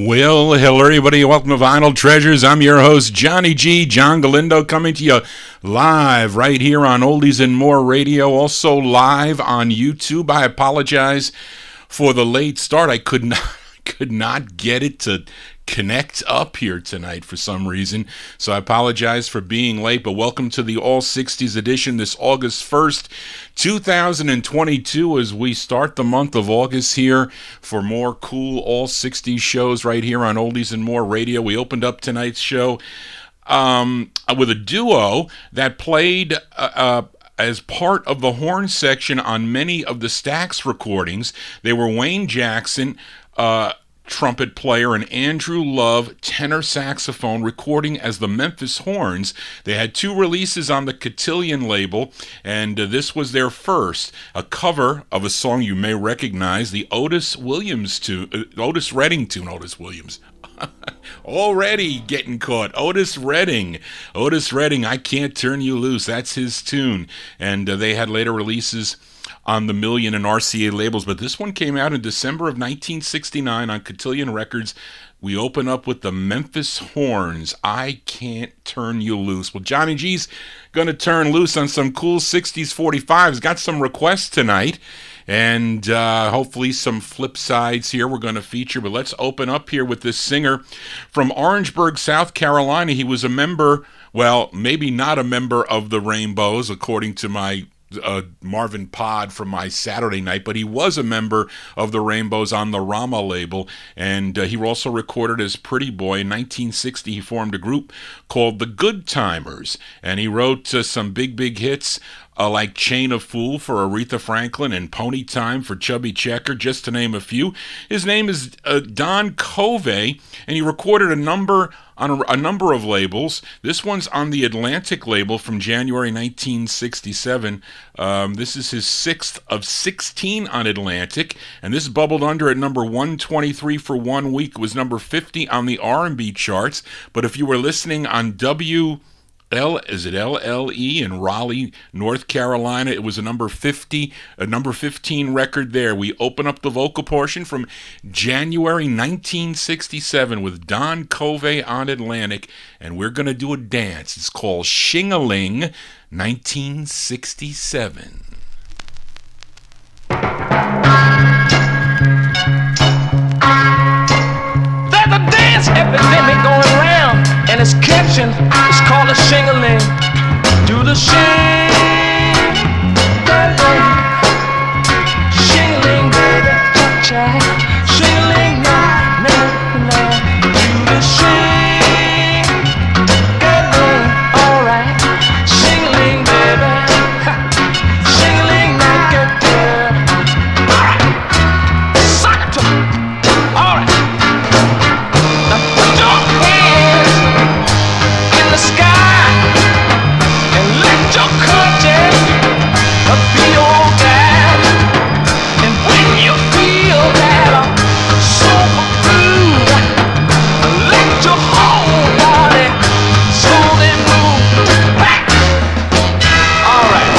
Well, hello everybody, welcome to Vinyl Treasures. I'm your host, Johnny G, John Galindo, coming to you live right here on Oldies and More Radio, also live on YouTube. I apologize for the late start. I could not get it to connect up here tonight for some reason, so I apologize for being late, but welcome to the All 60s edition this August 1st, 2022, as we start the month of August here for more cool All 60s shows right here on Oldies and More Radio. We opened up tonight's show with a duo that played as part of the horn section on many of the Stax recordings. They were Wayne Jackson, trumpet player, and Andrew Love, tenor saxophone, recording as the Memphis Horns. They had two releases on the Cotillion label, and this was their first, a cover of a song you may recognize, the Otis Redding tune. Otis Williams. Already getting caught. Otis Redding, I Can't Turn You Loose. That's his tune. And they had later releases on the Million and RCA labels, but this one came out in December of 1969 on Cotillion Records. We open up with the Memphis Horns, I Can't Turn You Loose. Well, Johnny G's going to turn loose on some cool 60s 45s. Got some requests tonight, and hopefully some flip sides here we're going to feature. But let's open up here with this singer from Orangeburg, South Carolina. He was a member, well, maybe not a member of the Rainbows, according to my Marvin Pod from my Saturday night, but he was a member of the Rainbows on the Rama label, and he also recorded as Pretty Boy. In 1960, he formed a group called the Good Timers, and he wrote some big hits like Chain of Fool for Aretha Franklin and Pony Time for Chubby Checker, just to name a few. His name is Don Covey, and he recorded a number of labels. This one's on the Atlantic label from January 1967. This is his 6th of 16 on Atlantic, and this bubbled under at number 123 for 1 week. It was number 50 on the R&B charts, but if you were listening on LLE in Raleigh, North Carolina, it was a number 15 record there. We open up the vocal portion from January 1967 with Don Covey on Atlantic, and we're going to do a dance. It's called Shing-a-Ling 1967. There's a dance epidemic going around, and it's catching. It's called a shing-a-ling. Do the shing-a-ling, baby, cha-cha. Shing-a-ling, na-na-na. Do the shing-a-ling, alright. Shing-a-ling, baby, shing-a-ling, na-na-na. Alright, suck it to me. Alright. Now put your hands in the sky and let your conscience be your guide. And when you feel that soulful groove, let your whole body slowly move back. All right.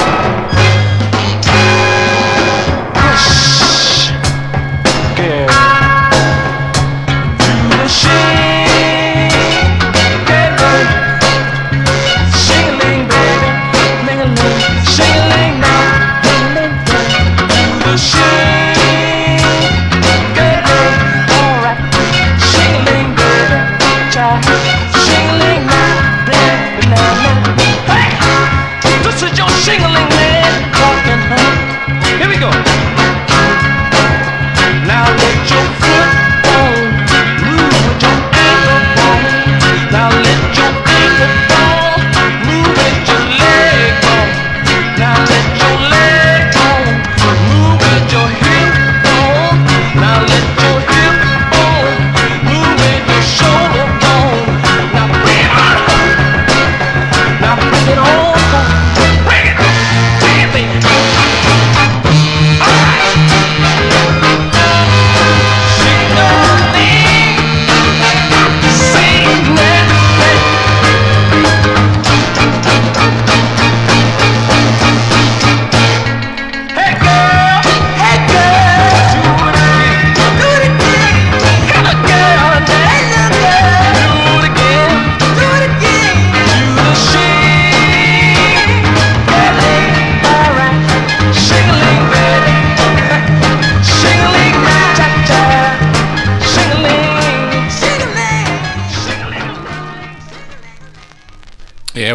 Push. Good. Do the shing-a-ling. Shing-a-ling, baby, ling-a-ling, shing-a-ling now,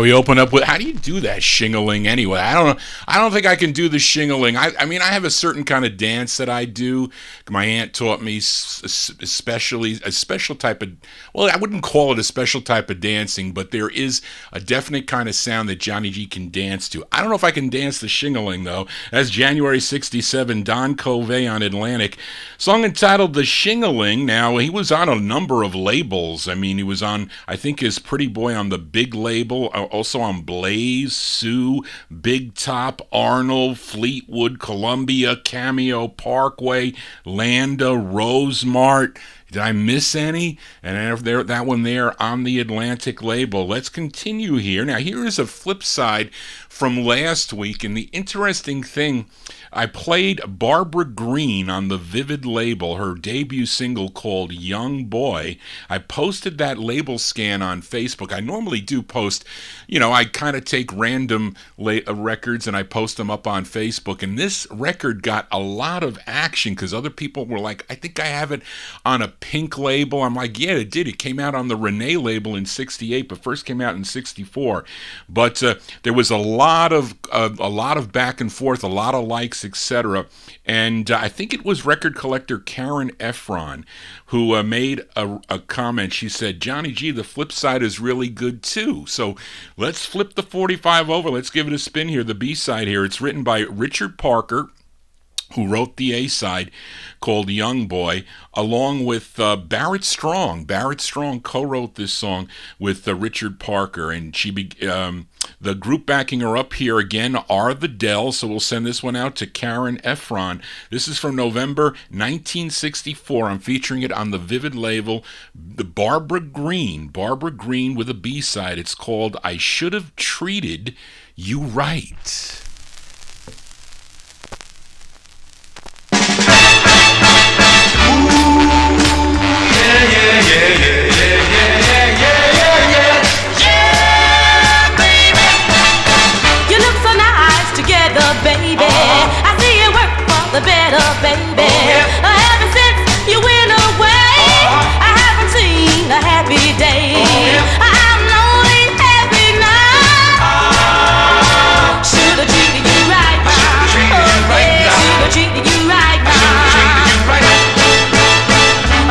we open up with, how do you do that shingling anyway? I don't know. I don't think I can do the shingling. I mean, I have a certain kind of dance that I do. My aunt taught me especially a special type of, well, I wouldn't call it a special type of dancing, but there is a definite kind of sound that Johnny G can dance to. I don't know if I can dance the shingling, though. That's January 67, Don Covey on Atlantic. Song entitled The Shingling. Now, he was on a number of labels. I mean, he was on, I think, his Pretty Boy on the Big label, also on Blaze, Sue, Big Top, Arnold, Fleetwood, Columbia, Cameo, Parkway, Landa, Rosemart. Did I miss any? And that one there on the Atlantic label. Let's continue here. Now, here is a flip side from last week, and the interesting thing, I played Barbara Green on the Vivid label, her debut single called Young Boy. I posted that label scan on Facebook. I normally do post, I kind of take random records and I post them up on Facebook, and this record got a lot of action because other people were like, I think I have it on a Pink label. I'm like, yeah, it did. It came out on the Renee label in 68, but first came out in 64. But there was a lot of back and forth, a lot of likes, etc. And I think it was record collector Karen Efron who made a comment. She said, Johnny G, the flip side is really good too. So let's flip the 45 over. Let's give it a spin here. The B-side here. It's written by Richard Parker, who wrote the A-side called Young Boy, along with Barrett Strong. Barrett Strong co-wrote this song with Richard Parker, and the group backing her up here again are the Dells, so we'll send this one out to Karen Efron. This is from November 1964. I'm featuring it on the Vivid label, the Barbara Green with a B-side. It's called I Should Have Treated You Right. Baby, I see you work for the better, baby. Ever since you went away, I haven't seen a happy day. I'm lonely every night. Should've treated you right. Should've treated you right.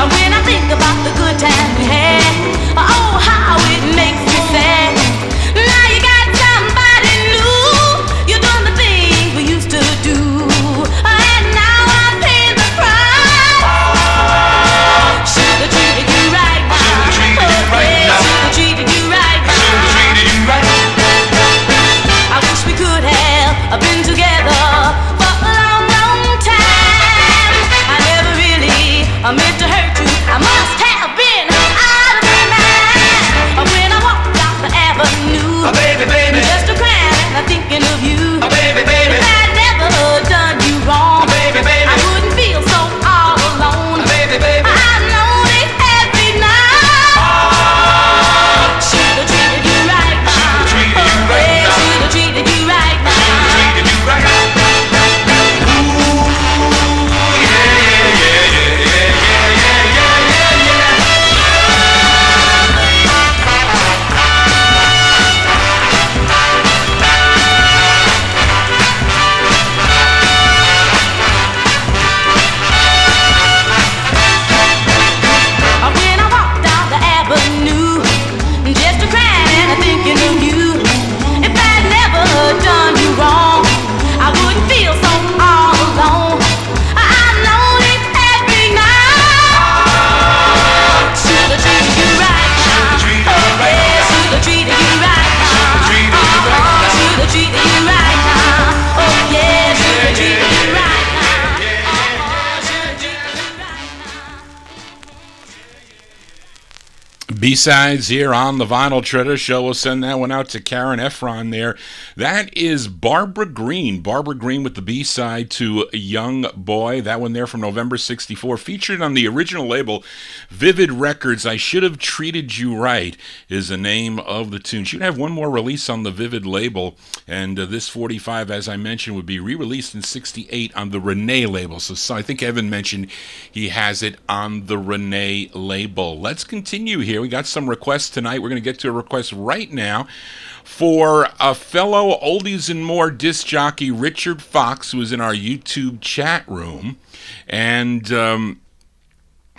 When I think about the good times we had, oh, how it makes me sad. Now you got somebody new. You done the things we used to do, and now I'm paying the price. Should've treated you right. Should've treated you right. Should've treated you right. I wish we could have been together for a long, long time. I never really meant to hurt you. I must have been out of my mind when I walked down the avenue. Baby, just a crying and thinking of you. Baby, if I'd never done you wrong, baby, I wouldn't feel so all alone. Baby, I'm lonely every night. Should've treated you right. Should've treated you right. Should've treated you right. Should've treated you right. Ooh, when I walk down the avenue, just a crying and thinking of you. If I'd never done you wrong, I wouldn't feel so all alone. I'm lonely every night. Should've treated you right. Should've treated you right. Should've treated you right. Should've treated you right. Should've treated you right. Oh yeah, should've treated you right. Should've treated you right. B-sides here on the Vinyltreasure show. We'll send that one out to Karen Efron there. That is Barbara Green with the B-side to Young Boy. That one there from November 64, featured on the original label Vivid Records. I Should Have Treated You Right is the name of the tune. She would have one more release on the Vivid label, and this 45, as I mentioned, would be re-released in 68 on the Renee label. So I think Evan mentioned he has it on the Renee label. Let's continue here. We got got some requests tonight. We're going to get to a request right now for a fellow Oldies and More disc jockey, Richard Fox, who is in our YouTube chat room. And I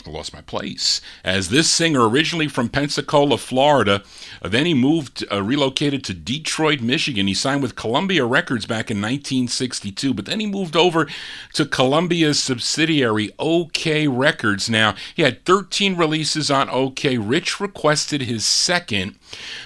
lost my place. As this singer, originally from Pensacola, Florida, then he relocated to Detroit, Michigan. He signed with Columbia Records back in 1962, but then he moved over to Columbia's subsidiary, OK Records. Now, he had 13 releases on OK. Rich requested his second.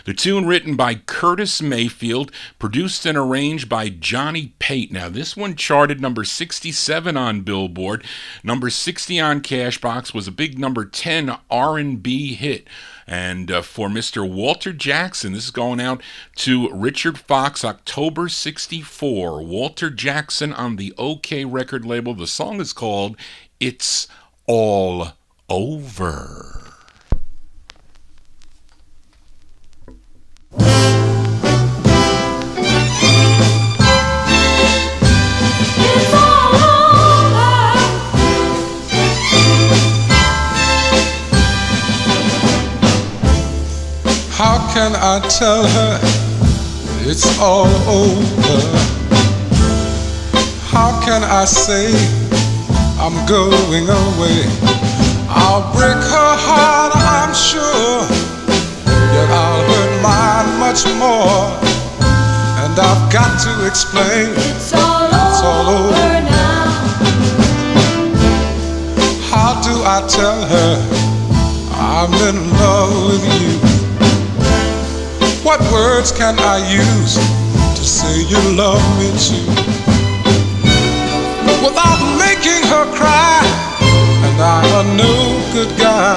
The tune written by Curtis Mayfield, produced and arranged by Johnny Pate. Now, this one charted number 67 on Billboard, number 60 on Cashbox, was a big number 10 R&B hit. And for Mr. Walter Jackson, this is going out to Richard Fox, October 64. Walter Jackson on the OK record label. The song is called It's All Over. How can I tell her it's all over? How can I say I'm going away? I'll break her heart, I'm sure, yet I'll hurt mine much more. And I've got to explain it's all over now. How do I tell her I'm in love with you? What words can I use to say you love me too? Without making her cry, and I'm a no good guy,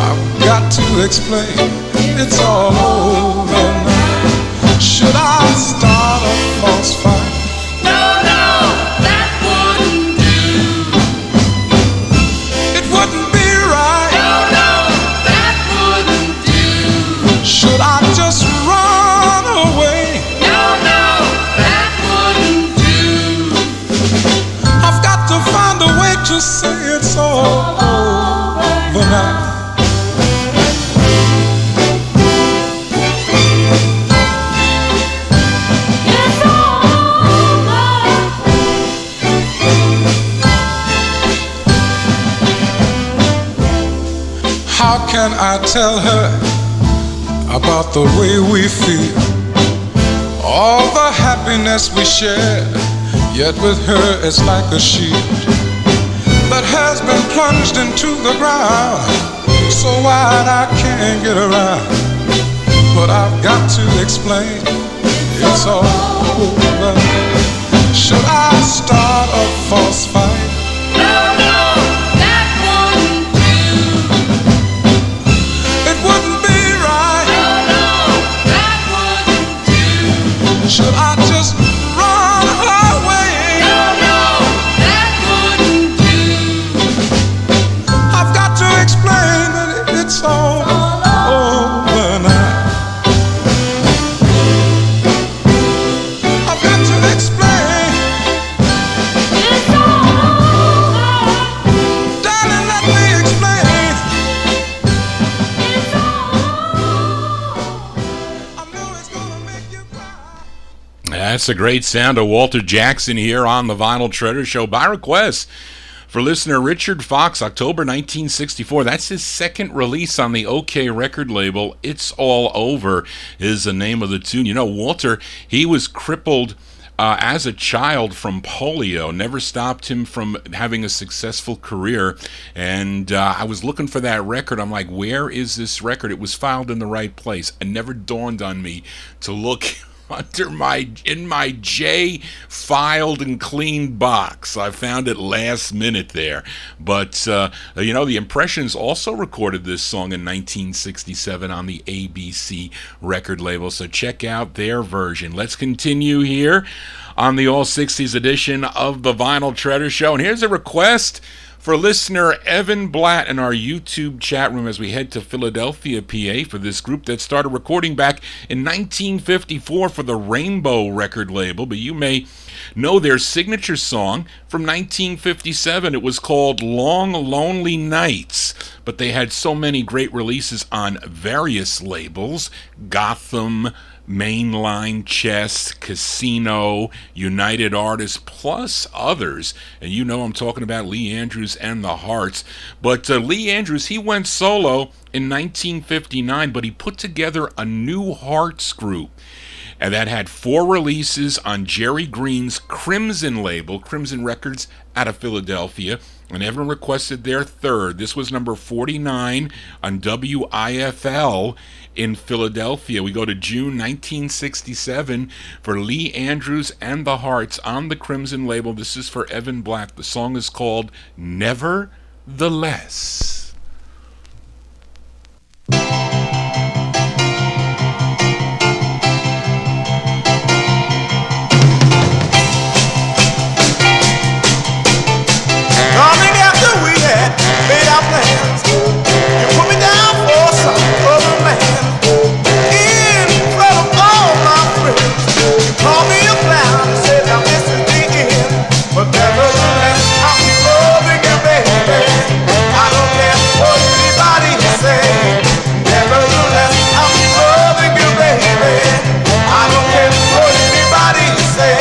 I've got to explain it's all over now. Should I start a false fight? No, that wouldn't do. It wouldn't be right. No, that wouldn't do. Should I just run away? No, that wouldn't do. I've got to find a way to say it's all over now. It's all over. How can I tell her about the way we feel, all the happiness we share, yet with her it's like a shield that has been plunged into the ground, so wide I can't get around. But I've got to explain it's all over. Should I start a false fight? No, that wouldn't do. It wouldn't be right. That wouldn't do. Should I just run away? No, that wouldn't do. I've got to explain that it's all over now. I've got to explain. It's all over. Darling, let me explain. It's all over. I know it's gonna make you cry. That's a great sound of Walter Jackson here on the Vinyl Treasure Show by request for listener Richard Fox, October 1964. That's his second release on the OK record label. It's All Over is the name of the tune. You know, Walter, he was crippled as a child from polio. Never stopped him from having a successful career. And I was looking for that record. I'm like, where is this record? It was filed in the right place. It never dawned on me to look in my J filed and clean box. I found it last minute there. But you know, the Impressions also recorded this song in 1967 on the ABC record label, so check out their version. Let's continue here on the All 60s edition of the Vinyl Treasure Show, and here's a request For listener Evan Blatt in our YouTube chat room as we head to Philadelphia, PA for this group that started recording back in 1954 for the Rainbow record label, but you may know their signature song from 1957. It was called Long Lonely Nights, but they had so many great releases on various labels: Gotham, Mainline, Chess, Casino, United Artists, plus others. And you know I'm talking about Lee Andrews and the Hearts. But Lee Andrews, he went solo in 1959, but he put together a new Hearts group. And that had 4 releases on Jerry Green's Crimson label, Crimson Records out of Philadelphia. And Evan requested their third. This was number 49 on WIFL in Philadelphia. We go to June 1967 for Lee Andrews and the Hearts on the Crimson label. This is for Evan Black. The song is called Nevertheless. Darling, after we had made our plans, you put me down for some other man. In front of all my friends, you called me a clown and said, now this is the end. But nevertheless, I'll be loving you, baby. I don't care what anybody say. Nevertheless, I'll be loving you, baby. I don't care what anybody say.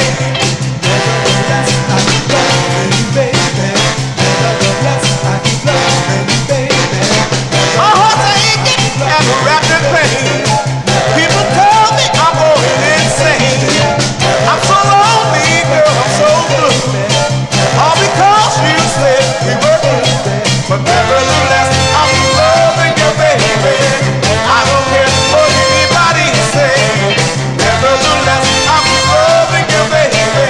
Nevertheless, I'll be loving you, baby. My heart's aching and wrapped in pain. People tell me I'm going insane. I'm so lonely, girl, I'm so blue. All because you said we were through. But nevertheless, I'm loving you, baby. I don't care what anybody say. Nevertheless, I'm loving you, baby.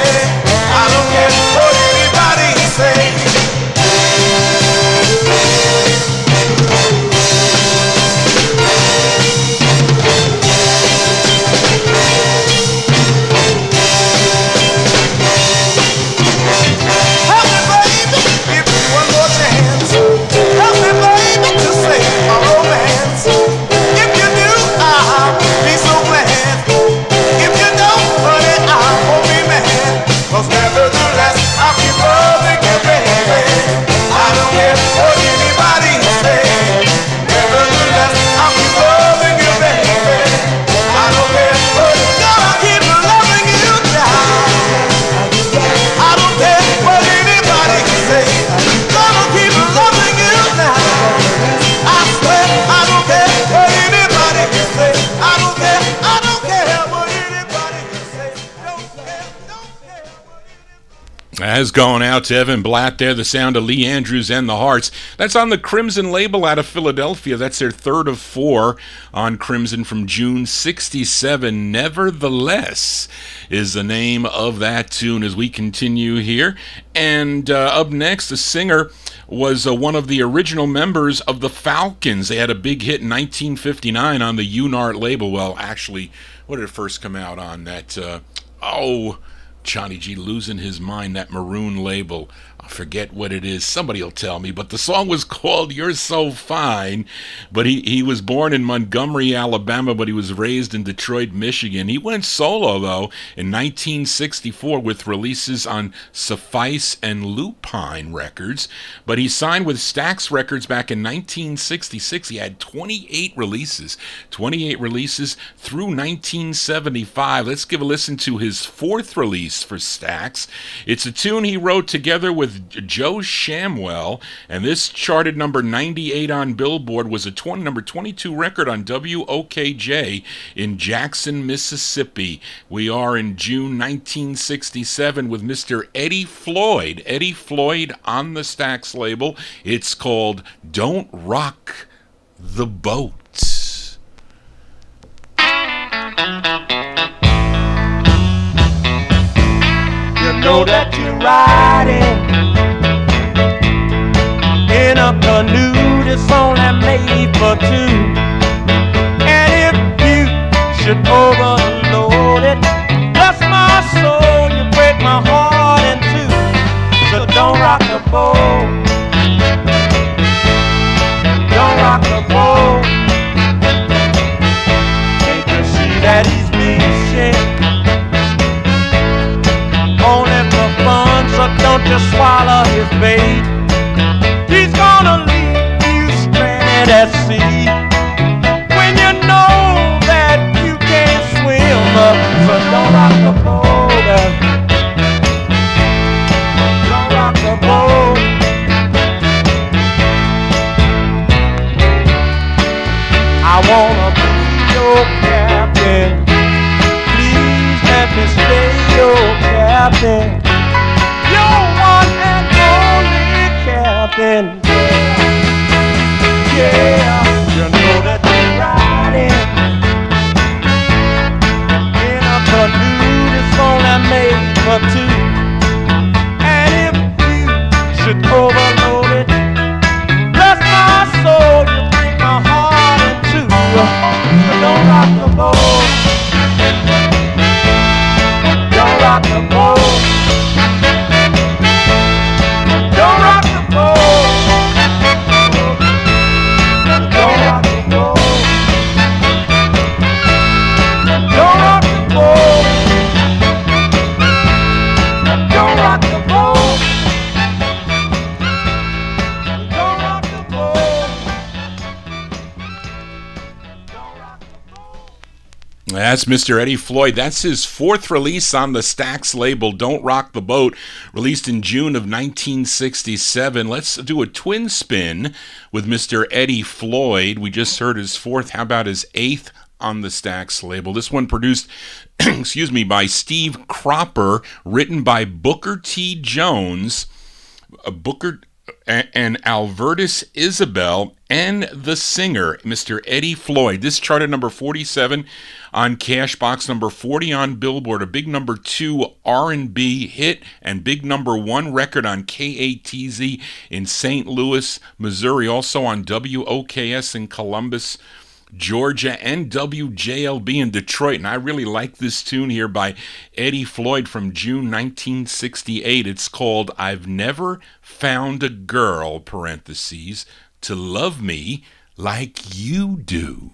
I don't care what anybody say. Help me, baby, give me one more chance. Help me, baby, to save my romance. If you do, I'll be so glad. If you don't, honey, I won't be mad. 'Cause nevertheless, I'll be loving you, baby. I don't care what anybody say. Nevertheless, I'll be loving you, baby. I don't care what gonna keep loving you down. I don't care what anybody say. Gonna keep loving you now. I swear I don't care what anybody can say. I don't care what anybody can say. Don't care what anybody. As going out to Evan Blatt there, the sound of Lee Andrews and the Hearts. That's on the Crimson label out of Philadelphia. That's their third of 4 on Crimson from June 67. Nevertheless is the name of that tune as we continue here. And up next, the singer was one of the original members of the Falcons. They had a big hit in 1959 on the Unart label. Well, actually, what did it first come out on? That, Johnny G losing his mind, that maroon label. I forget what it is. Somebody will tell me. But the song was called You're So Fine. But he was born in Montgomery, Alabama, but he was raised in Detroit, Michigan. He went solo, though, in 1964 with releases on Suffice and Lupine Records. But he signed with Stax Records back in 1966. He had 28 releases through 1975. Let's give a listen to his 4th release for Stax. It's a tune he wrote together with Joe Shamwell, and this charted number 98 on Billboard, was a number 22 record on WOKJ in Jackson, Mississippi. We are in June 1967 with Mr. Eddie Floyd on the Stax label. It's called Don't Rock the Boat. You know that you're riding in a canoe that's only made for 2. And if you should overload it, bless my soul, you break my heart in 2. So don't rock the boat. don't you swallow his bait. He's gonna leave you stranded at sea. When you know that you can't swim, so don't rock the boat. Don't rock the boat. I wanna be your captain. Please let me stay your captain. Your one and only captain. Yeah, you know that you're riding in a canoe that's only made for two. And if you should overload it, bless my soul, you break my heart in two. So don't rock the boat. Don't rock the boat. Don't rock the boat. Don't rock the boat. Don't rock the boat. Don't rock the boat. Don't rock the boat. That's Mr. Eddie Floyd. That's his fourth release on the Stax label, Don't Rock the Boat, released in June of 1967. Let's do a twin spin with Mr. Eddie Floyd. We just heard his fourth. How about his eighth on the Stax label? This one produced, excuse me, by Steve Cropper, written by Booker T. Jones, and Albertus Isabel, and the singer, Mr. Eddie Floyd. This charted number 47 on Cashbox, number 40 on Billboard, a big number 2 R&B hit, and big number 1 record on KATZ in St. Louis, Missouri, also on WOKS in Columbus, Georgia, and WJLB in Detroit. And I really like this tune here by Eddie Floyd from June 1968. It's called I've Never Found a Girl, parentheses, to love me like you do.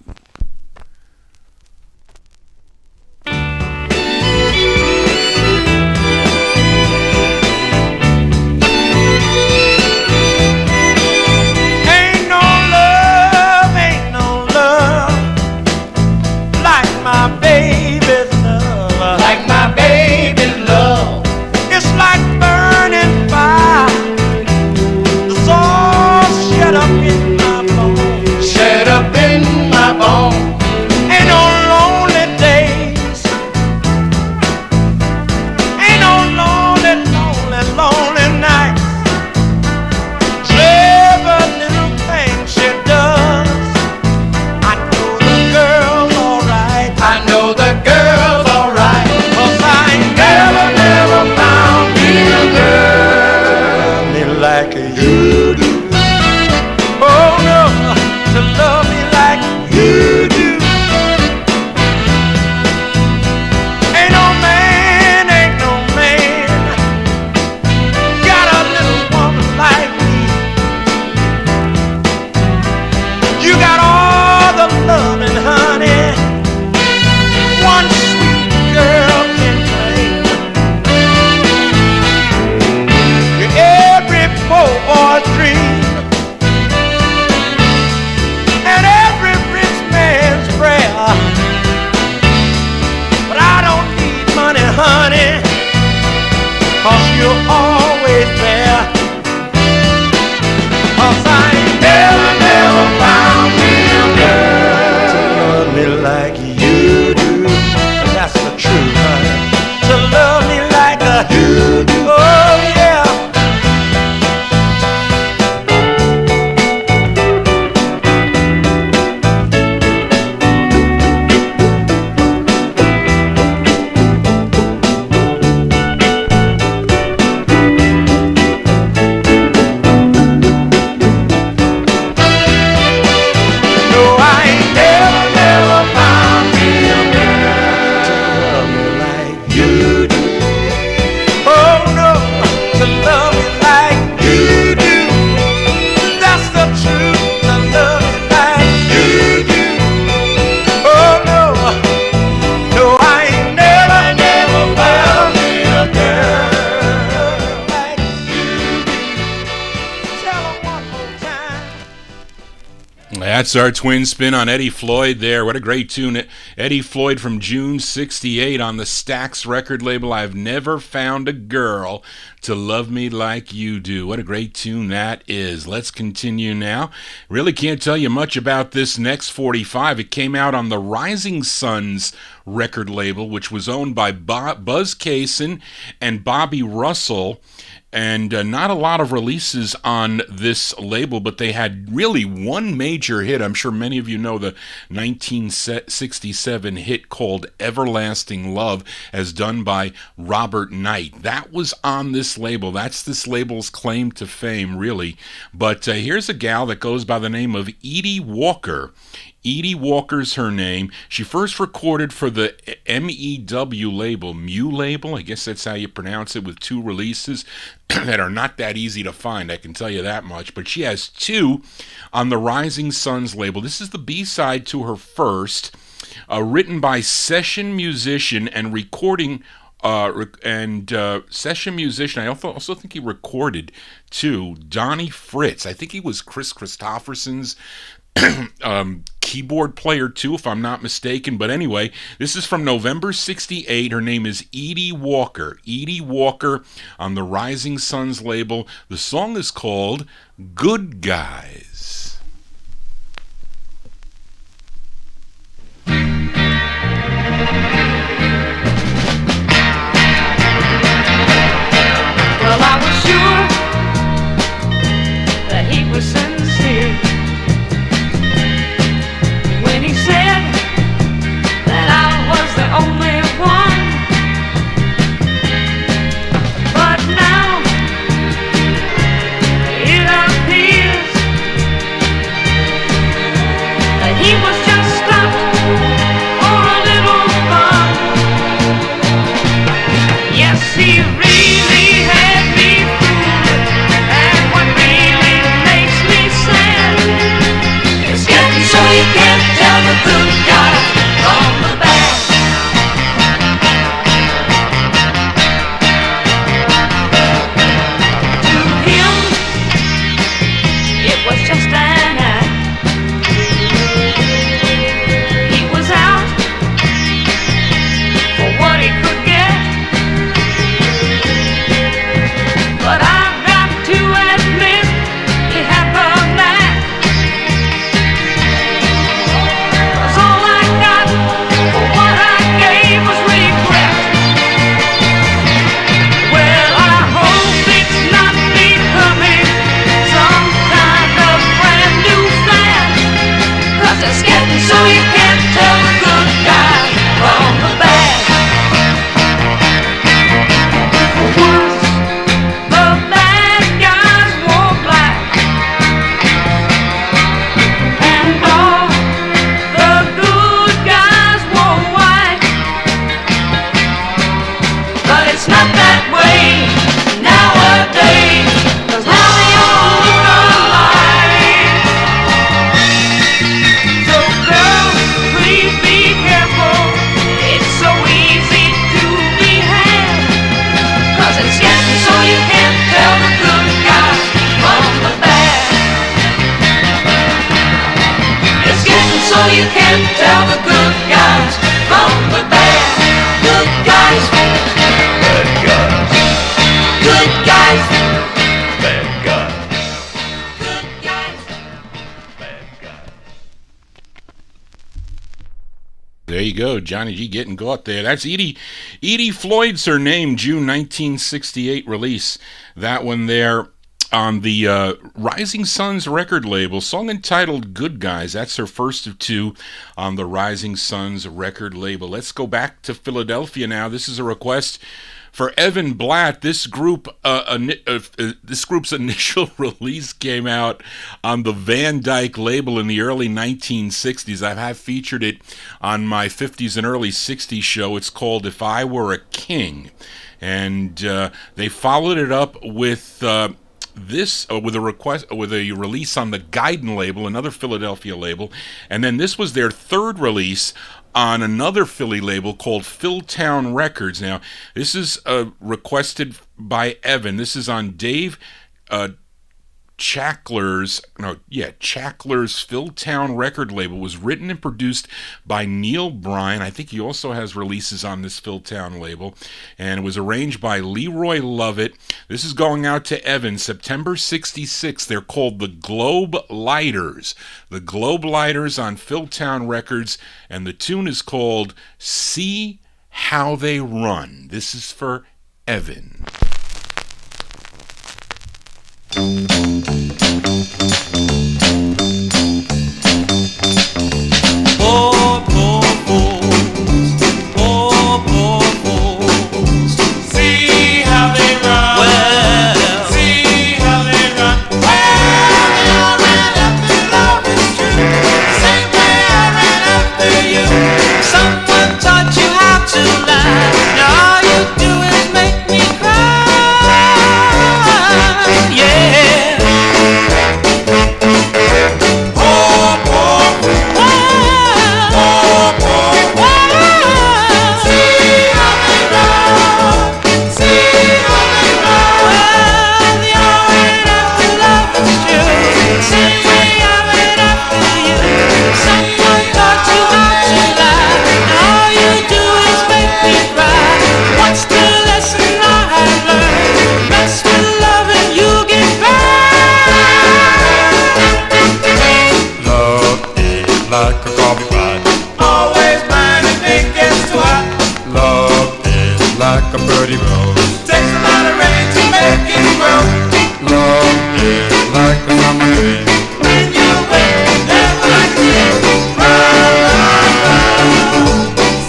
That's our twin spin on Eddie Floyd there. What a great tune. Eddie Floyd from June 68 on the Stax record label. I've never found a girl to love me like you do. What a great tune that is. Let's continue now. Really can't tell you much about this next 45. It came out on the Rising Suns record label, which was owned by Buzz Kaysen and Bobby Russell. And not a lot of releases on this label, but they had really one major hit. I'm sure many of you know the 1967 hit called Everlasting Love, as done by Robert Knight. That was on this label. That's this label's claim to fame, really. But here's a gal that goes by the name of Edie Walker. Edie Walker's her name. She first recorded for the MEW label, Mew label, I guess that's how you pronounce it, with 2 releases that are not that easy to find, I can tell you that much. But she has 2 on the Rising Suns label. This is the B-side to her first, written by session musician and recording session musician. I also think he recorded too, Donnie Fritz. I think he was Chris Christopherson's keyboard player too, if I'm not mistaken. But anyway, this is from November 68. Her name is Edie Walker. Edie Walker on the Rising Suns label. The song is called Good Guys. Well, I was sure that he was sincere when he said that I was the only one. But now it appears that he was just stopped for a little fun. Yes, he really had me fooled, and what really makes me sad is getting so you can't tell the good guy from the bad. To him, it was just an act. He was out for what he could get. But I've got to admit, he had the knack. 'Cause all I got for what I gave was regret. Well, I hope it's not becoming some kind of brand new fad. 'Cause it's getting so you can't tell the good guy from the bad. Once the bad guys wore black, and all the good guys wore white. But it's not that way nowadays, 'cause now they all look alike. So girls, please be careful, it's so easy to be had. 'Cause it's getting so you can't tell the good guy from the bad. It's getting so you can't tell the good guys from the bad. Good guys, bad guys. Good guys, bad guys. Good guys, bad guys. There you go, Johnny G getting caught there. That's Edie Floyd's her name, June 1968 release. That one there on the Rising Suns record label, song entitled Good Guys. That's her first of 2 on the Rising Suns record label. Let's go back to Philadelphia now. This is a request for Evan Blatt. This group's initial release came out on the Van Dyke label in the early 1960s. I have featured it on my 50s and early 60s show. It's called If I Were a King. And they followed it up with with a release on the Guidon label, another Philadelphia label, and then this was their 3rd release on another Philly label called Philtown Records. Now, this is requested by Evan. This is on Dave Chackler's Philtown record label. It was written and produced by Neil Bryan. I think he also has releases on this Philtown label. And it was arranged by Leroy Lovett. This is going out to Evan, September 66. They're called the Globe Lighters. The Globe Lighters on Philtown Records. And the tune is called See How They Run. This is for Evan. Poor, poor fools. See how they run. Well, see how they run. Well, they all ran after love is true. The same way I ran after you. Someone taught you how to lie. Now all you do is make me cry. Yeah. Like a coffee pot, Always mine if it gets too hot. love is like a birdie rose. Takes a lot of rain to make it grow. Love is like a summer dream. When you wait, never like this. Run, run, run.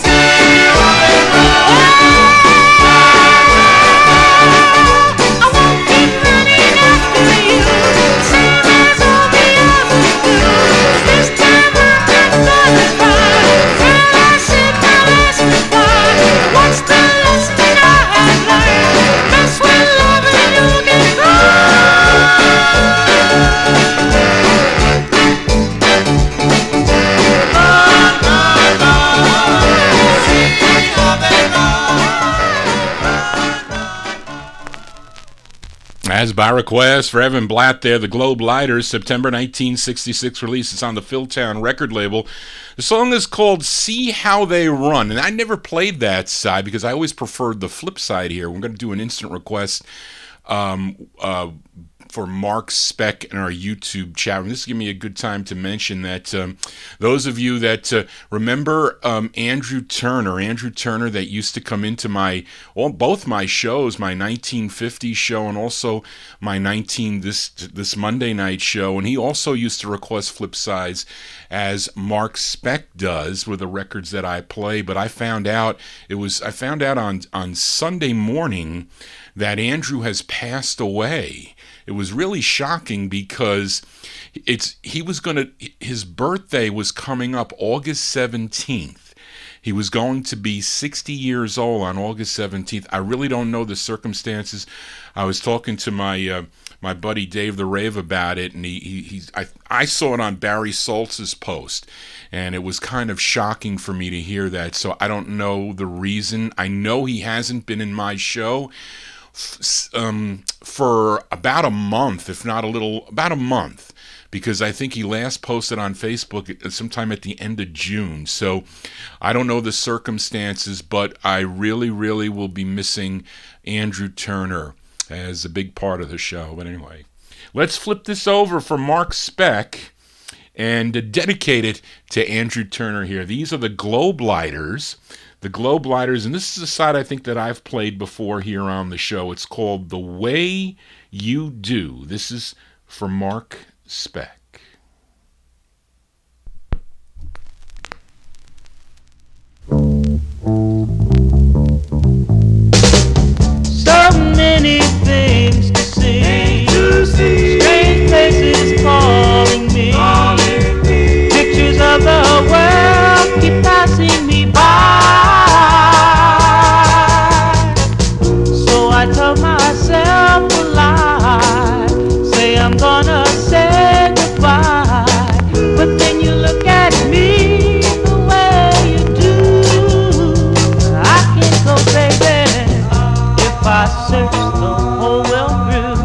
See how they run. I won't keep running after you, same as all the others do. This time I'm not satisfied. When I sit down, ask me why. What's the lesson I have learned? Mess with love and you'll get As by request for Evan Blatt there, the Globe Lighters, September 1966 release. It's on the Philtown record label. The song is called See How They Run, and I never played that side because I always preferred the flip side here. We're going to do an instant request for Mark Speck in our YouTube chat. And this is giving me a good time to mention that those of you that remember Andrew Turner that used to come into both my shows, my 1950 show and also my this Monday night show, and he also used to request flip sides as Mark Speck does with the records that I play. But I found out on Sunday morning that Andrew has passed away. It was really shocking because his birthday was coming up August 17th. He was going to be 60 years old on August 17th. I really don't know the circumstances. I was talking to my buddy Dave the Rave about it, and I saw it on Barry Saltz's post, and it was kind of shocking for me to hear that. So I don't know the reason. I know he hasn't been in my show for about a month, if not about a month, because I think he last posted on Facebook sometime at the end of June. So I don't know the circumstances, but I really, really will be missing Andrew Turner as a big part of the show. But anyway, let's flip this over for Mark Speck and dedicate it to Andrew Turner here. These are the Globe Lighters. The Globe Lighters, and this is a side I think that I've played before here on the show. It's called The Way You Do. This is for Mark Speck. So many things to see, strange faces calling me, pictures of the world keep passing me by. So I tell myself a lie, say I'm gonna say goodbye, but then you look at me the way you do. I can't go, baby, if I search the whole world through.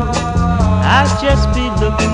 I'd just be looking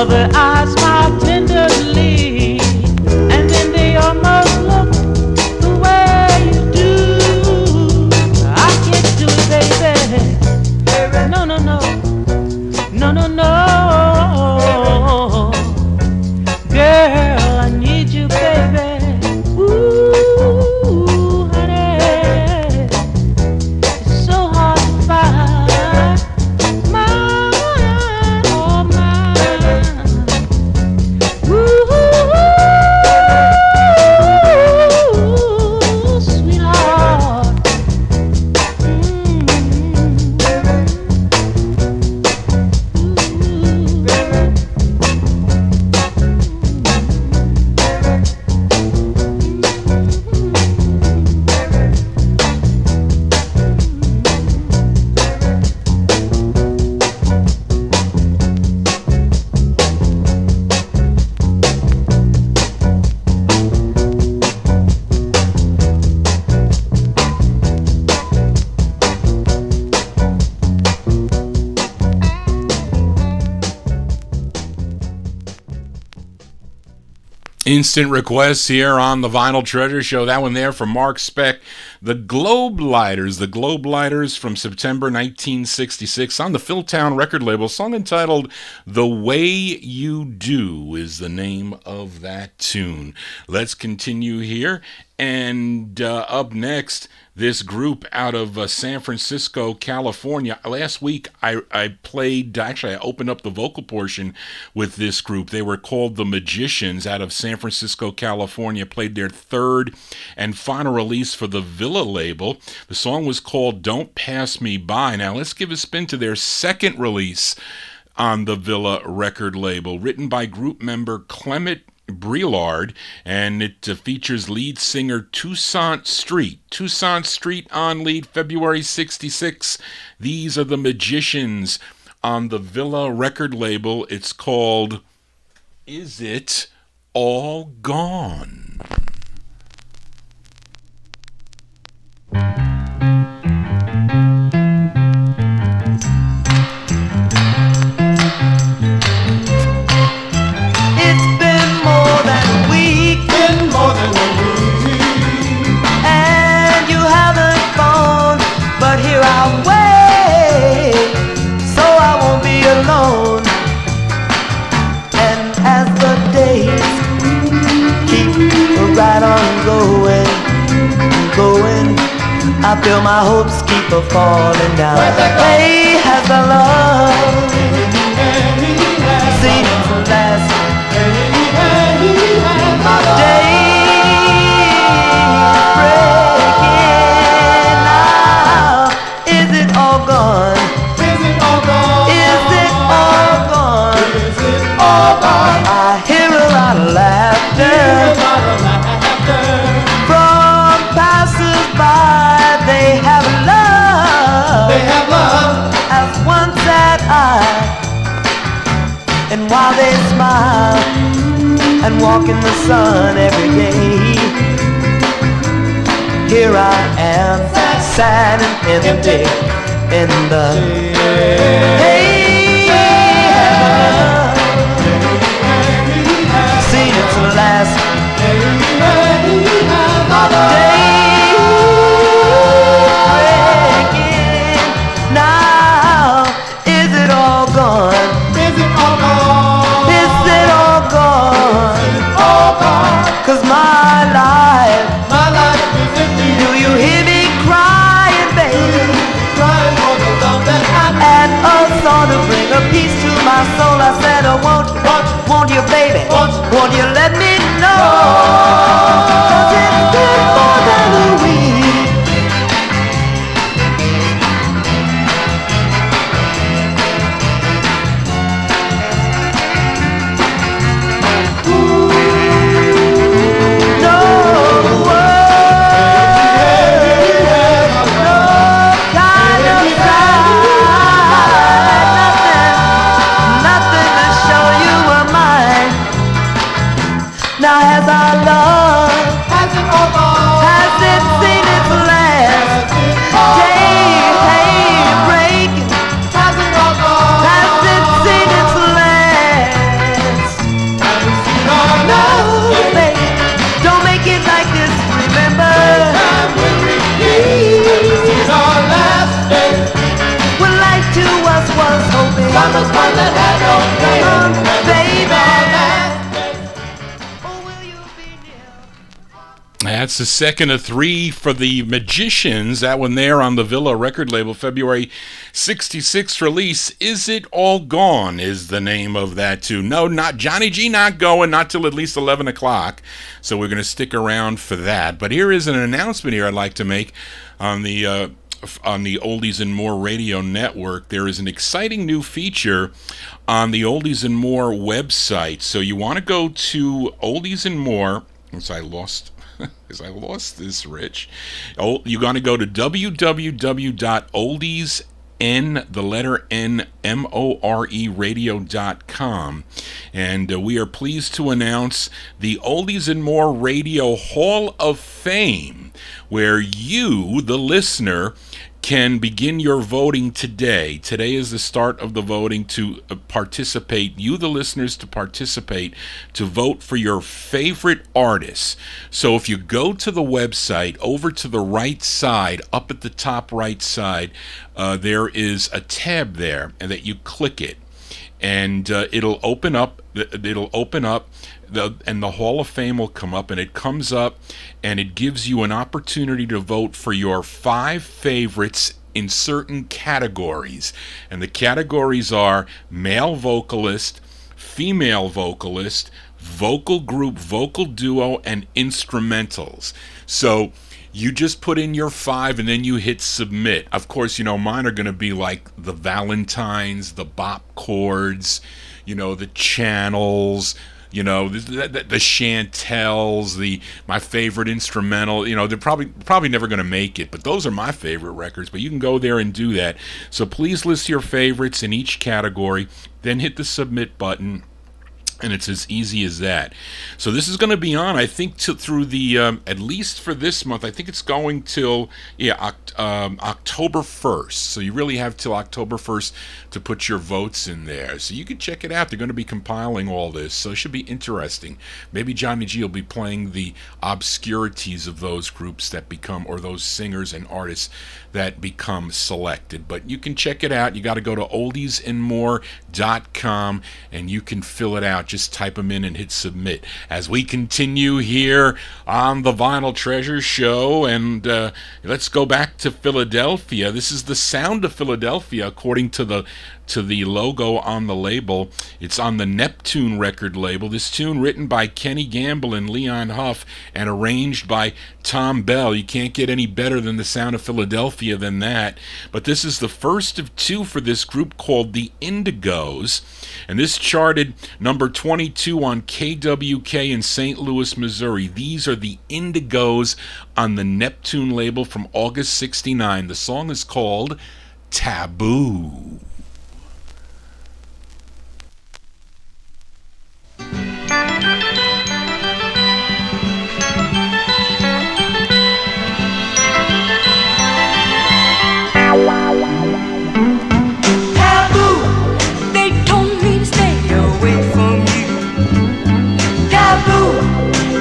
Other eyes smile tenderly, and then they almost look the way you do. I can't do it, baby. No, no, no. No, no, no. Girl, I need you, baby. Ooh, honey. It's so hard to find. Mine, oh, mine. Ooh, sweetheart. Instant requests here on the Vinyltreasure Show. That one there from Mark Speck. The Globe Lighters from September 1966 on the Philtown record label. Song entitled The Way You Do is the name of that tune. Let's continue here. And up next, this group out of San Francisco, California. Last week, I opened up the vocal portion with this group. They were called The Magicians out of San Francisco, California. Played their third and final release for the Villa label. The song was called Don't Pass Me By. Now, let's give a spin to their second release on the Villa record label, written by group member Clement Brelard, and it features lead singer Toussaint Street on lead, February 66. These are the Magicians on the Villa record label. It's called Is It All Gone? And you haven't phoned, but here I'll wait, so I won't be alone. And as the days keep right on going, I feel my hopes keep falling down. Hey, has the love seemed to last? My day I hear a lot of laughter from passers-by. They have love as one sad eye. And while they smile and walk in the sun every day, here I am, sad and empty in the hey. Seen its last day breaking. Now, is it all gone? Is it all gone? Is it all gone? Is it all gone? 'Cause my life is empty. Do you hear me crying, baby? Crying for the love that I had a song to bring a peace to my soul. I said, oh, won't you, baby? Won't you let me know? 'Cause it's been more than a week. No word, no kind of sign, nothing to show you were mine. Now has our love That's the second of three for the Magicians. That one there on the Villa record label, February 66 release. Is It All Gone is the name of that too. No, not Johnny G, not going, not till at least 11 o'clock. So we're going to stick around for that. But here is an announcement here I'd like to make on the Oldies and More Radio Network. There is an exciting new feature on the Oldies and More website. So you want to go to Oldies and More. I lost this, Rich. You're going to go to www.oldiesnmore.com, and we are pleased to announce the Oldies and More Radio Hall of Fame, where you, the listener, can begin your voting today. Today is the start of the voting to participate. You, the listeners, to participate, to vote for your favorite artists. So if you go to the website, over to the right side, up at the top right side, there is a tab there, and that you click it, and it'll open up. And the Hall of Fame will come up, and it comes up, and it gives you an opportunity to vote for your 5 favorites in certain categories. And the categories are male vocalist, female vocalist, vocal group, vocal duo, and instrumentals. So you just put in your 5 and then you hit submit. Of course, mine are going to be like the Valentines, the Bop Chords, the Channels, the Chantels, my favorite instrumental. They're probably never going to make it, but those are my favorite records. But you can go there and do that. So please list your favorites in each category, then hit the submit button. And it's as easy as that. So this is going to be on, I think, through the, at least for this month, I think it's going till, October 1st. So you really have till October 1st to put your votes in there. So you can check it out. They're going to be compiling all this. So it should be interesting. Maybe Johnny G will be playing the obscurities of those groups that become, or those singers and artists that become selected. But you can check it out. You got to go to oldiesandmore.com and you can fill it out. Just type them in and hit submit. As we continue here on the Vinyltreasure show, and let's go back to Philadelphia. This is the sound of Philadelphia, according to the logo on the label. It's on the Neptune record label. This tune written by Kenny Gamble and Leon Huff and arranged by Tom Bell. You can't get any better than the sound of Philadelphia than that. But this is the first of 2 for this group called the Indigos. And this charted number 22 on KWK in St. Louis, Missouri. These are the Indigos on the Neptune label from August 69. The song is called Taboo.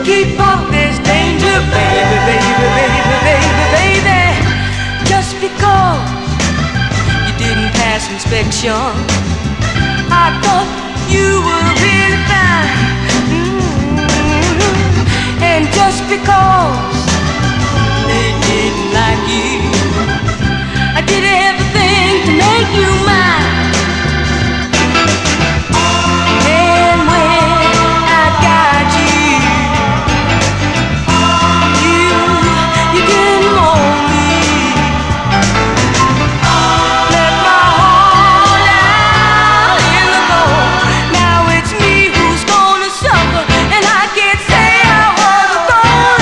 Keep off this danger, baby, baby, baby, baby, baby. Just because you didn't pass inspection, I thought you were really fine. And just because they didn't like you, I did everything to make you mine. And when I got you, Now it's me who's gonna suffer, and I can't say I was a gold.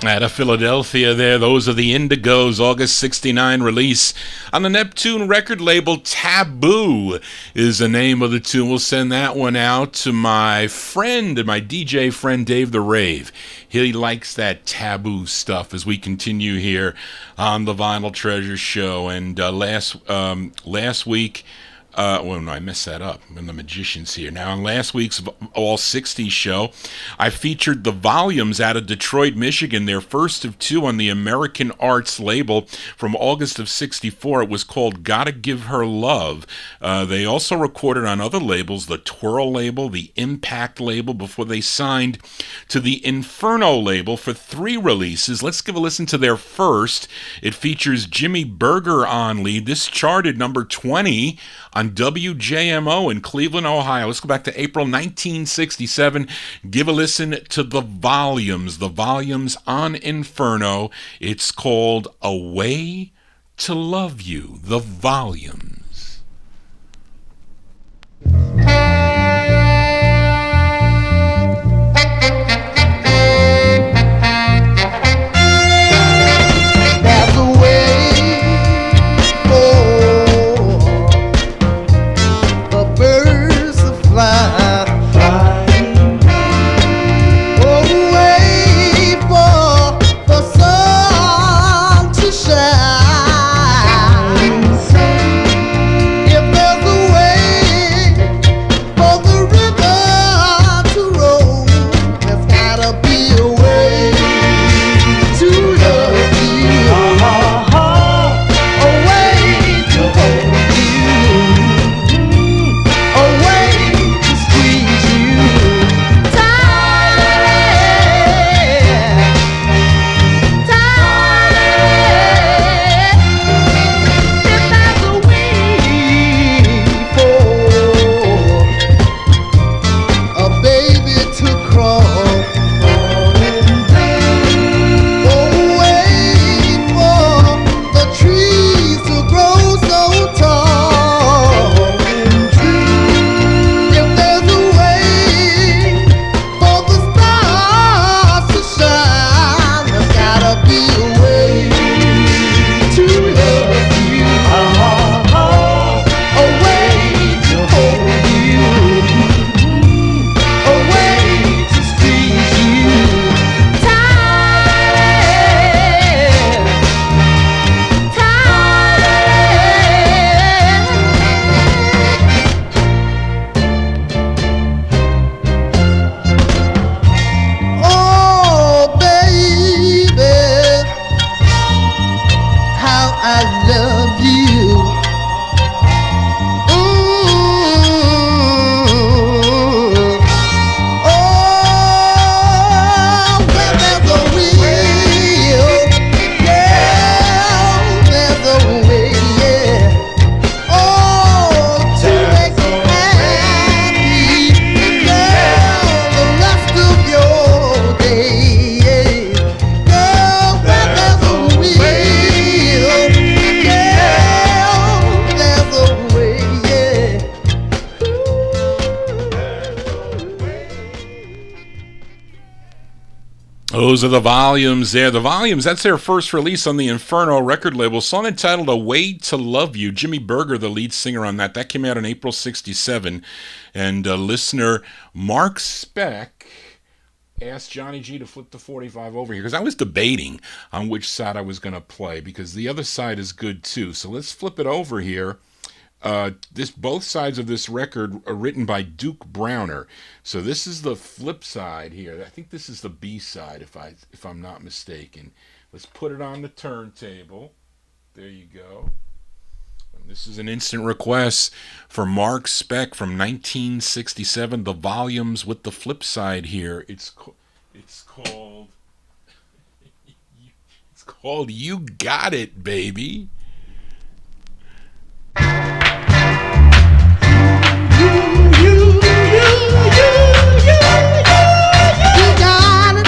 Out of Philadelphia there, those are the Indigos, August 69 release on the Neptune record label. Taboo is the name of the tune. We'll send that one out to my friend, my DJ friend, Dave the Rave. He likes that taboo stuff as we continue here on the Vinyltreasure show. And last week, well, no, I messed that up. I'm the magician's here. Now, on last week's All 60s show, I featured the Volumes out of Detroit, Michigan, their first of two on the American Arts label from August of 64. It was called Gotta Give Her Love. They also recorded on other labels, the Twirl label, the Impact label, before they signed to the Inferno label for 3 releases. Let's give a listen to their first. It features Jimmy Berger on lead. This charted number 20 on WJMO in Cleveland, Ohio. Let's go back to April 1967. Give a listen to the Volumes on Inferno. It's called A Way to Love You, the Volumes. There's a way for birds to fly. Away for the sun to shine. If there's a way for the river to roll, there's gotta be a way to love you. A way to hold you. A way to squeeze you tight. If there's a way for a baby to crawl, away for the trees to grow so tall. If there's a way for the stars to shine, there's gotta be a way to love you. A way to hold you. A way to squeeze you tight. Oh, baby, how I love you. Oh, where there's a will, yeah, there's a way, yeah. Oh, to make you happy, girl, the rest of your day, yeah. Girl, where there's a will, girl, there's a way, yeah. Those are the Volumes there. The Volumes, that's their first release on the Inferno record label. Song entitled A Way to Love You. Jimmy Berger, the lead singer on that. That came out in April 67. And listener Mark Speck asked Johnny G to flip the 45 over here, because I was debating on which side I was going to play, because the other side is good too. So let's flip it over here. Both sides of this record are written by Duke Browner. So this is the flip side here. I think this is the B side, if I'm not mistaken. Let's put it on the turntable. There you go. And this is an instant request for Mark Speck from 1967. The Volumes with the flip side here. It's called You Got It, Baby. You got it.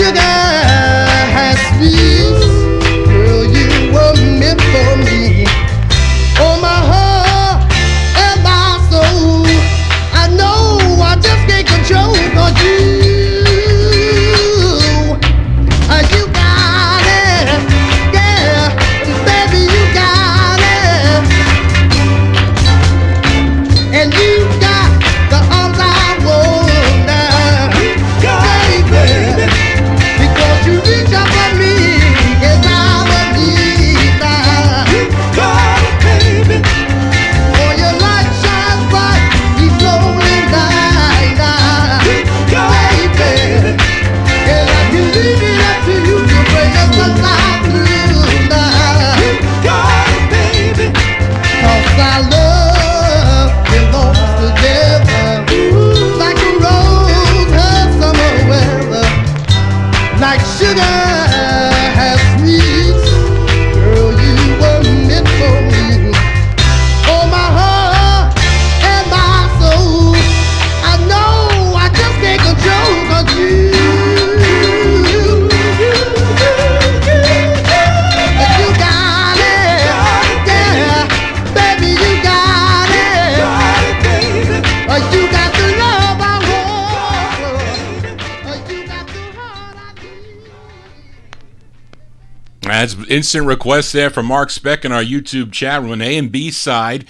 sugar has sweet. Girl, you were meant for me. Oh, my heart and my soul. I know I just can't control, 'cause you got it. Yeah, baby, you got it. And you got the arms I want now. Baby, because you reach out for me and I was need now. Baby, for your light shines bright, you slowly die now. Baby, and I can leave it up to you to bring us the light through now. Baby, 'cause our love belongs together, like a rose has summer weather, like sugar has sweet. Girl, you were meant for me. Oh, my heart and my soul. I know I just can't control, 'cause you got it. Yeah, baby, you got it. You got the love I want. You got the heart I need. That's instant request there from Mark Speck in our YouTube chat room. An A and B side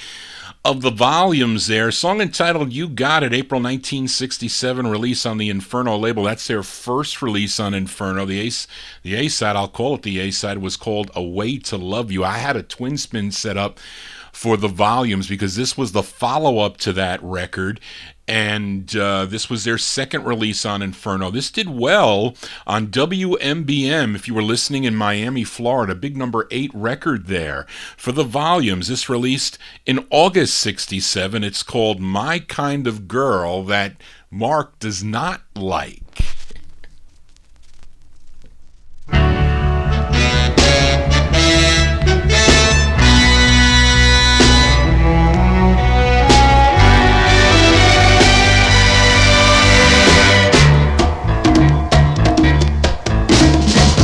of the volumes there. Song entitled You Got It, April 1967, release on the Inferno label. That's their first release on Inferno. The A side, I'll call it the A side, was called A Way to Love You. I had a twin spin set up for the volumes because this was the follow-up to that record, and this was their second release on Inferno. This did well on WMBM if you were listening in Miami, Florida. Big number 8 record there for the volumes. This released in August 67. It's called My Kind of Girl, that Mark does not like.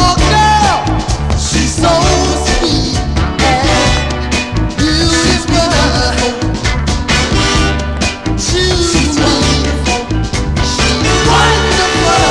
Oh, girl, she's so sweet and beautiful. She's wonderful.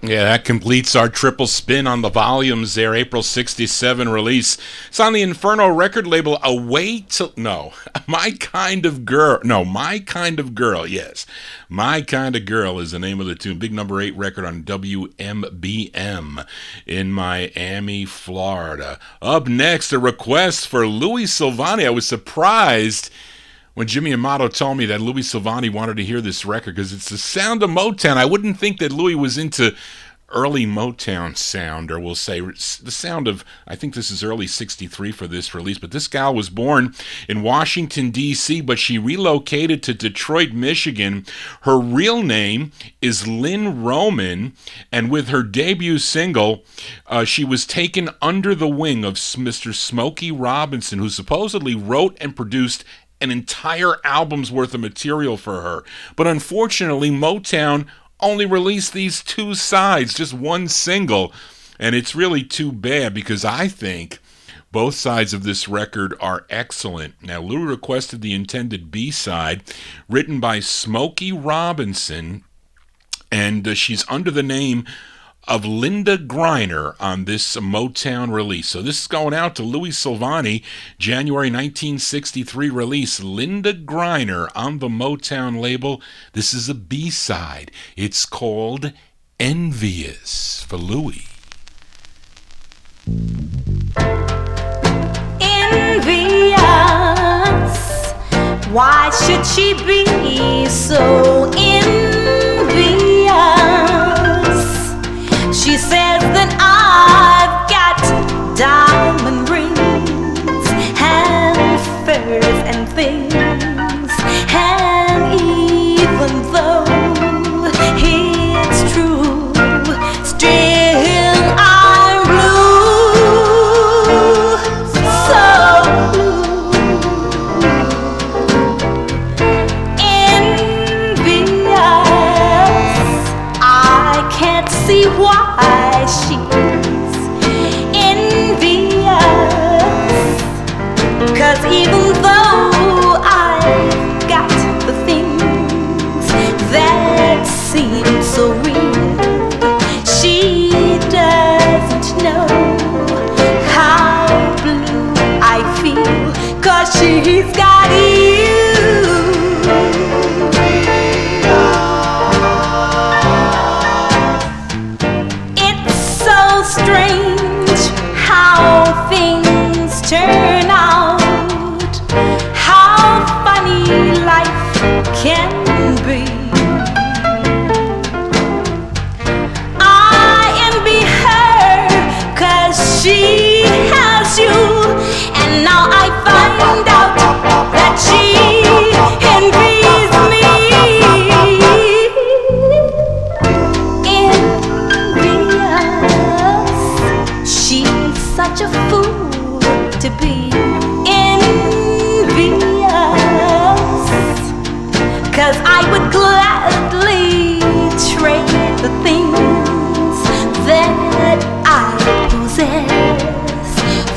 Yeah, that completes our triple spin on the volumes there. April 67 release. It's on the Inferno record label. My Kind of Girl. No, My Kind of Girl, yes. My Kind of Girl is the name of the tune. Big number 8 record on WMBM in Miami, Florida. Up next, a request for Louis Silvani. I was surprised when Jimmy Amato told me that Louis Silvani wanted to hear this record because it's the sound of Motown. I wouldn't think that Louis was into early Motown sound, or we'll say the sound of, I think this is early 63 for this release, but this gal was born in Washington, D.C., but she relocated to Detroit, Michigan. Her real name is Lynn Roman, and with her debut single, she was taken under the wing of Mr. Smokey Robinson, who supposedly wrote and produced an entire album's worth of material for her. But unfortunately, Motown only released these 2 sides, just one single, and it's really too bad because I think both sides of this record are excellent. Now, Lou requested the intended B-side, written by Smokey Robinson, and she's under the name of Linda Griner on this Motown release. So this is going out to Louis Silvani, January 1963 release. Linda Griner on the Motown label. This is a B-side. It's called Envious for Louis. Envious, why should she be so envious? She says that I've got diamond rings and furs and things, and even though it's true, still I'm blue, so blue. Envious, I can't see why she's envious, 'cause even though I've got the things that seem so real, she doesn't know how blue I feel, 'cause she's got you. Strange how things turn out, how funny life can be. I envy her 'cause she has you, and now I find out that she envies me. Such a fool to be envious, 'cause I would gladly trade the things that I possess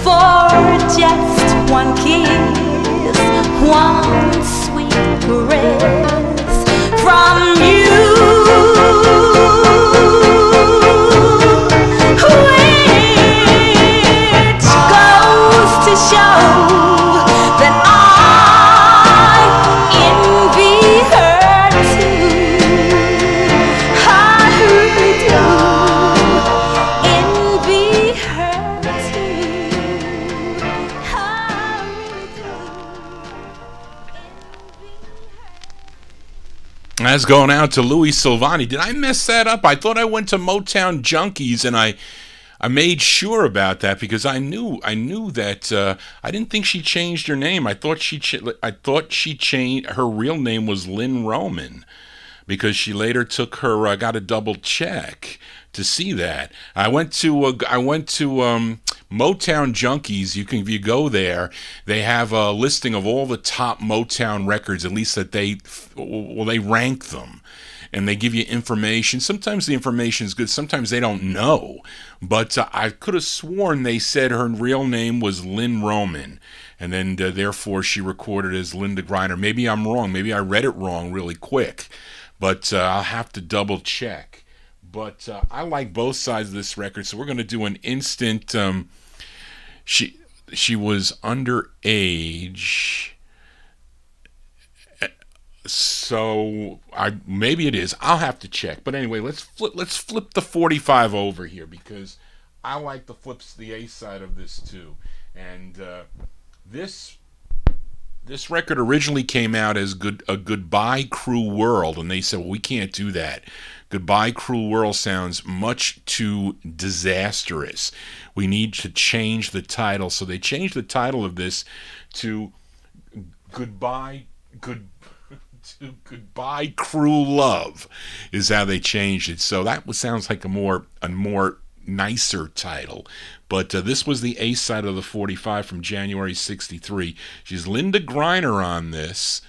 for just one kiss, one sweet caress from you. To show that I envy her too. I really do envy her too. I really do envy her. That's going out to Louis Silvani. Did I mess that up? I thought I went to Motown Junkies, and I made sure about that because I knew that I didn't think she changed her name. I thought she changed her real name was Lynn Roman, because she later took her. Got a double check to see that. I went to Motown Junkies. If you go there, they have a listing of all the top Motown records. At least that they rank them. And they give you information. Sometimes the information is good. Sometimes they don't know. But I could have sworn they said her real name was Lynn Roman. And then, therefore, she recorded as Linda Griner. Maybe I'm wrong. Maybe I read it wrong really quick. But I'll have to double check. But I like both sides of this record, so we're going to do an instant. She was underage, so maybe it is. I'll have to check. But anyway, let's flip the 45 over here because I like the A side of this too. And this record originally came out as a Goodbye Cruel World, and they said, well, we can't do that. Goodbye Cruel World sounds much too disastrous. We need to change the title. So they changed the title of this to Goodbye Cruel Love is how they changed it. So that sounds like a more nicer title. But this was the A side of the 45 from January 63. She's Linda Griner on this.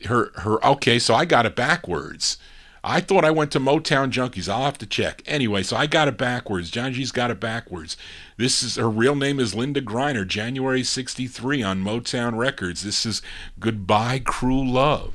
Okay, so I got it backwards. I thought I went to Motown Junkies. I'll have to check. Anyway, so I got it backwards. John G's got it backwards. Her real name is Linda Griner, January 63 on Motown Records. This is Goodbye Cruel Love.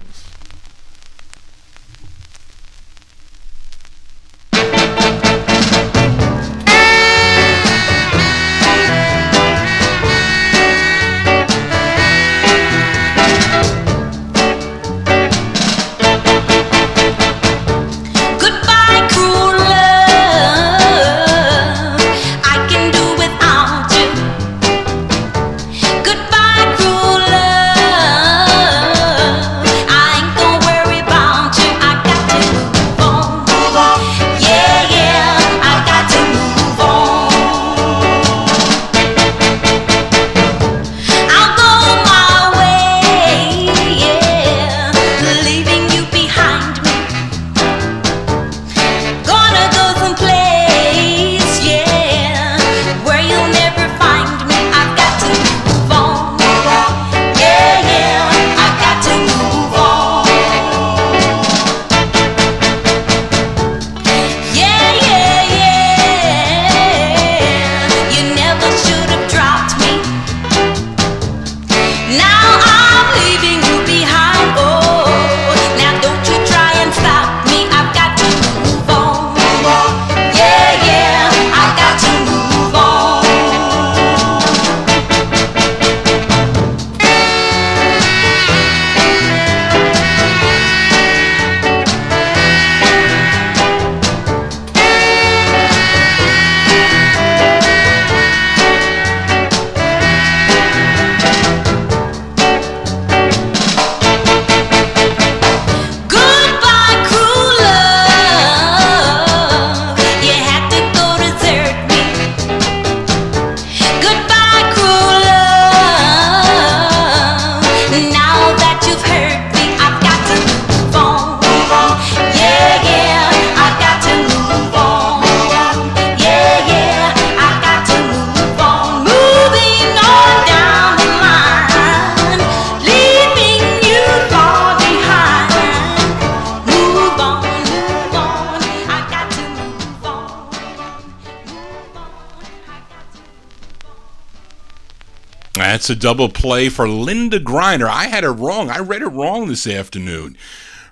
That's a double play for Linda Griner. I had it wrong. I read it wrong this afternoon.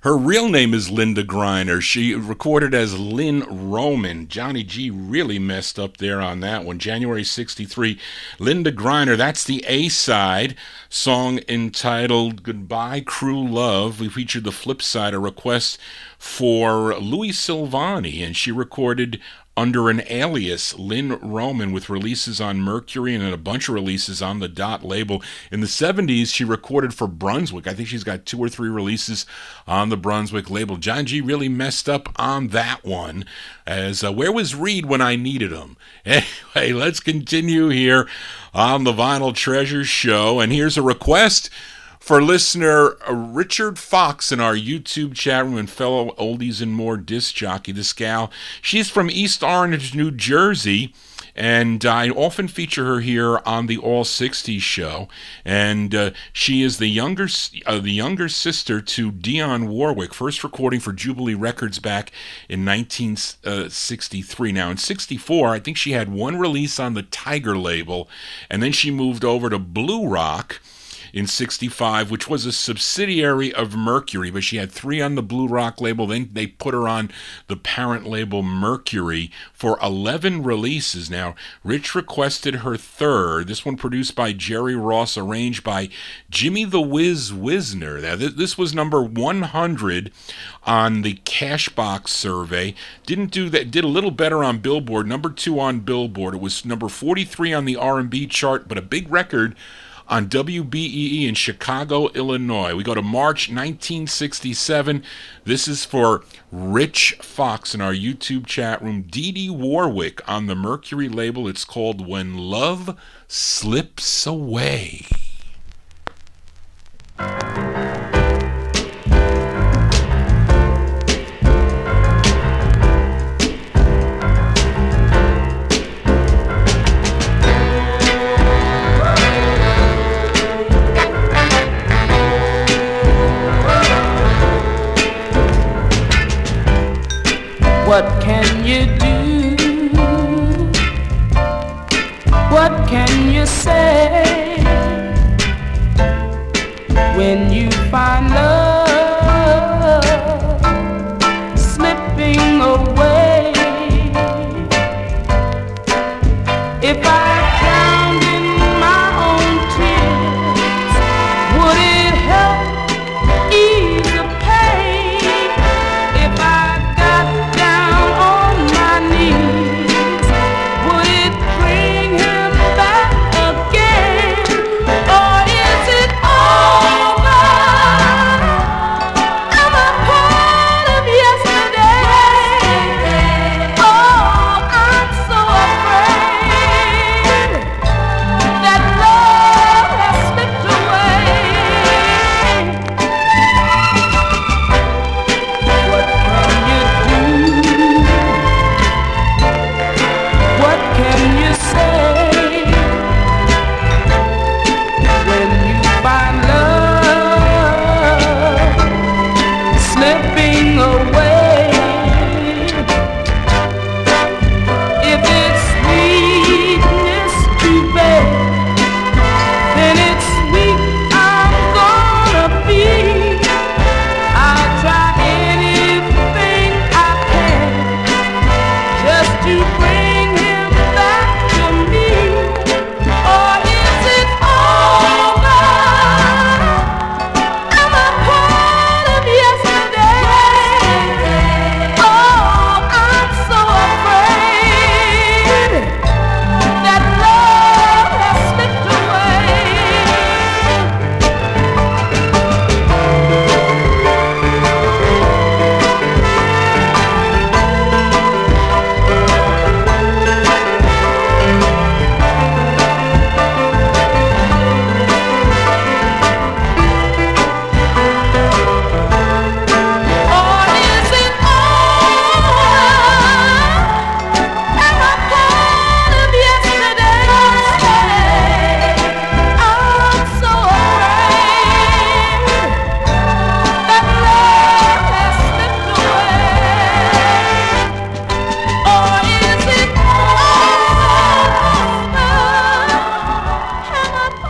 Her real name is Linda Griner. She recorded as Lynn Roman. Johnny G really messed up there on that one. January 63, Linda Griner. That's the A-side, song entitled Goodbye Cruel Love. We featured the flip side, a request for Louis Silvani, and she recorded under an alias, Lynn Roman, with releases on Mercury and a bunch of releases on the Dot label. In the 70s, she recorded for Brunswick. I think she's got 2 or 3 releases on the Brunswick label. John G really messed up on that one, as where was Reed when I needed him? Anyway, let's continue here on the Vinyltreasure show, and here's a request for listener Richard Fox in our YouTube chat room and fellow Oldies and More disc jockey, this gal. She's from East Orange, New Jersey, and I often feature her here on the All 60's show. And she is the younger sister to Dionne Warwick, first recording for Jubilee Records back in 1963. Now, in 64, I think she had one release on the Tiger label, and then she moved over to Blue Rock in 65, which was a subsidiary of Mercury, but she had 3 on the Blue Rock label. Then they put her on the parent label Mercury for 11 releases. Now, Rich requested her third. This one produced by Jerry Ross, arranged by Jimmy the Whiz Wisner. Now, this was number 100 on the Cashbox survey. Didn't do that. Did a little better on Billboard. Number 2 on Billboard. It was number 43 on the R&B chart, but a big record on WBEE in Chicago, Illinois. We go to March 1967. This is for Rich Fox in our YouTube chat room. Edie Warwick on the Mercury label. It's called When Love Slips Away. What can you do? What can you say when you find love slipping away? If I drowned in my own tears, would it help ease the pain? If I got down on my knees, would it bring him back again? Or is it over? Am I part of yesterday? Oh, I'm so afraid that love has slipped away. What can you do? What can you say when you find love slipping away? If it's sweetness to bear, then it's sweet I'm gonna be. I'll try anything I can just to bring him back to me. Or is it over? Am I part of yesterday? Oh, I'm so afraid that love has slipped away. Or is it over? Am I part of yesterday? I'm so afraid that love has slipped away. Or is it over? Am I part of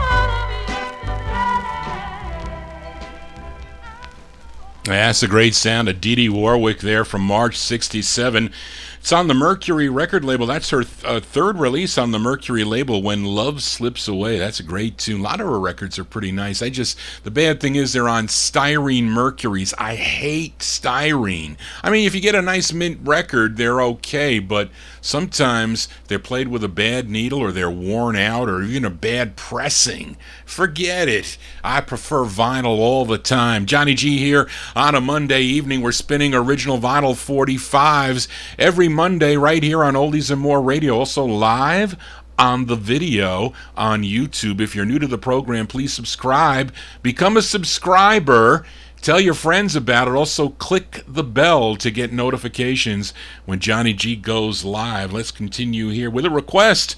yesterday? That's a great sound of Edie Warwick there from March 67. It's on the Mercury record label. That's her third release on the Mercury label, When Love Slips Away. That's a great tune. A lot of her records are pretty nice. The bad thing is they're on styrene Mercuries. I hate styrene. I mean, if you get a nice mint record, they're okay, but sometimes they're played with a bad needle or they're worn out or even a bad pressing. Forget it. I prefer vinyl all the time. Johnny G here on a Monday evening. We're spinning original vinyl 45s every Monday right here on Oldies and More Radio. Also live on the video on YouTube. If you're new to the program, please subscribe. Become a subscriber. Tell your friends about it. Also, click the bell to get notifications when Johnny G goes live. Let's continue here with a request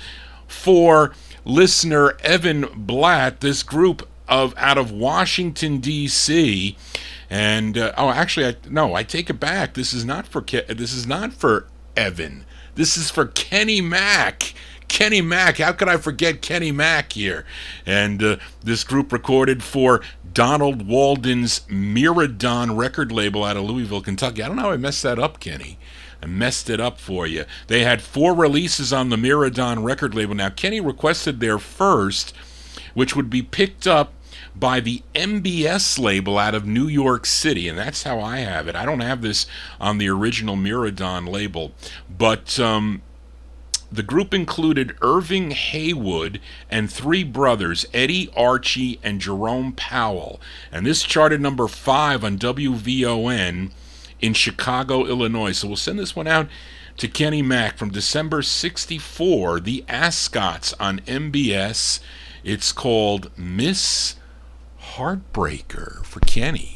for listener Evan Blatt, this group out of Washington, D.C., and I take it back. This is not for Evan. This is for Kenny Mack. Kenny Mack. How could I forget Kenny Mack here? And this group recorded for Donald Walden's Miradon record label out of Louisville, Kentucky. I don't know how I messed that up, Kenny. I messed it up for you. They had 4 releases on the Miradon record label. Now, Kenny requested their first, which would be picked up by the MBS label out of New York City, and that's how I have it. I don't have this on the original Miradon label, but the group included Irving Haywood and 3 brothers, Eddie, Archie, and Jerome Powell, and this charted number 5 on WVON in Chicago, Illinois. So we'll send this one out to Kenny Mack from December 64, the Ascots on MBS. It's called Miss Heartbreaker for Kenny.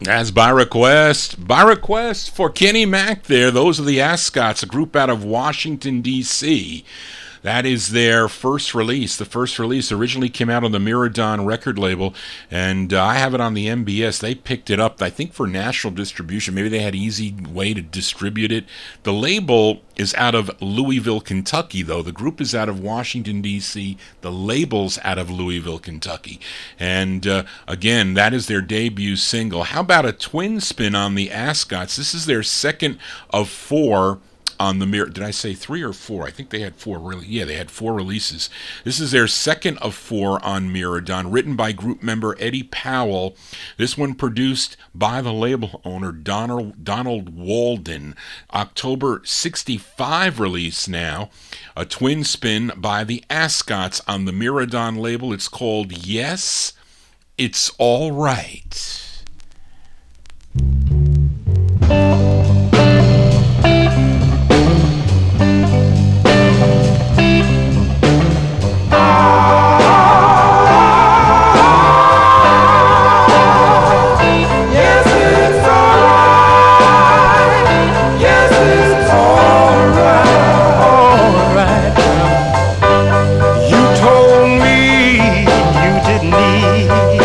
As by request for Kenny Mack there. Those are the Ascots, a group out of Washington, D.C. That is their first release. The first release originally came out on the Miradon record label, and I have it on the MBS. They picked it up, I think, for national distribution. Maybe they had easy way to distribute it. The label is out of Louisville, Kentucky, though. The group is out of Washington, D.C. The label's out of Louisville, Kentucky. And again, that is their debut single. How about a twin spin on the Ascots? This is their second of 4 on the Mirror. Did I say 3 or 4? I think they had 4. Really? Yeah, they had 4 releases. This is their second of 4 on Miradon, written by group member Eddie Powell. This one produced by the label owner Donald Walden. October 65 release now. A twin spin by the Ascots on the Miradon label. It's called Yes, It's All Right. You told me you didn't need me.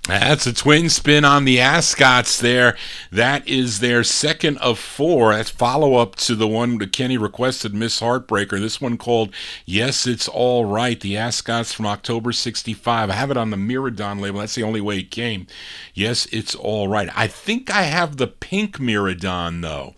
That's a twin spin on the Ascots there. That is their second of four. That's follow-up to the one that Kenny requested, Miss Heartbreaker. This one called Yes, It's All Right. The Ascots from October 65. I have it on the Miradon label. That's the only way it came. Yes, It's All Right. I think I have the pink Miradon, though,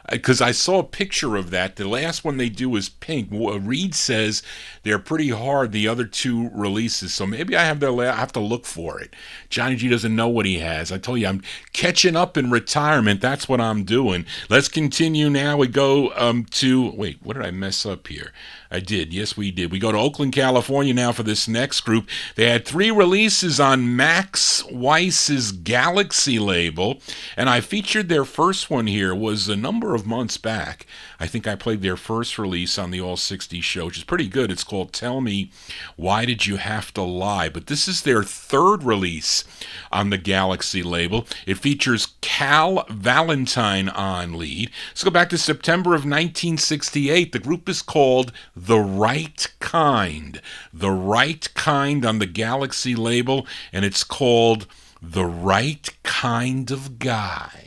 because I saw a picture of that. The last one they do is pink. Reed says they're pretty hard, the other two releases, so maybe I have I have to look for it. Johnny G doesn't know what he has. I told you, I'm catching up in retirement. That's what I'm doing. Let's continue now. We go to, wait, what did I mess up here? I did. Yes, we did. We go to Oakland, California now for this next group. They had 3 releases on Max Weiss's Galaxy label, and I featured their first one here. Was a number of months back. I think I played their first release on the All 60s show, which is pretty good. It's called Tell Me Why Did You Have to Lie? But this is their third release on the Galaxy label. It features Cal Valentine on lead. Let's go back to September of 1968. The group is called The Right Kind. The Right Kind on the Galaxy label, and it's called The Right Kind of Guy.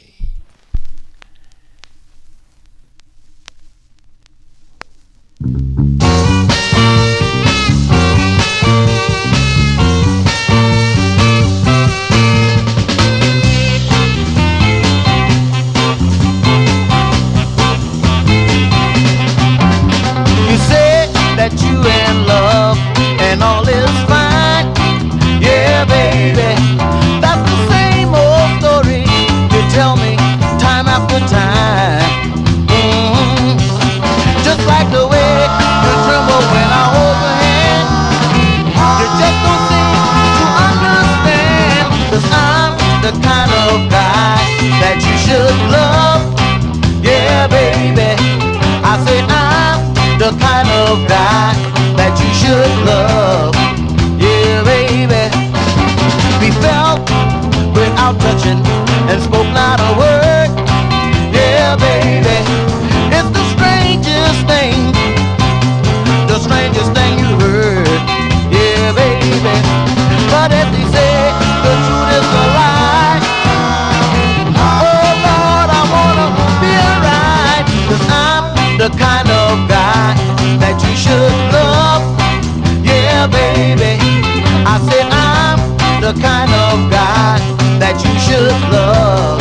That you in love and all is fine. Yeah, baby, that's the same old story you tell me time after time. Just like the way you tremble when I hold your hand. You just don't seem to understand, 'cause I'm the kind of guy that you should love. Yeah, baby, I say I'm the kind of guy that you should love. Yeah, baby. We felt without touching and spoke not a word. Yeah, baby. It's the strangest thing you heard. Yeah, baby. But if they say the truth is a lie, oh Lord, I wanna be right, 'cause I'm the kind of guy that you should love. Yeah, baby, I said I'm the kind of guy that you should love.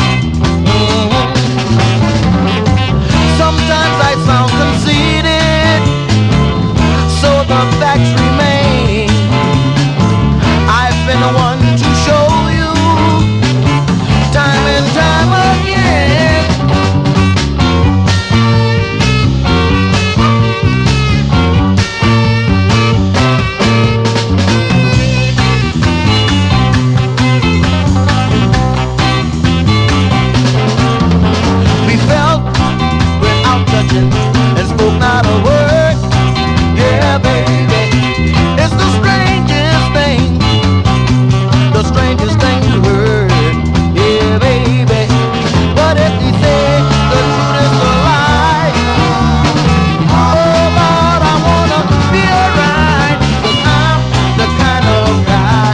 Sometimes I sound conceited, so the facts remain. I've been the one to show you time and time again. And spoke not a word. Yeah, baby, it's the strangest thing you heard. Yeah, baby, but if they say the truth is a lie, oh Lord, I wanna be alright, 'cause I'm the kind of guy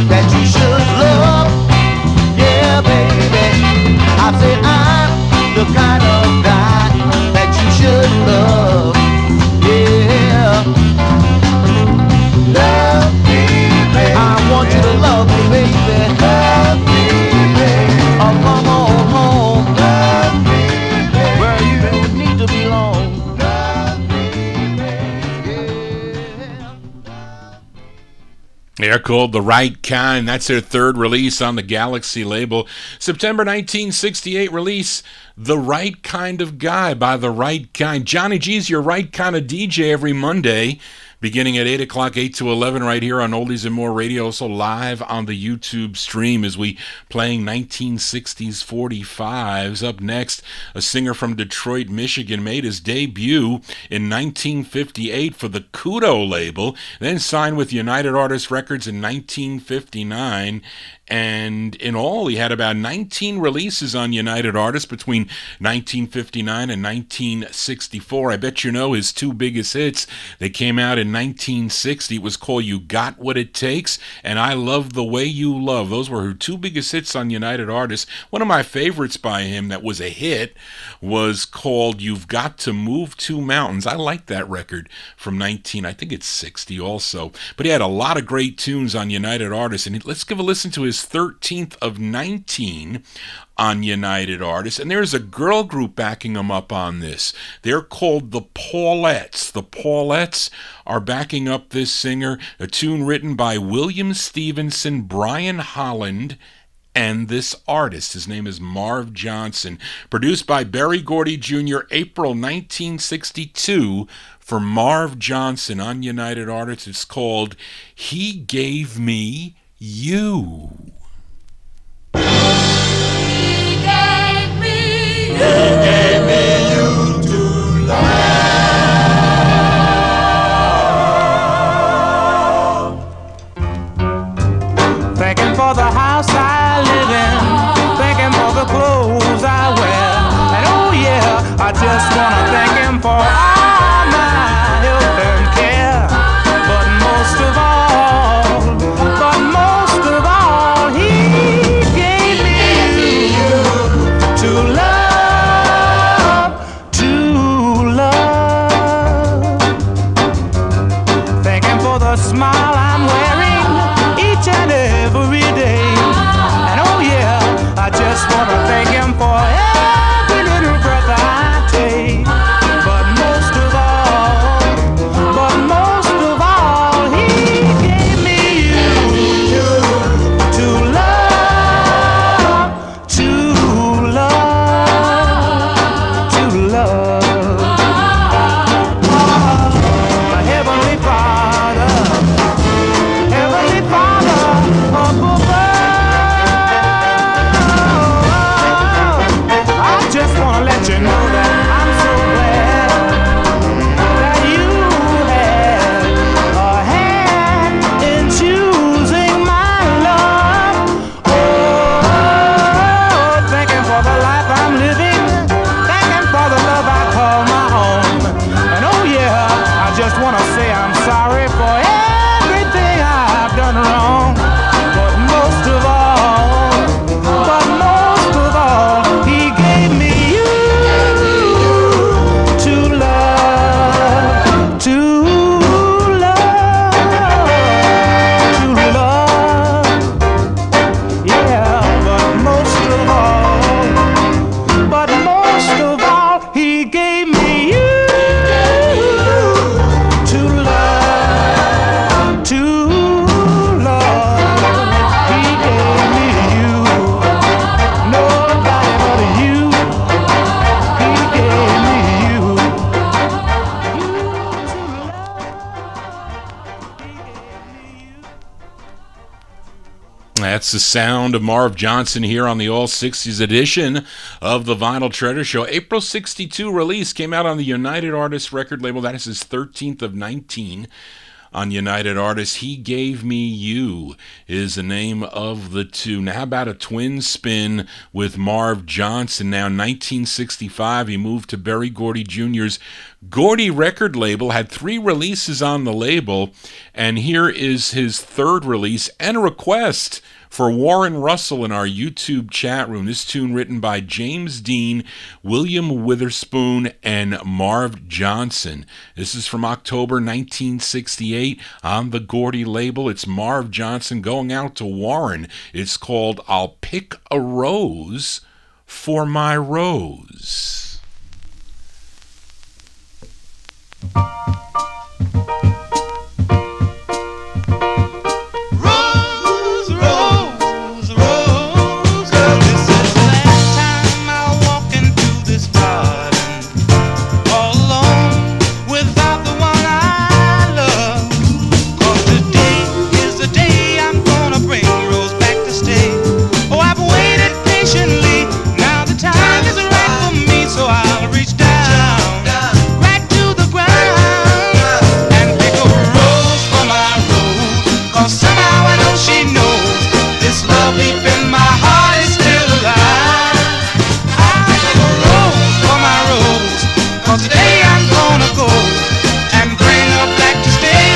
that you should love. Yeah, baby, I say I'm the kind of guy that you should love. Yeah. Love me, baby. I want you to love me, baby. Love me, baby. Oh, come on home. Love me, baby. Where you need to belong. Love me, baby. Yeah. They're called The Right Kind. That's their third release on the Galaxy label. September 1968 release, The Right Kind of Guy by The Right Kind. Johnny G's Your Right Kind of DJ every Monday, beginning at 8 o'clock, 8 to 11 right here on Oldies and More Radio, also live on the YouTube stream as we playing 1960s 45s. Up next, a singer from Detroit, Michigan, made his debut in 1958 for the Kudo label, then signed with United Artists Records in 1959. And in all, he had about 19 releases on United Artists between 1959 and 1964. I bet you know his 2 biggest hits. They came out in in 1960. It was called You Got What It Takes and I Love the Way You Love. Those were her two biggest hits on United Artists. One of my favorites by him that was a hit was called You've Got to Move Two Mountains. I like that record from I think it's 60 also. But he had a lot of great tunes on United Artists. And let's give a listen to his 13th of 19 on United Artists, and there's a girl group backing them up on this. They're called the Paulettes. The Paulettes are backing up this singer, a tune written by William Stevenson, Brian Holland, and this artist. His name is Marv Johnson. Produced by Berry Gordy Jr., April 1962, for Marv Johnson on United Artists. It's called He Gave Me You. Thanking for the house I live in, thanking for the clothes I wear, and oh yeah, I just wanna thank him for all my help and care. But most of all, he gave me you to love, thanking for the smile I'm wearing each and every day. And oh yeah, I just wanna thank him for every little breath I take. But most of all, he gave me you to love, my Heavenly Father up above. I just wanna let you know that I'm so glad that you had a hand in choosing my love. Oh, thanking for the life I'm living, thanking for the love I call my own. And oh yeah, I just wanna say I'm sorry for everything I've done wrong. But most of all, he gave me you to love, yeah. But most of all, he gave me you to love, he gave me you, nobody but you, he gave me you That's the sound of Marv Johnson here on the All 60s edition of the Vinyltreasure Show. April 62 release, came out on the United Artists record label. That is his 13th of 19 on United Artists. He Gave Me You is the name of the tune. Now, how about a twin spin with Marv Johnson? Now, 1965, he moved to Berry Gordy Jr.'s Gordy record label, had 3 releases on the label, and here is his 3rd release and a request for Warren Russell in our YouTube chat room. This tune written by James Dean, William Witherspoon, and Marv Johnson. This is from October 1968 on the Gordy label. It's Marv Johnson going out to Warren. It's called I'll Pick a Rose for My Rose. Today I'm gonna go and bring her back to stay.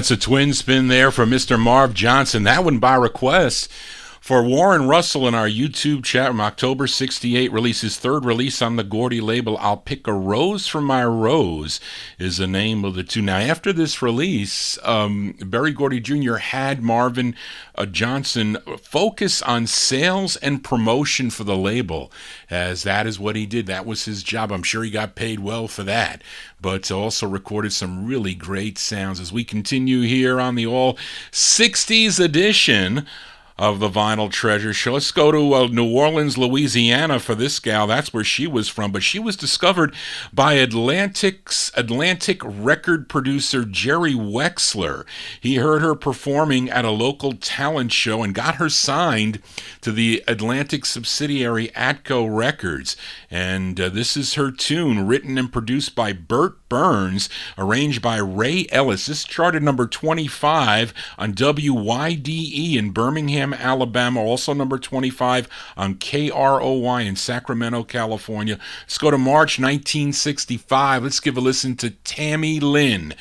That's a twin spin there from Mr. Marv Johnson. That one by request for Warren Russell in our YouTube chat from October 68. Released his third release on the Gordy label. I'll Pick a Rose from My Rose is the name of the tune. Now, after this release, Berry Gordy Jr. had Marvin Johnson focus on sales and promotion for the label, as that is what he did. That was his job. I'm sure he got paid well for that, but also recorded some really great sounds. As we continue here on the all 60s edition of the Vinyl Treasure Show. Let's go to New Orleans, Louisiana for this gal. That's where she was from, but she was discovered by Atlantic record producer Jerry Wexler. He heard her performing at a local talent show and got her signed to the Atlantic subsidiary Atco Records. And this is her tune, written and produced by Burt Burns, arranged by Ray Ellis. This charted number 25 on WYDE in Birmingham, Alabama, also number 25 on KROY in Sacramento, California. Let's go to March 1965. Let's give a listen to Tammy Lynn.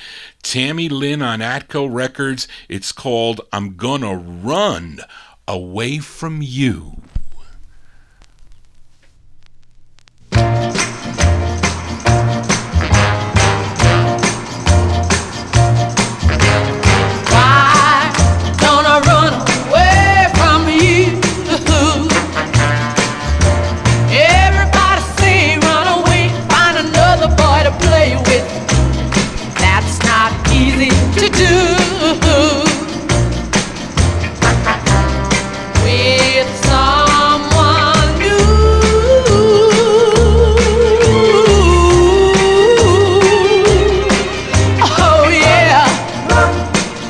Tammy Lynn on Atco Records. It's called I'm Gonna Run Away From You. To do with someone new. Oh yeah,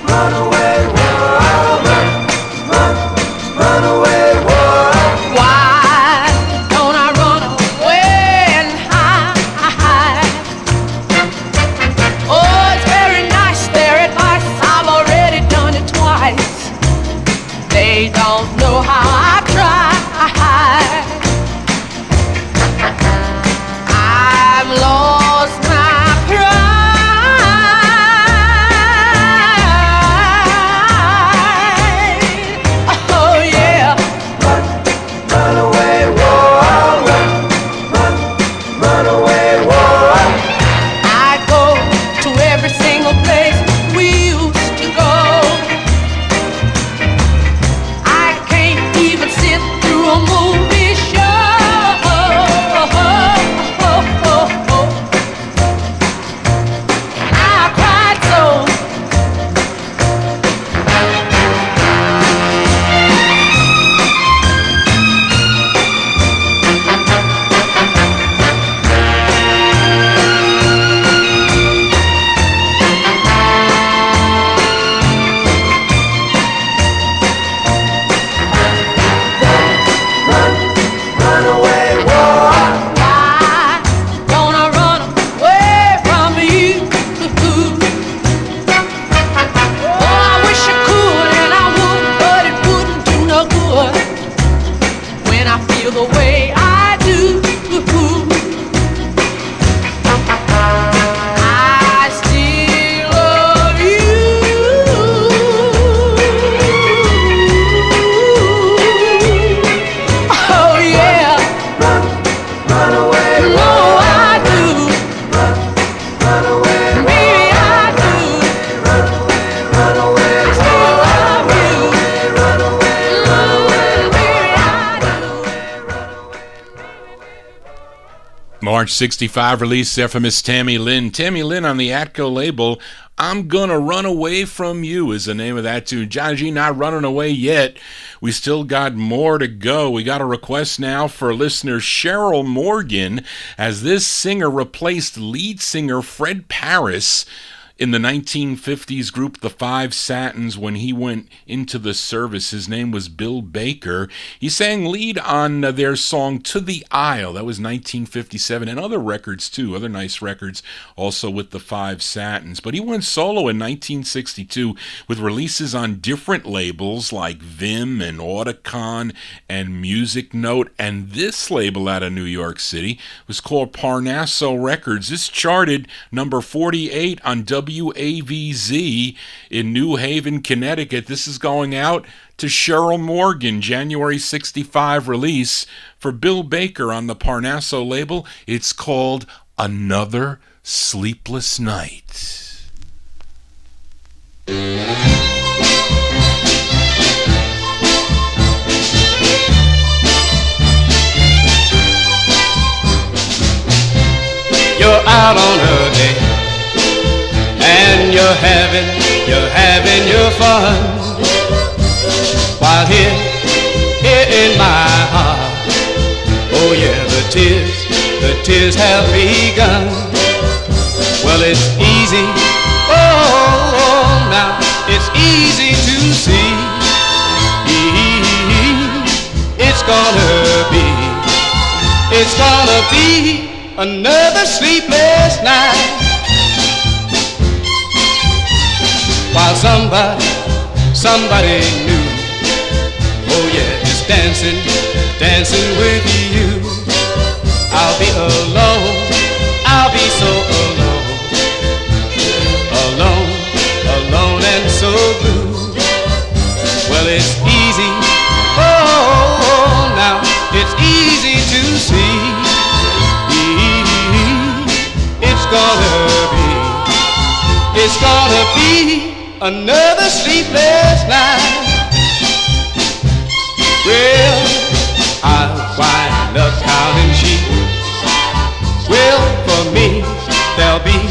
run away, world, run away, world. Why don't I run away and hide? Oh, it's very nice their advice. I've already done it twice. They don't know how I tried. I've lost my pride. Oh yeah, run away, world, run away, world. I go to every single place we used to go. I can't even sit through a movie show. I cried so. Run away, world. Why don't I run away from you? Oh, I wish I could and I would, but it wouldn't do no good when I feel the way I do. I still love you. Oh yeah, run away. No, I do. Run away. Baby, I do. Run away. I still love you. Run away. Baby, I do. March 65 release there from Miss Tammy Lynn. Tammy Lynn on the Atco label. I'm Gonna Run Away From You is the name of that tune. Johnny G not running away yet. We still got more to go. We got a request now for listener Cheryl Morgan, as this singer replaced lead singer Fred Paris in the 1950s group The Five Satins when he went into the service. His name was Bill Baker. He sang lead on their song To the Isle. That was 1957, and other records too, other nice records also with The Five Satins. But he went solo in 1962 with releases on different labels like Vim and Auticon and Music Note, and this label out of New York City was called Parnasso Records. This charted number 48 on WAVZ in New Haven, Connecticut. This is going out to Cheryl Morgan, January 65 release for Bill Baker on the Parnasso label. It's called Another Sleepless Night. You're out on a date and you're having your fun, while here in my heart, oh yeah, the tears have begun. Well, it's easy, oh, now it's easy to see. It's gonna be another sleepless night, while somebody new, oh yeah, is dancing with you. I'll be alone, I'll be so alone and so blue. Well, it's easy, oh, now it's easy to see. It's gonna be another sleepless night. Well, I'll wind up counting sheep. Well, for me, there'll be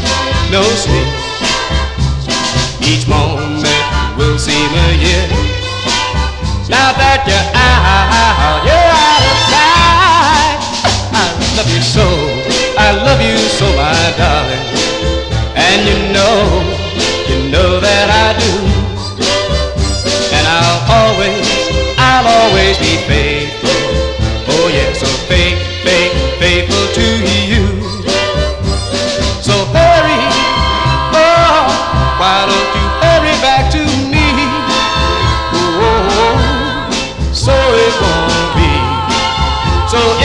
no sleep. Each moment will seem a year. Now that you're out of sight. I love you so, my darling. And you know that I do. And I'll always be faithful. Oh yeah, so faithful to you. So hurry, oh, why don't you hurry back to me? Oh, so it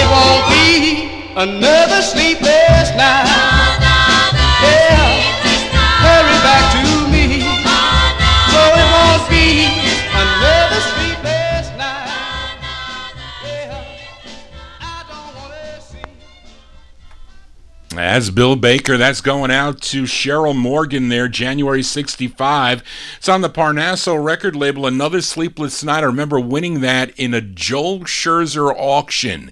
won't be another sleepless night. Hurry back to me, so it won't be another sleepless night. Yeah, I don't wanna see. That's Bill Baker. That's going out to Cheryl Morgan there, January 65. It's on the Parnasso record label, Another Sleepless Night. I remember winning that in a Joel Scherzer auction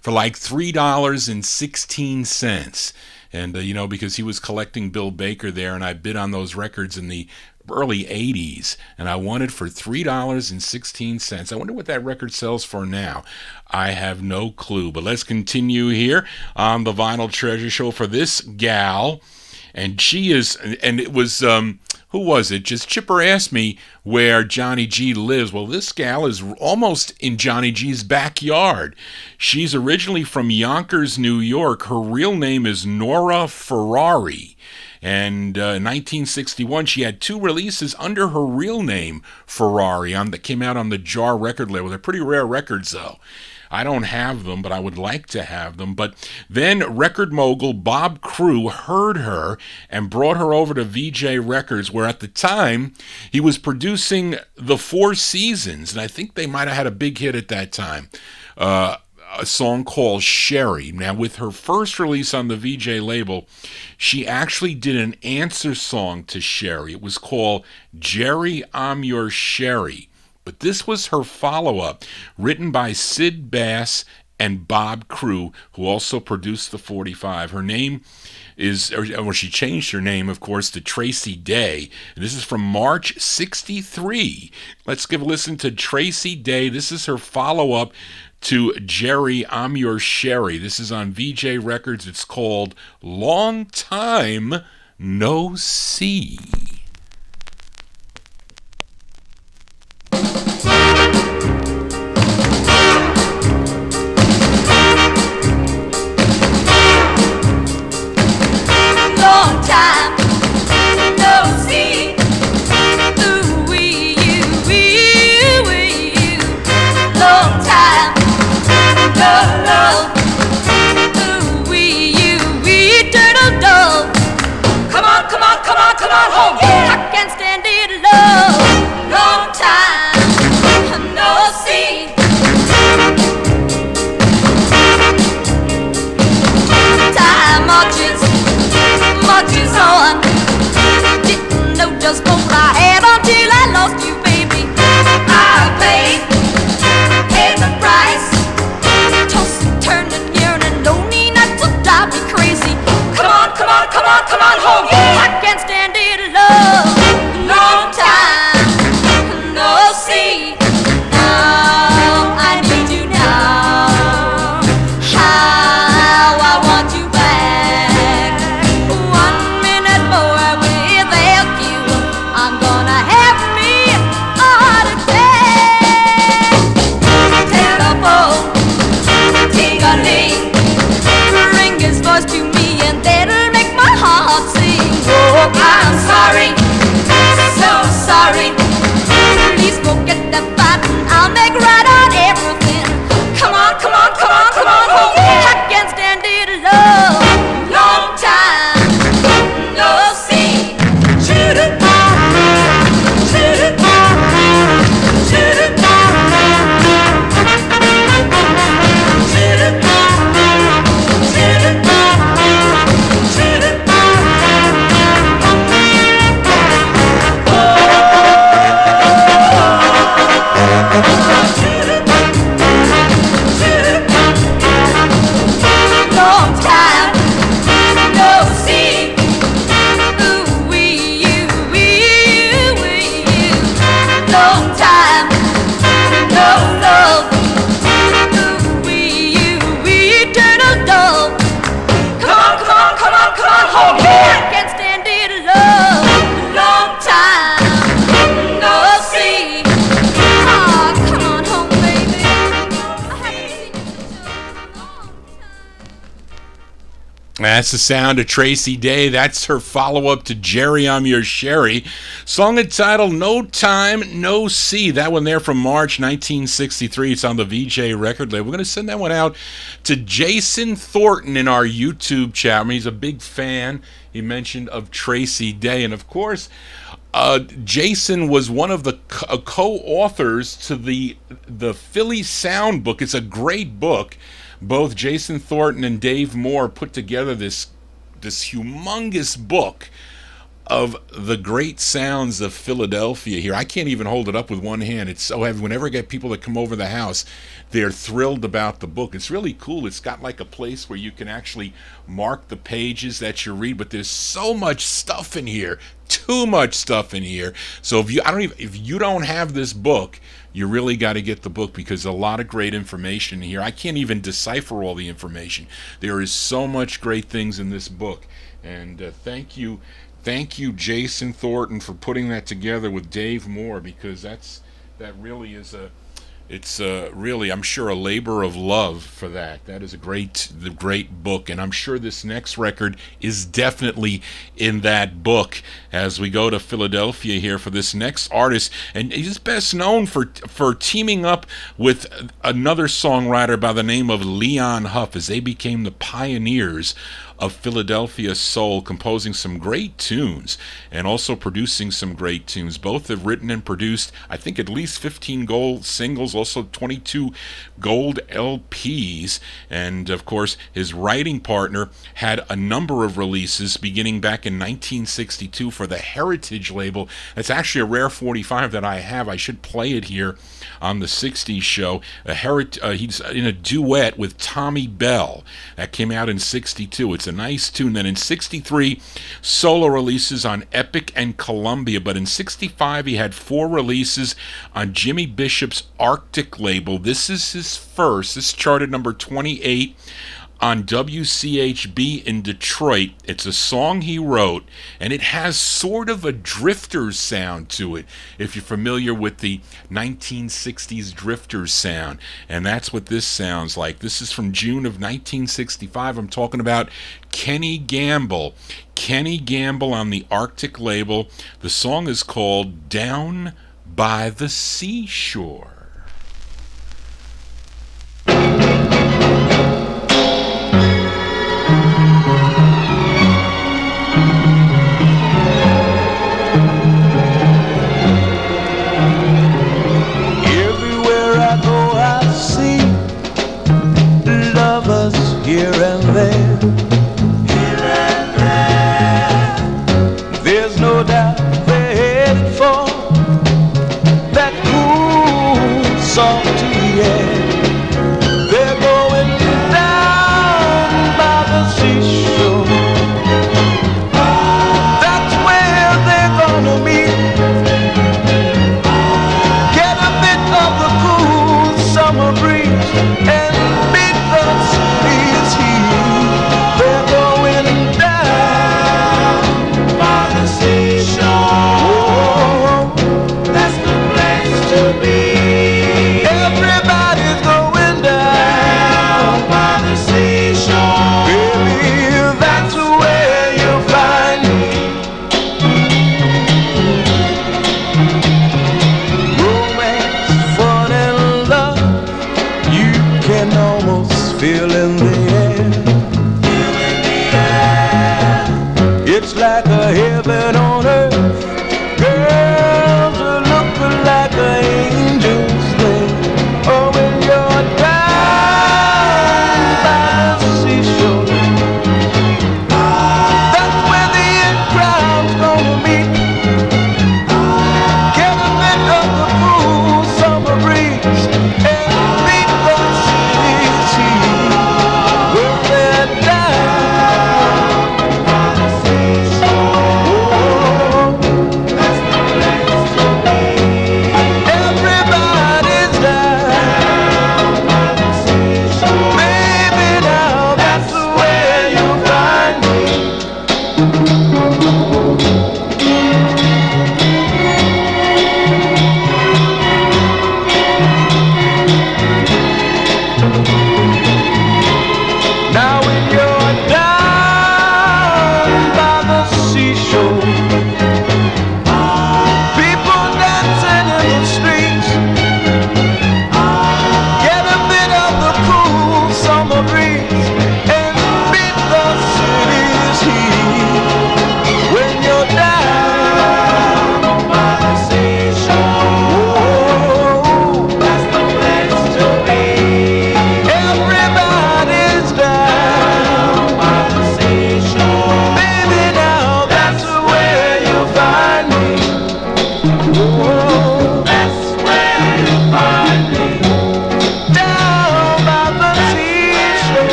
for like $3.16. And, because he was collecting Bill Baker there, and I bid on those records in the early 80s, and I won it for $3.16. I wonder what that record sells for now. I have no clue. But let's continue here on the Vinyl Treasure Show for this gal. And she is, and it was, who was it? Just Chipper asked me where Johnny G lives. Well, this gal is almost in Johnny G's backyard. She's originally from Yonkers, New York. Her real name is Nora Ferrari. And in 1961, she had 2 releases under her real name, Ferrari, that came out on the Jar record label. They're pretty rare records, though. I don't have them, but I would like to have them. But then record mogul Bob Crew heard her and brought her over to VJ Records, where at the time he was producing The Four Seasons, and I think they might have had a big hit at that time. A song called Sherry. Now, with her first release on the VJ label, she actually did an answer song to Sherry. It was called Jerry, I'm Your Sherry. But this was her follow-up, written by Sid Bass and Bob Crew, who also produced the 45. Her name is, or she changed her name, of course, to Tracy Day. And this is from March 63. Let's give a listen to Tracy Day. This is her follow-up to Jerry, I'm Your Sherry. This is on VJ Records. It's called Long Time No See. Long time no see. Ooh-wee, you. Long time no love. Ooh-wee, you, turtle dove. Come on, come on, come on, come on. come on home. I can't stand it, love. Long time, no see. Time marches on. Didn't know just what I had until I lost you, baby. I paid the price. Toss and turn and yearning, no need not to drive me crazy. Come on, come on, come on, come on home. I can't stand it, love. Long time, no see. Now I need you now. How I want you back. 1 minute more without you, I'm gonna have me a heart attack. Telephone, ting-a-ling, ring his voice to me and that'll make my heart sing. Oh, I'm sorry, so sorry. Please forget that fight and I'll make right on everything. Come on, come on, come on, come on home. I can't stand it, love. Long time, no see. Shoot-it, shoot-it, shoot-it, shoot-it, shoot-it, shoot-it. Long time, no see. Ooh, wee, you, wee, wee, you. Long time, no love. Ooh, wee, you, wee, turtle dove. Come on, come on, come on, come on home. I can't stand it, love. Long time, no see. Ah, come on home, baby. I haven't seen you in so long. That's the sound of Tracy Day. That's her follow-up to Jerry, I'm Your Sherry. Song entitled No Time, No See. That one there from March 1963. It's on the VJ record label. We're going to send that one out to Jason Thornton in our YouTube chat. I mean, he's a big fan, he mentioned, of Tracy Day. And, of course, Jason was one of the co-authors to the Philly Sound book. It's a great book. Both Jason Thornton and Dave Moore put together this humongous book of the great sounds of Philadelphia here. I can't even hold it up with one hand. It's so heavy. Whenever I get people that come over the house, they're thrilled about the book. It's really cool. It's got like a place where you can actually mark the pages that you read, but there's so much stuff in here. Too much stuff in here. So if you don't have this book, you really got to get the book, because a lot of great information here. I can't even decipher all the information. There is so much great things in this book. And thank you, Jason Thornton, for putting that together with Dave Moore, because that really is it's really, I'm sure, a labor of love for that. That is a great book, and I'm sure this next record is definitely in that book as we go to Philadelphia here for this next artist. And he's best known for teaming up with another songwriter by the name of Leon Huff, as they became the pioneers of Philadelphia soul, composing some great tunes and also producing some great tunes. Both have written and produced, I think, at least 15 gold singles, also 22 gold LPs. And of course, his writing partner had a number of releases beginning back in 1962 for the Heritage label. It's actually a rare 45 that I have. I should play it here on the 60s show. He's in a duet with Tommy Bell. That came out in 62. It's a nice tune. Then in 63, solo releases on Epic and Columbia. But in 65, he had 4 releases on Jimmy Bishop's Arctic label. This is his first. This charted number 28 on WCHB in Detroit. It's a song he wrote, and it has sort of a Drifters sound to it, if you're familiar with the 1960s Drifters sound. And that's what this sounds like. This is from June of 1965. I'm talking about Kenny Gamble. Kenny Gamble on the Arctic label. The song is called Down by the Seashore.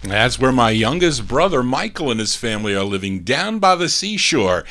That's where my youngest brother, Michael, and his family are living, down by the seashore,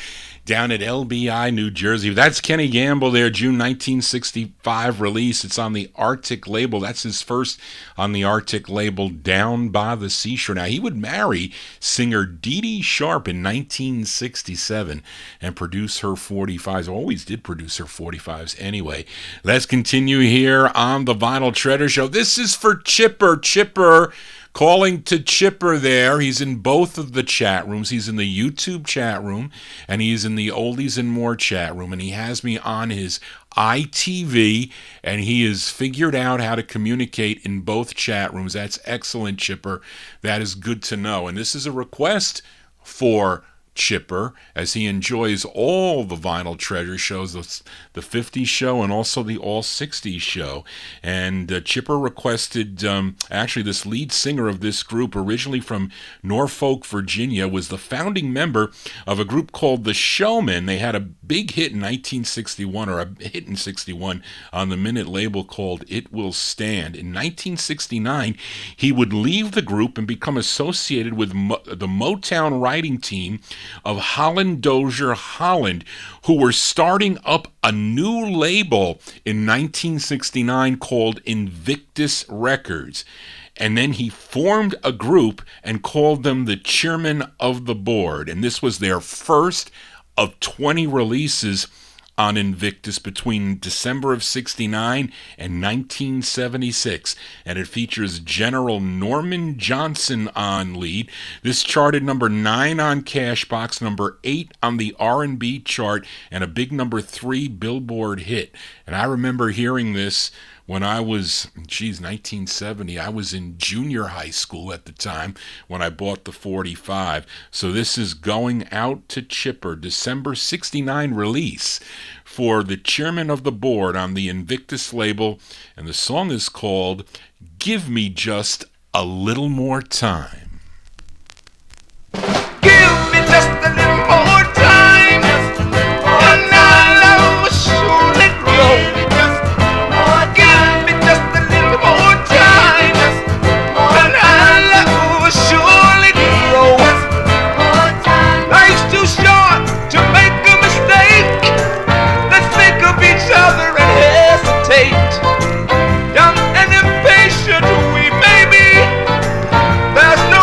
down at LBI, New Jersey. That's Kenny Gamble there, June 1965 release. It's on the Arctic label. That's his first on the Arctic label, Down by the Seashore. Now, he would marry singer Dee Dee Sharp in 1967 and produce her 45's. Always did produce her 45's anyway. Let's continue here on the Vinyl Treasure Show. This is for Chipper. Chipper, calling to Chipper there. He's in both of the chat rooms. He's in the YouTube chat room and he's in the Oldies and More chat room. And he has me on his ITV and he has figured out how to communicate in both chat rooms. That's excellent, Chipper. That is good to know. And this is a request for Chipper, as he enjoys all the Vinyl Treasure shows, the 50s show and also the All 60s show. And Chipper requested, actually this lead singer of this group, originally from Norfolk, Virginia, was the founding member of a group called The Showmen. They had a big hit in 1961, or a hit in 61, on the Minute label called It Will Stand. In 1969, he would leave the group and become associated with the Motown writing team of Holland Dozier Holland, who were starting up a new label in 1969 called Invictus Records. And then he formed a group and called them the Chairman of the Board. And this was their first of 20 releases on Invictus between December of 69 and 1976, and it features General Norman Johnson on lead. This charted number 9 on Cashbox, number 8 on the R&B chart, and a big number 3 Billboard hit. And I remember hearing this when I was, 1970, I was in junior high school at the time when I bought the 45. So this is going out to Chipper, December 69 release for the Chairman of the Board on the Invictus label. And the song is called Give Me Just a Little More Time. Give me just a little more time, and our love will surely grow. Give me just a little more time, and our love will surely grow. Life's too short to make a mistake. Let's think of each other and hesitate. Young and impatient we may be, there's no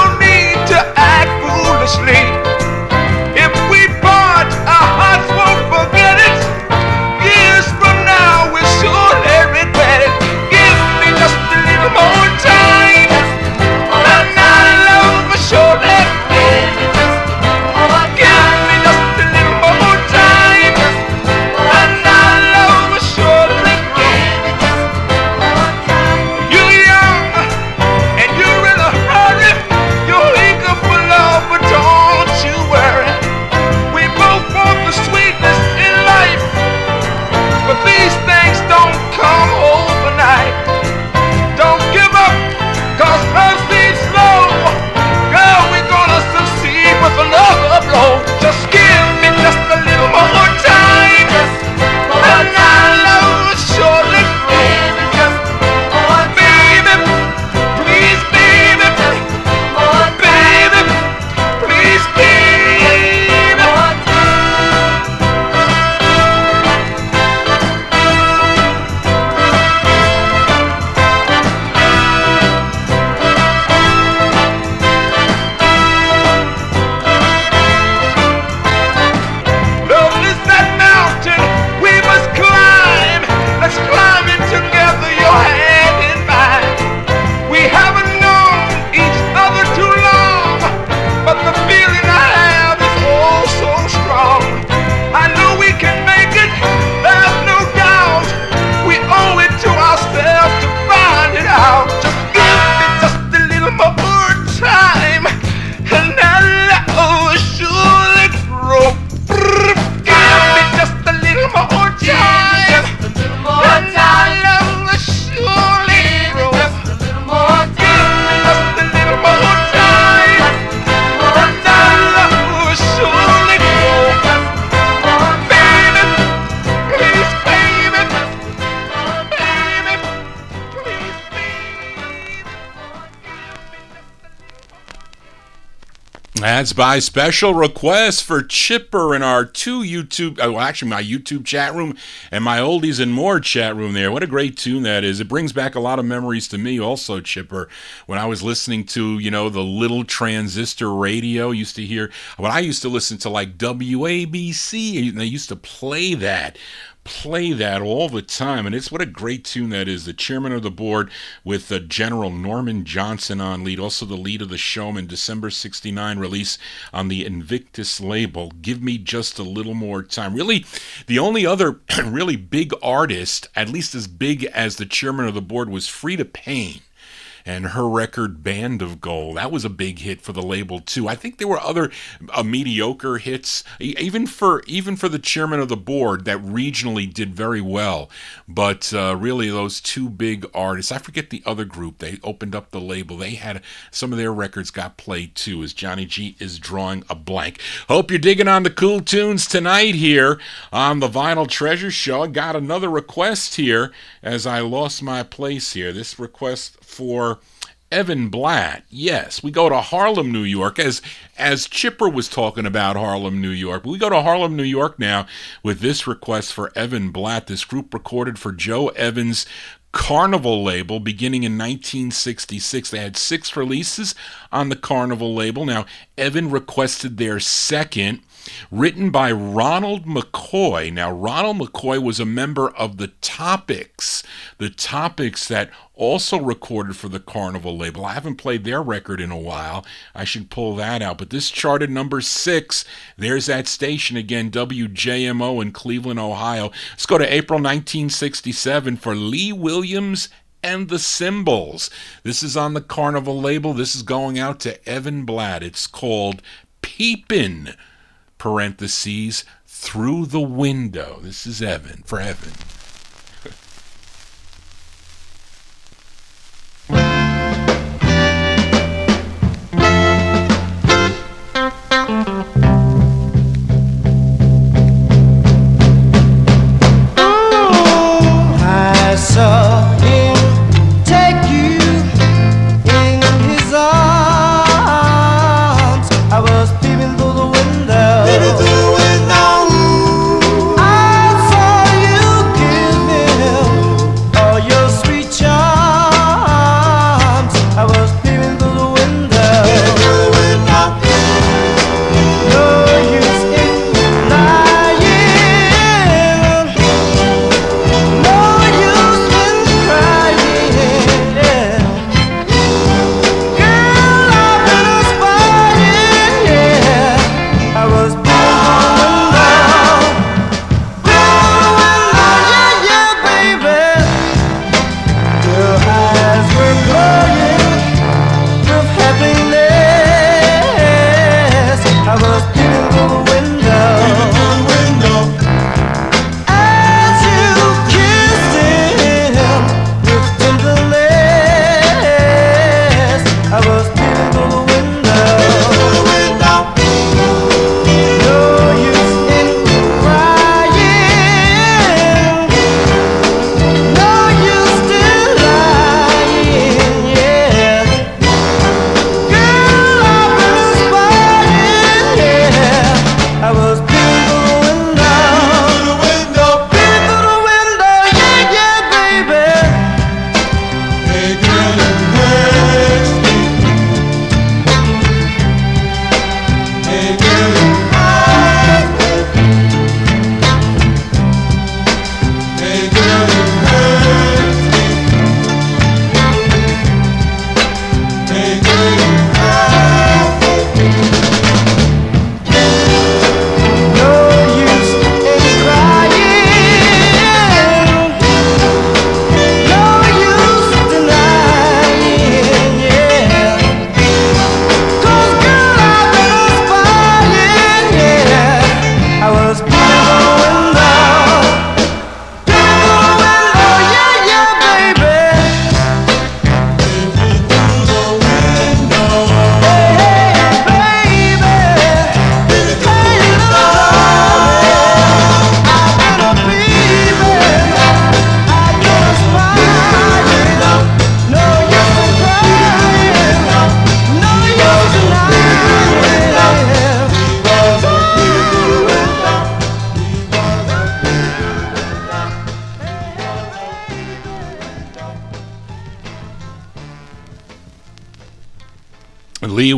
That's by special request for Chipper in our my YouTube chat room and my Oldies and More chat room there. What a great tune that is. It brings back a lot of memories to me also, Chipper, when I was listening to, the little transistor radio. I used to listen to like WABC, and they used to play that all the time, and it's what a great tune that is. The chairman of the board with General Norman Johnson on lead, also the lead of the Showman, December 69 release on the Invictus label. Give Me Just a Little More Time. Really, the only other really big artist, at least as big as the chairman of the board, was Freda Payne and her record Band of Gold. That was a big hit for the label too. I think there were other mediocre hits, even for the chairman of the board, that regionally did very well. But really, those two big artists, I forget the other group, they opened up the label. They had some of their records got played too, as Johnny G is drawing a blank. Hope you're digging on the cool tunes tonight here on the Vinyltreasure Show. I got another request here as I lost my place here. This request for Evan Blatt. Yes, we go to Harlem, New York, as Chipper was talking about Harlem, New York. But we go to Harlem, New York now with this request for Evan Blatt. This group recorded for Joe Evans' Carnival label beginning in 1966. They had 6 releases on the Carnival label. Now, Evan requested their second, written by Ronald McCoy. Now, Ronald McCoy was a member of the Topics that also recorded for the Carnival label. I haven't played their record in a while. I should pull that out. But this charted number 6. There's that station again, WJMO in Cleveland, Ohio. Let's go to April 1967 for Lee Williams and the Symbols. This is on the Carnival label. This is going out to Evan Blatt. It's called Peepin', parentheses, Through the Window. This is Evan, for Evan. I saw him take you in his arms. I was peeping through the window. Peeping through the window. I saw you kiss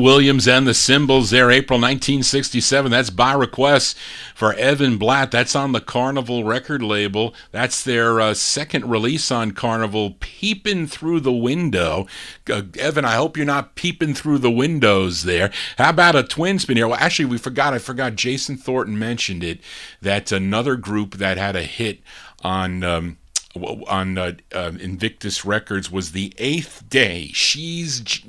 Williams and the Cymbals there, April 1967. That's by request for Evan Blatt. That's on the Carnival record label. That's their second release on Carnival, Peeping Through the Window. Evan, I hope you're not peeping through the windows there. How about a twin spin here? Well, actually, I forgot Jason Thornton mentioned it. That's another group that had a hit on Invictus Records was The Eighth Day. She's Just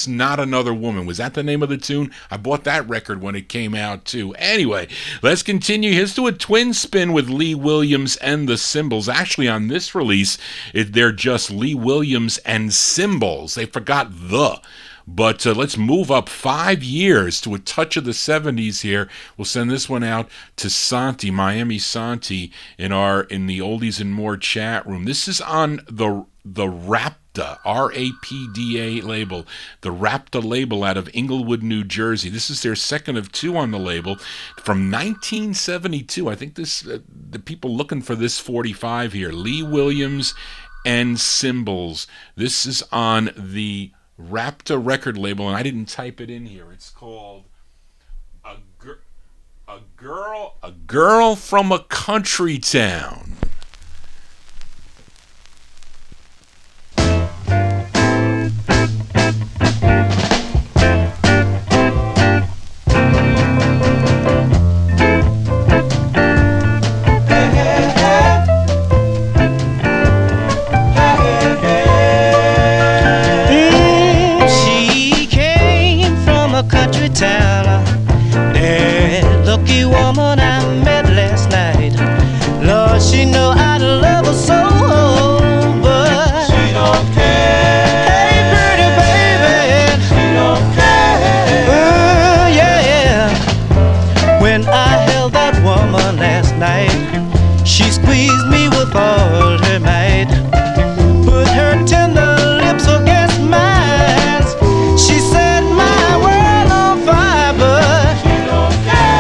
Not Another Woman. Was that the name of the tune? I bought that record when it came out too. Anyway, let's continue. Here's to a twin spin with Lee Williams and the Cymbals. Actually, on this release, they're just Lee Williams and Cymbals. They forgot the. But let's move up 5 years to a touch of the 70s here. We'll send this one out to Santi, Miami Santi, in the Oldies and More chat room. This is on the Rapta, R-A-P-D-A label, the Rapta label out of Inglewood, New Jersey. This is their second of two on the label from 1972. I think the people looking for this 45 here, Lee Williams and Cymbals. This is on the Rapta record label, and I didn't type it in here. It's called A Girl from a Country Town. Woman I met last night, Lord, she know I'd love her so, but she don't care. Hey, pretty baby, she don't care. Yeah. When I held that woman last night, she squeezed me with all her might, put her tender lips against mine. She set my world on fire, but she don't care.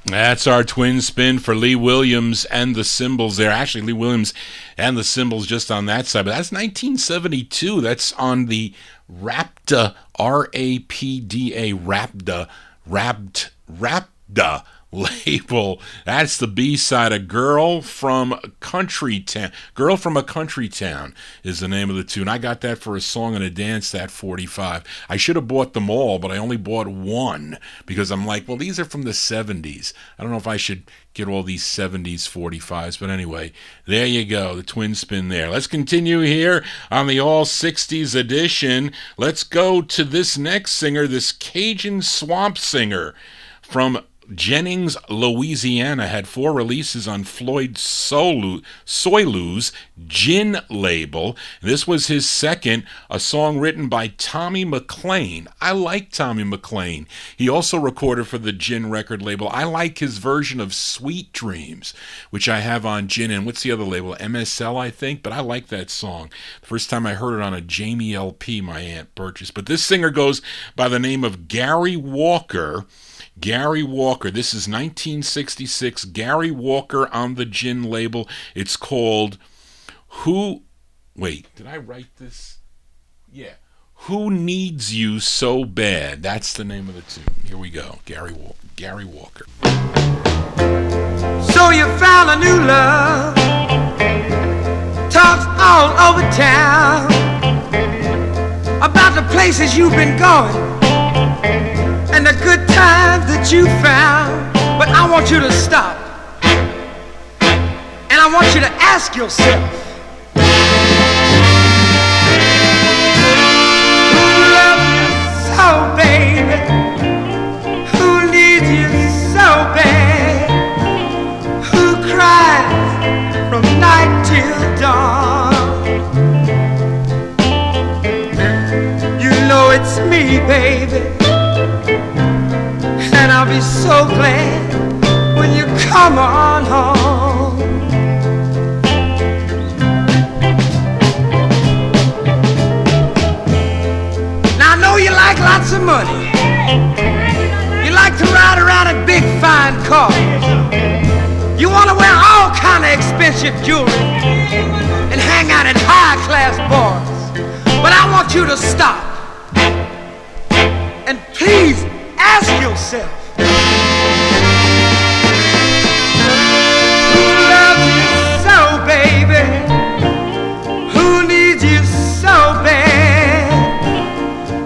That's our twin spin for Lee Williams and the Cymbals there. Actually, Lee Williams and the Cymbals just on that side, but that's 1972. That's on the Rapta, R-A-P-D-A, Rapta label. That's the B-side. A Girl from a Country Town. Girl from a Country Town is the name of the tune. I got that for a song and a dance, that 45. I should have bought them all, but I only bought one because I'm like, well, these are from the 70s. I don't know if I should get all these 70s 45s, but anyway, there you go, the twin spin there. Let's continue here on the All 60s edition. Let's go to this next singer, this Cajun swamp singer from Jennings, Louisiana, had 4 releases on Floyd Soilou's Gin label. This was his second, a song written by Tommy McLean. I like Tommy McLean. He also recorded for the Gin record label. I like his version of Sweet Dreams, which I have on Gin, and what's the other label? MSL, I think, but I like that song. The first time I heard it on a Jamie LP my aunt purchased. But this singer goes by the name of Gary Walker. Gary Walker. This is 1966. Gary Walker on the Gin label. It's called Wait, did I write this? Yeah. Who Needs You So Bad? That's the name of the tune. Here we go. Gary Walker. So you found a new love. Talks all over town about the places you've been going and the good times that you found. But I want you to stop, and I want you to ask yourself, who loves you so, baby? Who needs you so bad? Who cries from night till dawn? You know it's me, baby, and I'll be so glad when you come on home. Now I know you like lots of money. You like to ride around in big fine cars. You want to wear all kind of expensive jewelry and hang out in high class bars. But I want you to stop and please ask yourself, who loves you so, baby? Who needs you so bad?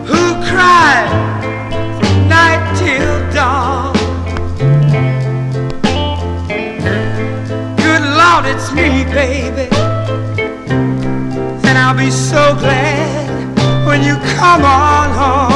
Who cries from night till dawn? Good Lord, it's me, baby, and I'll be so glad when you come on home.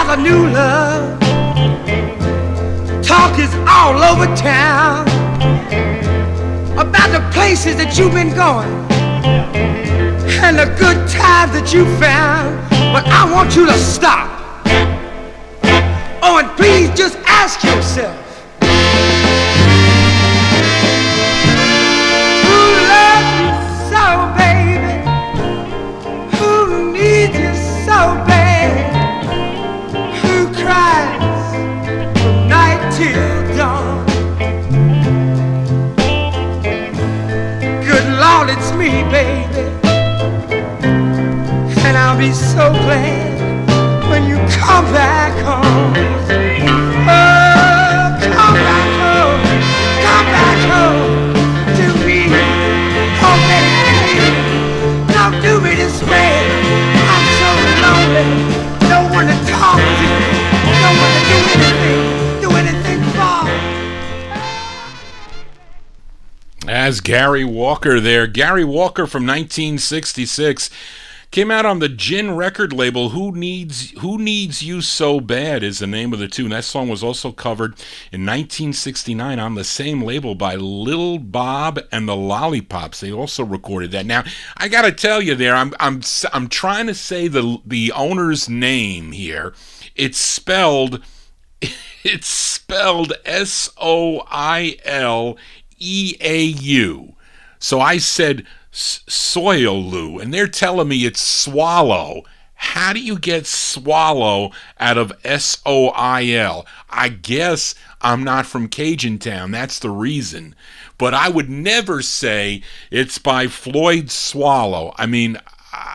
A new love. Talk is all over town about the places that you've been going and the good times that you found. But I want you to stop. Oh, and please just ask yourself, who loves you so, baby? Who needs you so bad? Cries from night till dawn. Good Lord, it's me, baby, and I'll be so glad when you come back home. Oh, come back home, come back home to me. Oh, baby, don't do me this way. I'm so lonely, no one to talk to. Do anything for. As Gary Walker there. Gary Walker from 1966 came out on the Gin record label. Who Needs You So Bad is the name of the tune. That song was also covered in 1969 on the same label by Lil Bob and the Lollipops. They also recorded that. Now, I got to tell you there, I'm trying to say the owner's name here. It's spelled Soileau. So I said Soilou, and they're telling me it's swallow. How do you get swallow out of S-O-I-L? I guess I'm not from Cajun Town. That's the reason. But I would never say it's by Floyd Swallow. I mean,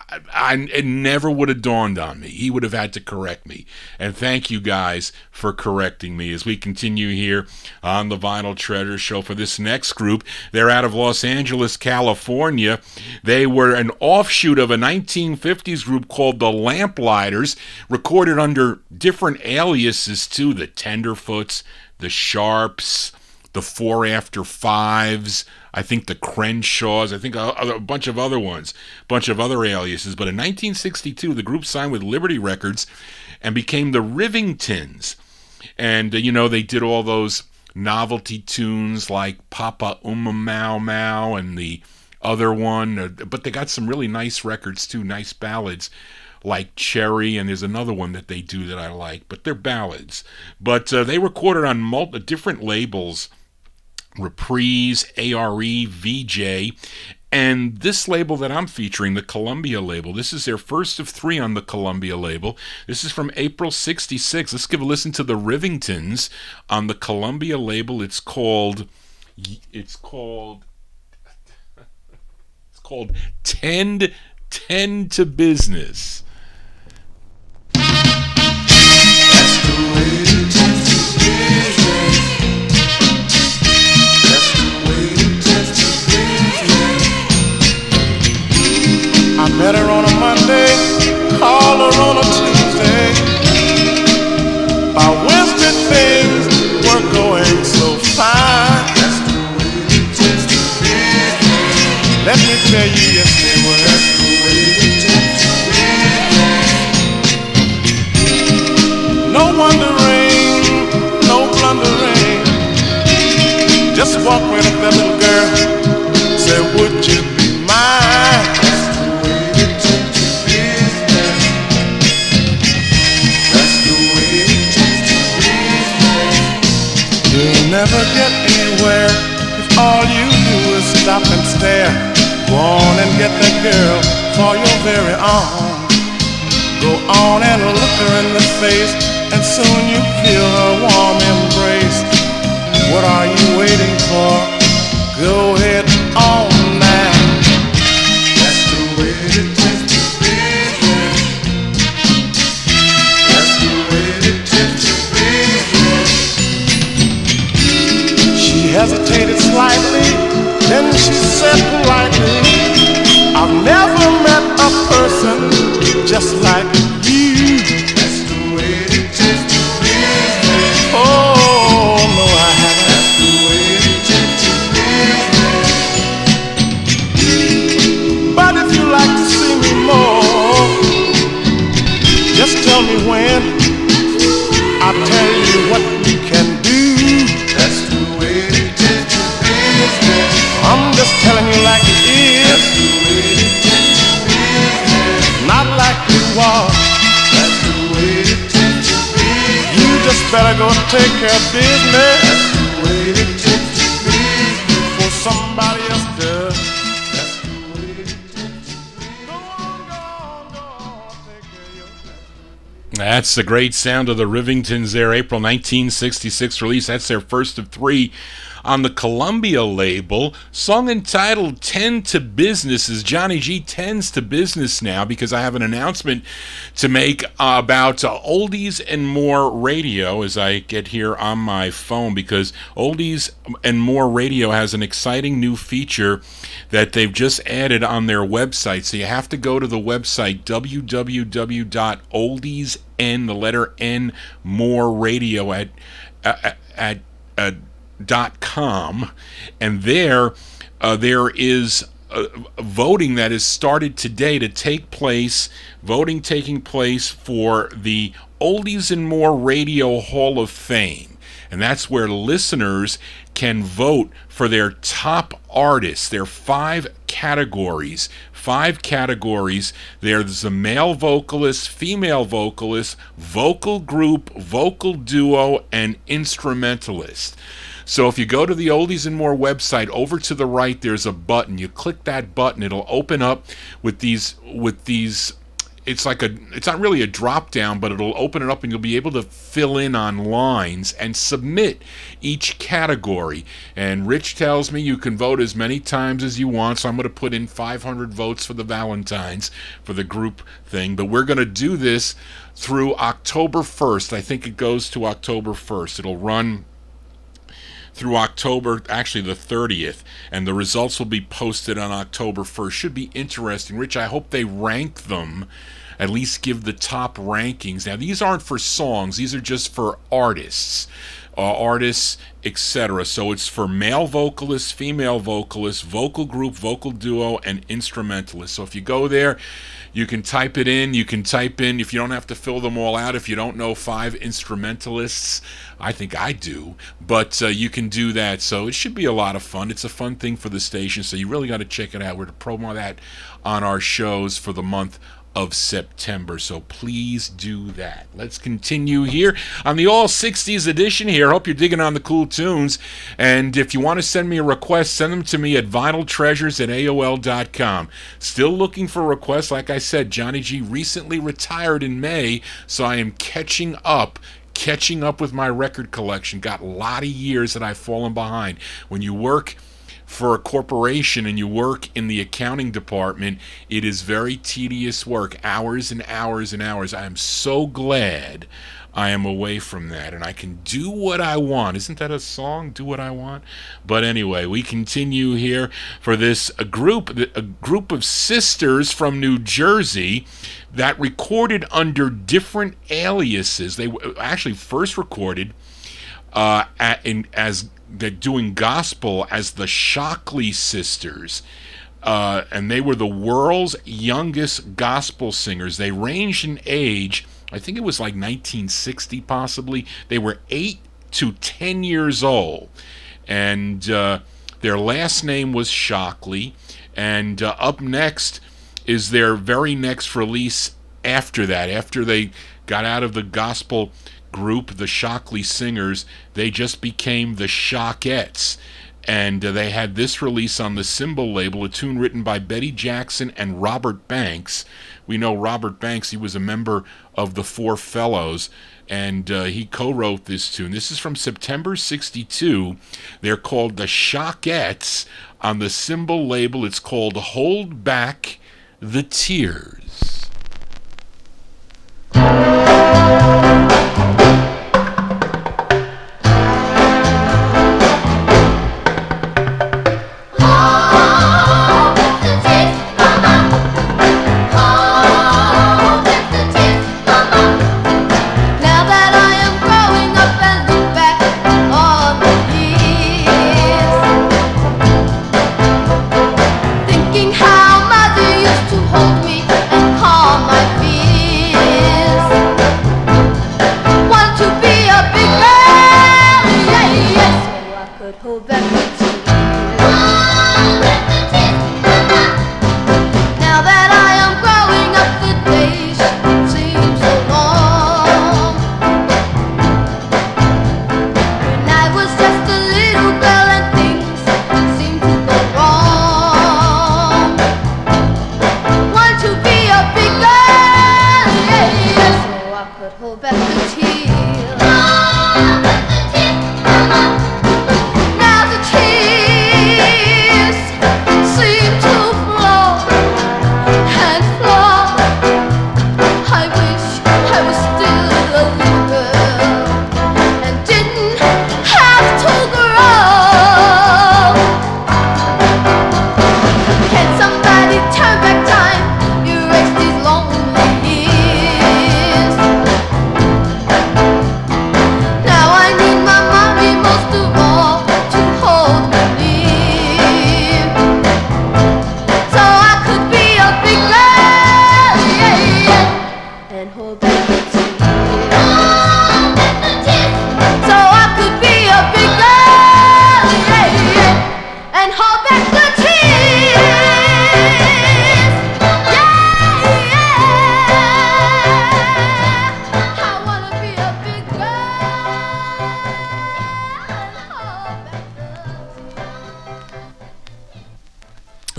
it never would have dawned on me. He would have had to correct me. And thank you guys for correcting me as we continue here on the Vinyl Treasure Show. For this next group, they're out of Los Angeles, California. They were an offshoot of a 1950s group called the Lamplighters, recorded under different aliases too, the Tenderfoots, the Sharps, the 4 After 5's, I think the Crenshaws, I think a bunch of other ones, bunch of other aliases. But in 1962, the group signed with Liberty Records and became the Rivingtons. And, they did all those novelty tunes like Papa Mau Mau and the other one. But they got some really nice records, too, nice ballads like Cherry, and there's another one that they do that I like. But they're ballads. But they recorded on different labels, Reprise, ARE, VJ, and this label that I'm featuring, the Columbia label, this is their first of 3 on the Columbia label. This is from April 66. Let's give a listen to the Rivingtons on the Columbia label. It's called Tend to Business. That's the way to tend to business. I met her on a Monday, called her on a Tuesday. By Wednesday things were going so fine. That's the way it tends to be. Let me tell you, yes they were. That's the way it tends to be. No wondering, no blundering. Just walk right up that little girl, say, would you be mine? Never get anywhere if all you do is stop and stare. Go on and get that girl for your very own. Go on and look her in the face, and soon you feel her warm embrace. What are you waiting for? Go ahead on now. That's the way it tends to be. That's the way it tends to be. She hesitated slightly, then she said politely, I've never met a person just like you. That's the way it tends to be. Oh, no, I haven't. That's the way it tends to be. But if you like to see me more, just tell me when. I'll tell you what we can do. That's the way it tends to be. I'm just telling you like it is. That's the way it tends to be. Not like you are. That's the way it tends to be. You just better go take care of business. That's the way it tends to be. Before somebody else does. That's the way it tends to be. Go on, take care of your business. That's the great sound of the Rivingtons there, April 1966 release. That's their first of 3 on the Columbia label. Song entitled Tend to Business, as Johnny G tends to business now, because I have an announcement to make about Oldies and More Radio as I get here on my phone, because Oldies and More Radio has an exciting new feature that they've just added on their website. So you have to go to the website www.oldiesn, the letter N, more radio at .com, and there is voting that has started today to take place, voting taking place for the Oldies and More Radio Hall of Fame. And that's where listeners can vote for their top artists. There are 5 categories. There's the male vocalist, female vocalist, vocal group, vocal duo, and instrumentalist. So if you go to the Oldies and More website, over to the right there's a button. You click that button, it'll open up with these it's not really a drop down, but it'll open it up and you'll be able to fill in on lines and submit each category. And Rich tells me you can vote as many times as you want, so I'm going to put in 500 votes for the Valentines for the group thing. But we're going to do this through October 1st. I think it goes to October 1st. It'll run through October, actually the 30th, and the results will be posted on October 1st. Should be interesting. Rich, I hope they rank them, at least give the top rankings. Now, these aren't for songs. These are just for artists, etc. So it's for male vocalists, female vocalists, vocal group, vocal duo, and instrumentalists. So if you go there, you can type it in. You can type in, if you don't have to fill them all out, if you don't know 5 instrumentalists, I think I do, but you can do that. So it should be a lot of fun. It's a fun thing for the station, so you really got to check it out. We're to promo that on our shows for the month of September, so please do that. Let's continue here on the All 60s edition here. Hope you're digging on the cool tunes, and if you want to send me a request, send them to me at vinyltreasures@aol.com. Still looking for requests. Like I said, Johnny G recently retired in May, so I am catching up with my record collection. Got a lot of years that I've fallen behind. When you work for a corporation and you work in the accounting department, it is very tedious work, hours and hours and hours. I am so glad I am away from that and I can do what I want. Isn't that a song? Do what I want? But anyway, we continue here for this a group of sisters from New Jersey that recorded under different aliases. They actually first recorded as they're doing gospel as the Shockley Sisters, and they were the world's youngest gospel singers. They ranged in age, I think it was like 1960 possibly. They were 8 to 10 years old, and their last name was Shockley. And up next is their very next release after that. After they got out of the gospel group, the Shockley Singers, they just became the Schockets, and they had this release on the Symbol label, a tune written by Betty Jackson and Robert Banks. We know Robert Banks, he was a member of the Four Fellows, and he co-wrote this tune. This is from September 62. They're called the Schockets on the Symbol label. It's called Hold Back the Tears.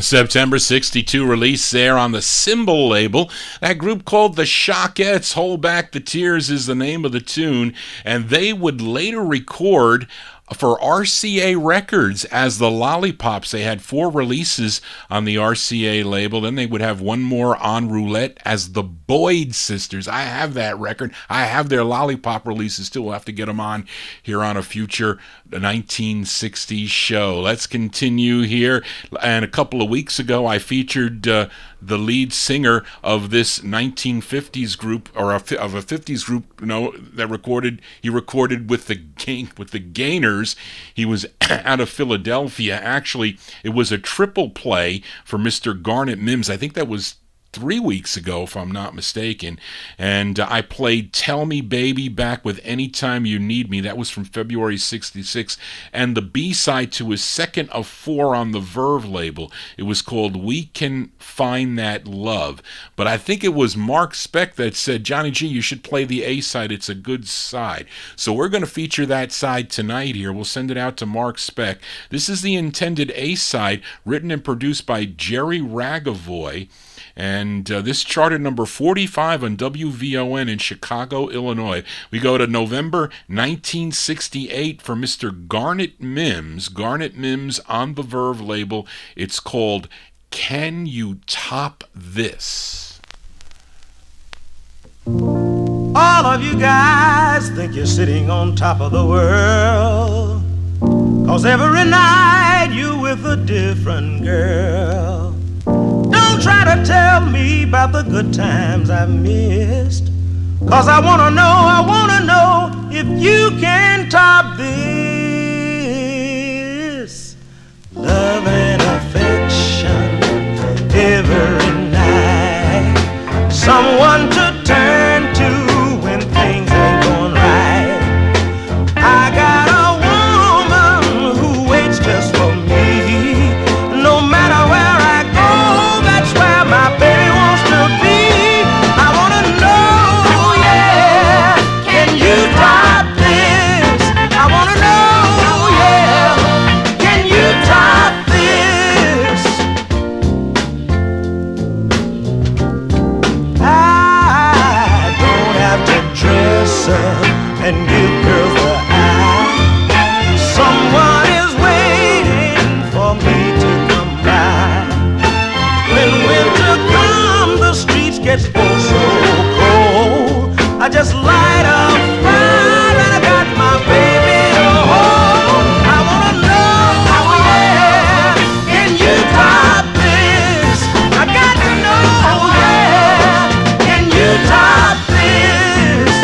September 62 release there on the Symbol label. That group called the Schockets, Hold Back the Tears is the name of the tune, and they would later record for RCA Records as the Lollipops. They had 4 releases on the RCA label. Then they would have one more on Roulette as the Boyd Sisters. I have that record. I have their Lollipop releases too. We'll have to get them on here on a future 1960s show. Let's continue here. And a couple of weeks ago, I featured the lead singer of this 1950s group, or of a 50s group, that he recorded with the Gainers. He was out of Philadelphia. Actually, it was a triple play for Mr. Garnett Mims. I think that was 3 weeks ago, if I'm not mistaken. And I played Tell Me Baby back with Anytime You Need Me. That was from February 66. And the B-side to his second of 4 on the Verve label. It was called We Can Find That Love. But I think it was Mark Speck that said, Johnny G, you should play the A-side. It's a good side. So we're going to feature that side tonight here. We'll send it out to Mark Speck. This is the intended A-side, written and produced by Jerry Ragavoy. And this charted number 45 on WVON in Chicago, Illinois. We go to November 1968 for Mr. Garnett Mims. Garnett Mims on the Verve label. It's called Can You Top This? All of you guys think you're sitting on top of the world, 'cause every night you're with a different girl. Don't try to tell me about the good times I missed, 'cause I wanna know if you can top this. Love and affection every night, someone to turn to when things ain't going right. I got a woman who waits just for me, no matter where I go. That's where my baby wants to be. I wanna know, yeah, can you top this? I wanna know, yeah, can you top this? I don't have to dress up and give girls the eye. Someone is waiting for me to come by. When winter comes, the streets get so cold. I just light a fire and I got my baby to hold. I wanna know, yeah, can you top this? I got to know, yeah, can you top this?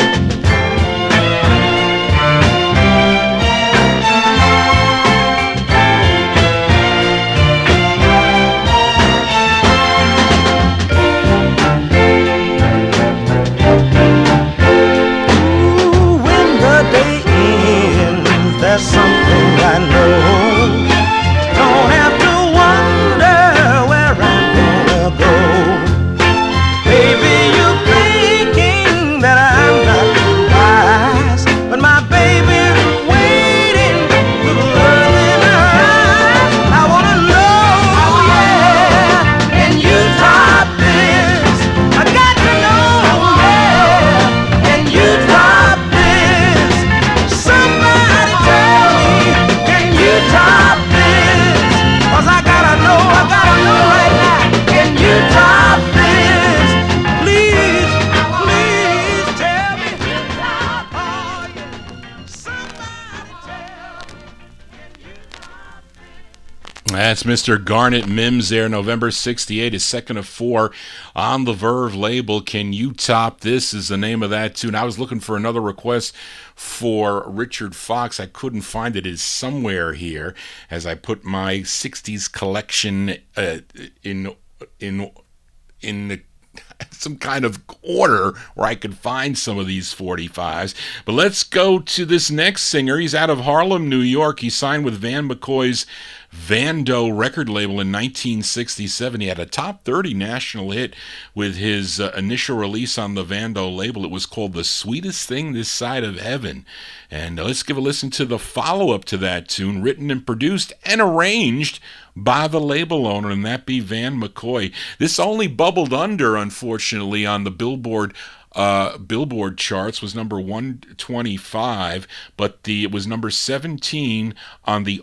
When the day ends, there's something I know. Don't have to wonder where I'm gonna go. Baby, you're thinking that I'm not wise, but my baby's waiting with love in her eyes. I wanna know, yeah, can you top this? I got to know, yeah, can you top this? Somebody tell me, can you top this? 'Cause I gotta know right now, can you top this? Please, please tell me, oh yeah, somebody tell me, can you top this? That's Mr. Garnett Mims there, November 68, his second of 4 on the Verve label. Can You Top This is the name of that tune. I was looking for another request for Richard Fox. I couldn't find it. It's somewhere here as I put my 60s collection in the some kind of order where I could find some of these 45s. But let's go to this next singer. He's out of Harlem, New York. He signed with Van McCoy's Vando record label in 1967. He had a top 30 national hit with his initial release on the Vando label. It was called The Sweetest Thing This Side of Heaven. And let's give a listen to the follow-up to that tune, written and produced and arranged by the label owner, and that be Van McCoy. This only bubbled under, unfortunately, on the Billboard charts, was number 125, but it was number 17 on the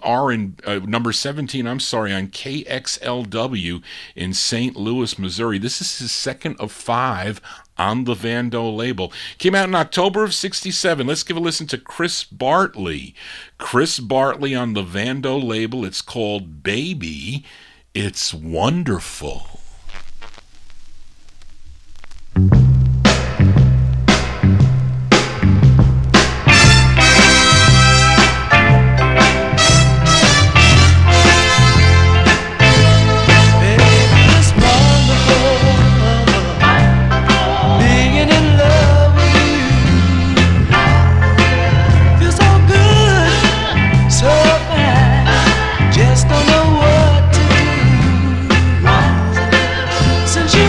number 17, I'm sorry, on KXLW in St. Louis, Missouri. This is his second of 5 on the Vando label. Came out in October of 67. Let's give a listen to Chris Bartley. Chris Bartley on the Vando label. It's called Baby, It's Wonderful. Just don't know what to do. Since you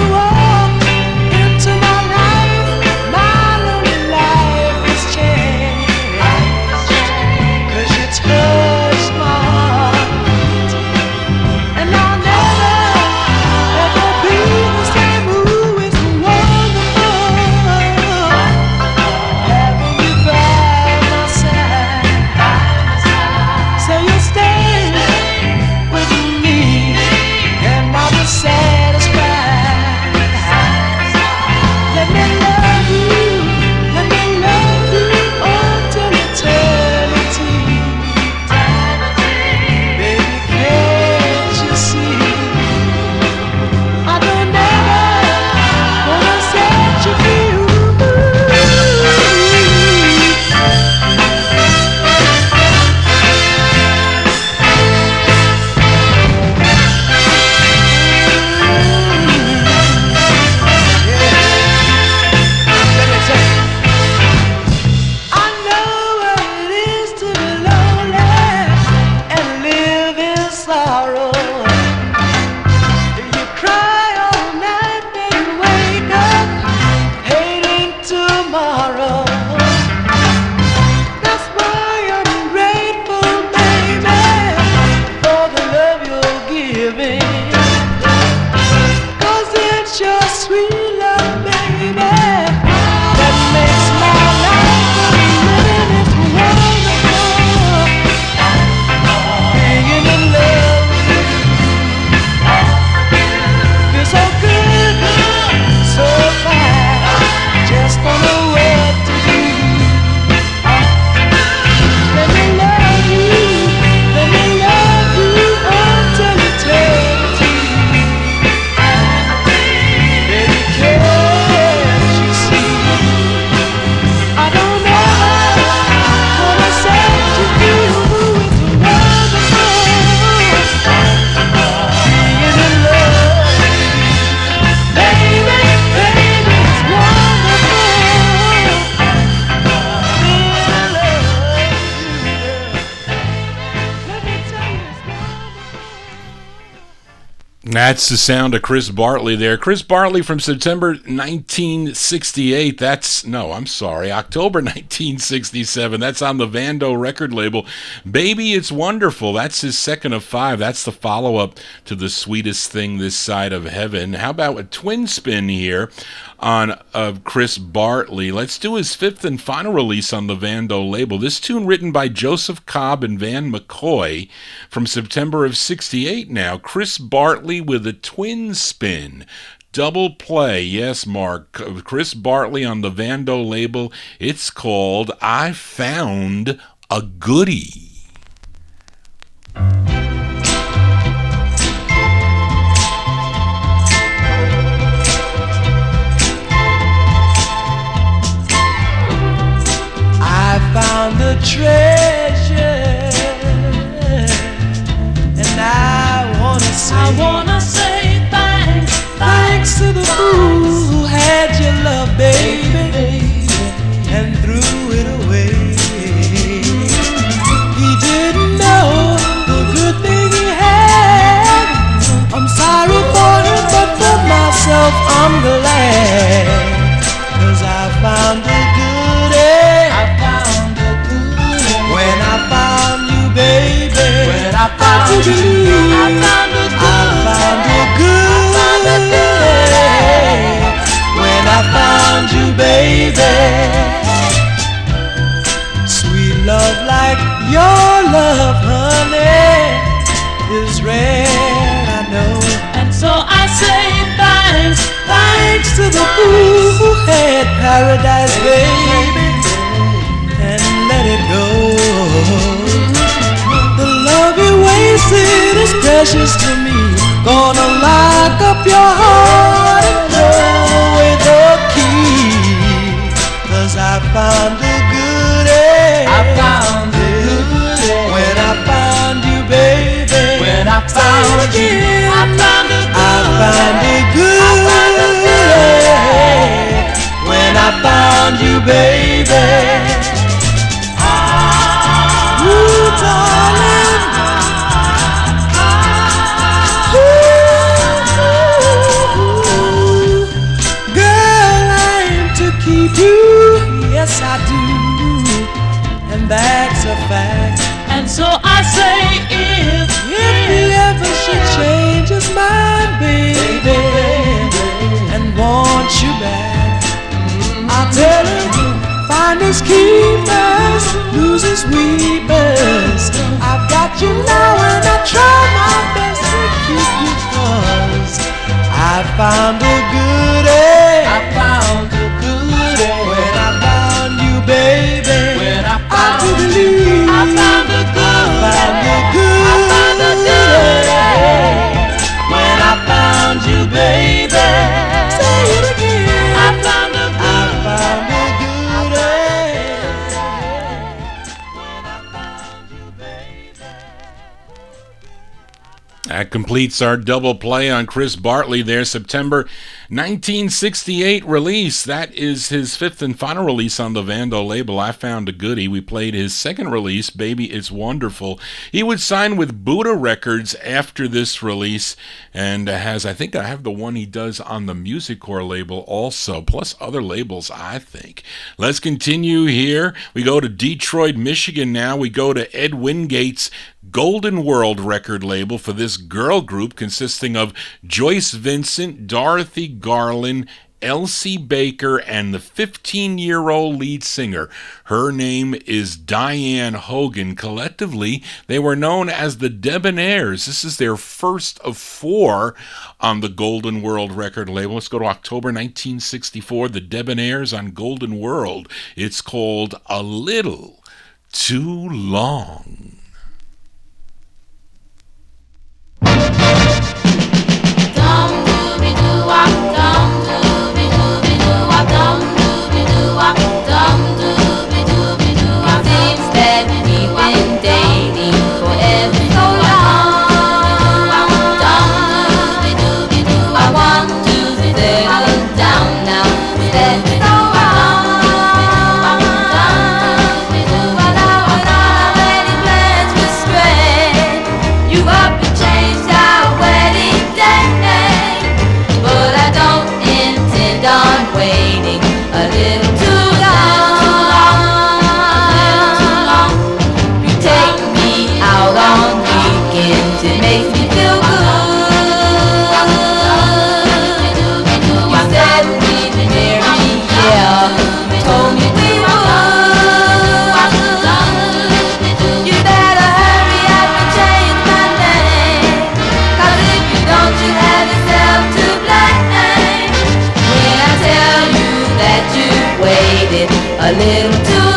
That's the sound of Chris Bartley there. Chris Bartley from September 1968. October 1967. That's on the Vando record label. Baby, It's Wonderful. That's his second of 5. That's the follow-up to The Sweetest Thing This Side of Heaven. How about a twin spin here on Chris Bartley? Let's do his 5th and final release on the Vando label. This tune written by Joseph Cobb and Van McCoy from September of 68 now. Chris Bartley with a twin spin. Double play, yes, Mark. Chris Bartley on the Vando label. It's called I Found a Goodie. I found a treasure, and I wanna say thanks to the fool who So I say if he ever should change his mind, baby, and want you back, I'll tell him, find his keepers, lose his weepers. I've got you now and I try my best to keep you, 'cause I found a goodie. I found a goodie. When I found you, baby, when I do believe I found a goodie. I found a goodie. I found a goodie. When I found you, baby, say it again. I found a goodie. I found a That completes our double play on Chris Bartley there, September 1968 release. That is his fifth and final release on the Vando label, I Found a Goodie. We played his second release, Baby It's Wonderful. He would sign with Buddha Records after this release, and has, I think I have the one he does on the Music Core label also, plus other labels, I think. Let's continue here. We go to Detroit, Michigan now. We go to Ed Wingate's Golden World record label for this girl group consisting of Joyce Vincent, Dorothy Garland, Elsie Baker, and the 15-year-old lead singer. Her name is Dionne Hogan. Collectively, they were known as the Debonairs. This is their first of four on the Golden World record label. Let's go to October 1964. The Debonairs on Golden World. It's called A Little Too Long. A little too long.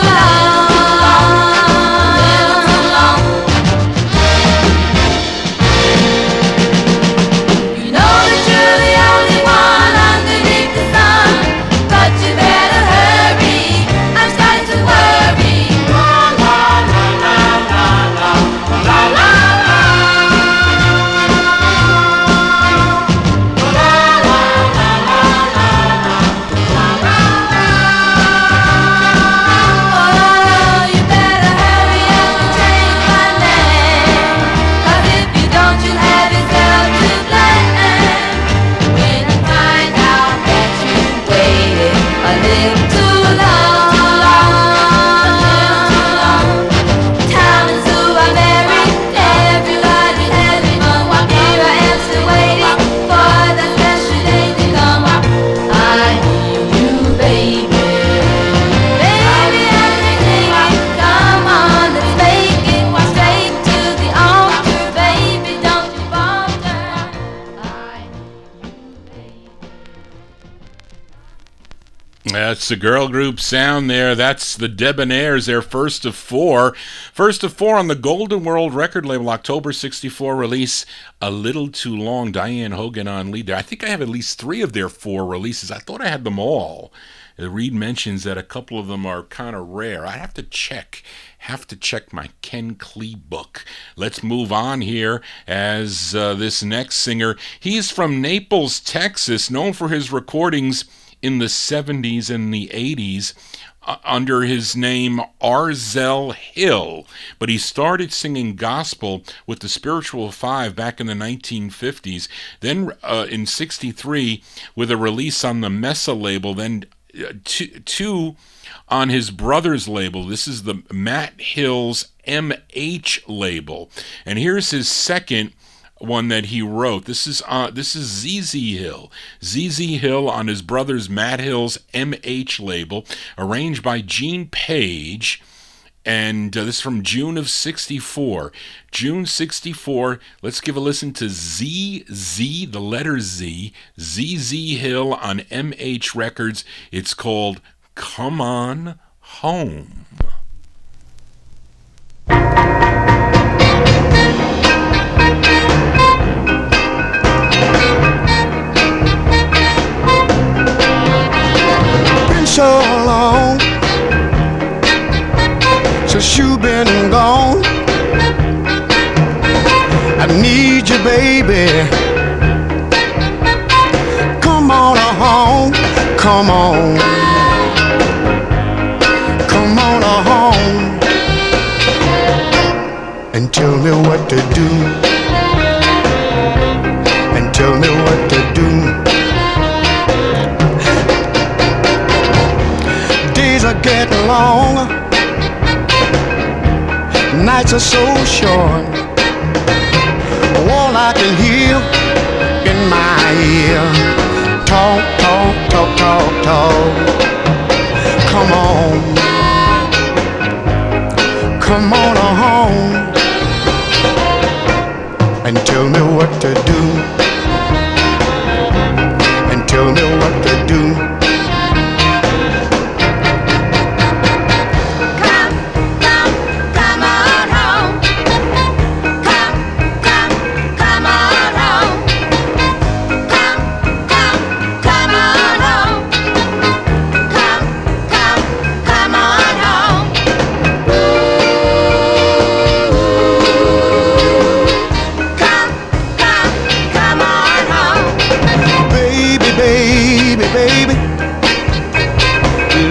You know that you're the only one underneath the sun, but you better hurry, I'm starting to worry. La la la la la la la la la. La la la la la la la la. That's the girl group sound there. That's the Debonairs, their first of four. First of four on the Golden World record label, October 64 release, A Little Too Long. Dionne Hogan on lead there. I think I have at least three of their four releases. I thought I had them all. Reed mentions that a couple of them are kind of rare. I have to check my Ken Klee book. Let's move on here as this next singer. He's from Naples, Texas, known for his recordings in the 70s and the 80s under his name Arzell Hill, but he started singing gospel with the Spiritual Five back in the 1950s. Then in 63, with a release on the Mesa label, then two on his brother's label. This is the Matt Hill's MH label, and here's his second one that he wrote. This is ZZ Hill. ZZ Hill on his brother's Matt Hill's MH label, arranged by Gene Page. And this is from June of 64. June 64. Let's give a listen to ZZ, the letter Z, ZZ Hill on MH Records. It's called Come On Home. Been so long since you've been gone. I need you, baby. Come on home, come on. Come on home and tell me what to do. And tell me what to do. Days are getting long, nights are so short. All I can hear in my ear, talk, talk, talk, talk, talk. Come on, come on home and tell me what to do. And tell me what to do.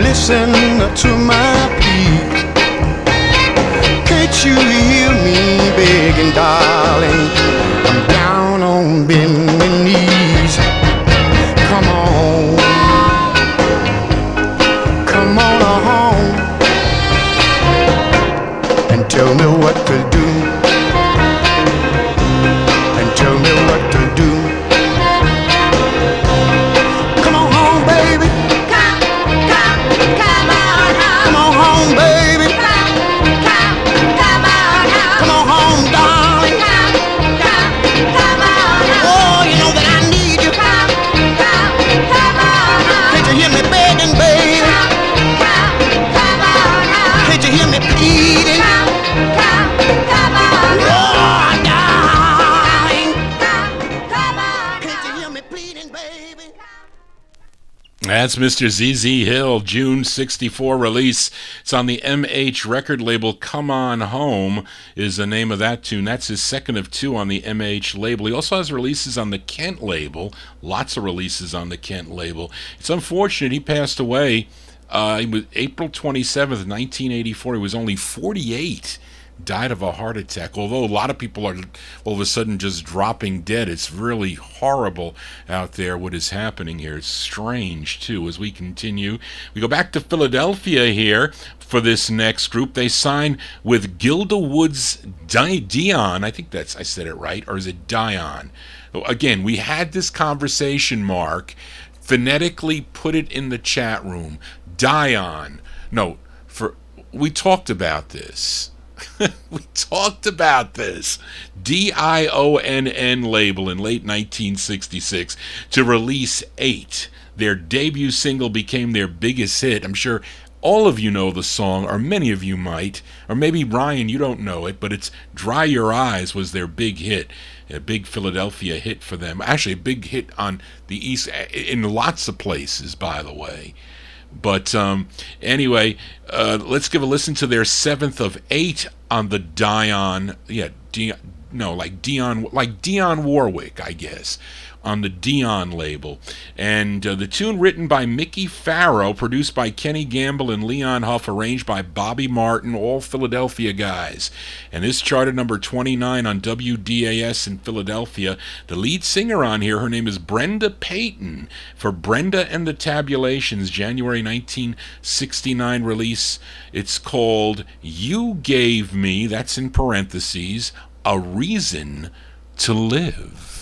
Listen to my plea. Can't you hear me begging, darling? I'm down on bending knees. Come on, come on home and tell me what to do. And tell me what to do. Come on home, baby. Come on home, baby. Come on home, darling. Oh, you know that I need you. Can't you hear me begging, baby? Can't you hear me pleading? Oh, darling. Can't you hear me pleading, baby? That's Mr. ZZ Hill, June 64 release. It's on the MH record label. Come On Home is the name of that tune. That's his second of two on the MH label. He also has releases on the Kent label. Lots of releases on the Kent label. It's unfortunate he passed away. He was April 27th, 1984. He was only 48. Died of a heart attack. Although a lot of people are all of a sudden just dropping dead. It's really horrible out there what is happening here. It's strange too. As we continue, we go back to Philadelphia here for this next group. They signed with Gilda Wood's Dionne. I think I said it right, or is it Dionne? Again, we had this conversation, Mark. Phonetically put it in the chat room. Dionne. No, we talked about this. We talked about this. Dionn label in late 1966 to release 8. Their debut single became their biggest hit. I'm sure all of you know the song, or many of you might, or maybe Ryan, you don't know it, but it's Dry Your Eyes was their big hit. A big Philadelphia hit for them. Actually, a big hit on the East, in lots of places, by the way. But anyway, let's give a listen to their 7th of 8 on the Dionne. Yeah, like Dionne Warwick, I guess, on the Dionne label. And the tune written by Mickey Farrow, produced by Kenny Gamble and Leon Huff, arranged by Bobby Martin, all Philadelphia guys. And this charted number 29 on WDAS in Philadelphia. The lead singer on here, her name is Brenda Payton, for Brenda and the Tabulations, January 1969 release. It's called You Gave Me, that's in parentheses, A Reason to Live.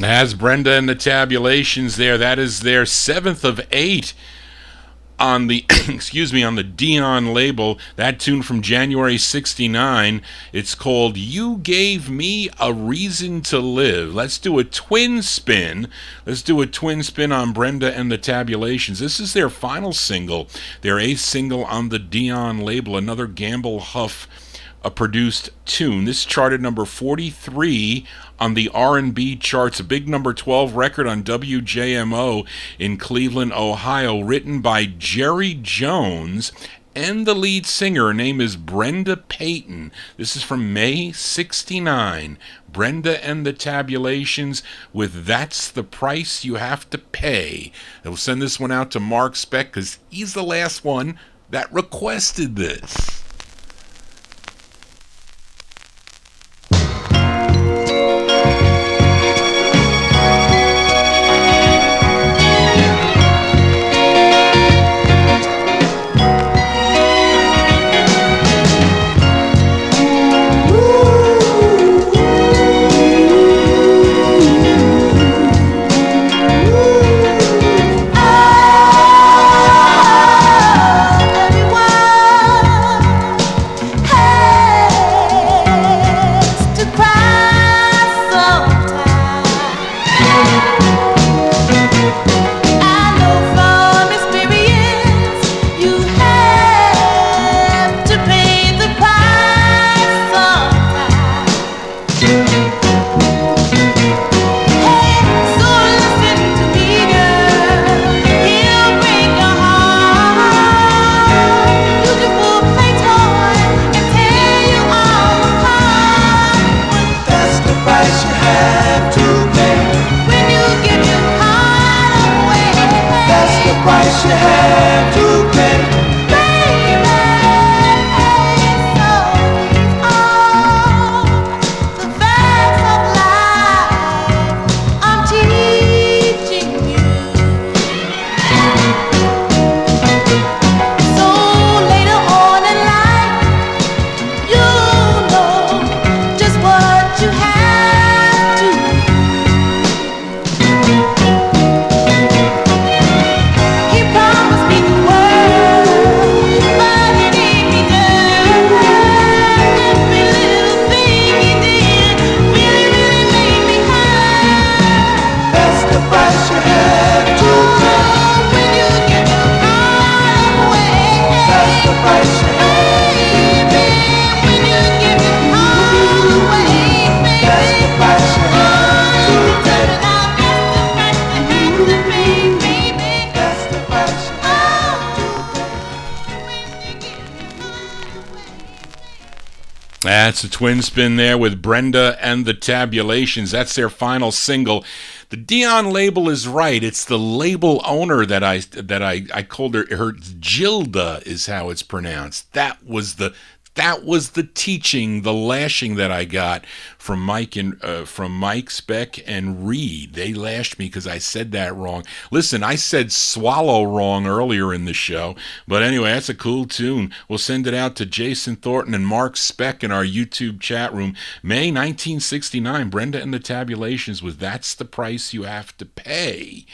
As Brenda and the Tabulations there, that is their 7th of 8 on the on the Dionne label. That tune from January 69. It's called You Gave Me a Reason to Live. Let's do a twin spin. Let's do a twin spin on Brenda and the Tabulations. This is their final single, their 8th single on the Dionne label, another Gamble Huff produced tune. This charted number 43 on the R&B charts, a big number 12 record on WJMO in Cleveland, Ohio, written by Jerry Jones, and the lead singer, her name is Brenda Payton. This is from May 69. Brenda and the Tabulations with That's the Price You Have to Pay. I'll send this one out to Mark Speck because he's the last one that requested this. Everyone That's the Twin Spin there with Brenda and the Tabulations. That's their final single. The Dionne label is right. It's the label owner that I called her Gilda is how it's pronounced. That was the teaching, the lashing that I got from Mike, Speck, and Reed. They lashed me because I said that wrong. Listen, I said swallow wrong earlier in the show, but anyway, that's a cool tune. We'll send it out to Jason Thornton and Mark Speck in our YouTube chat room. May 1969, Brenda and the Tabulations was That's the Price You Have to Pay.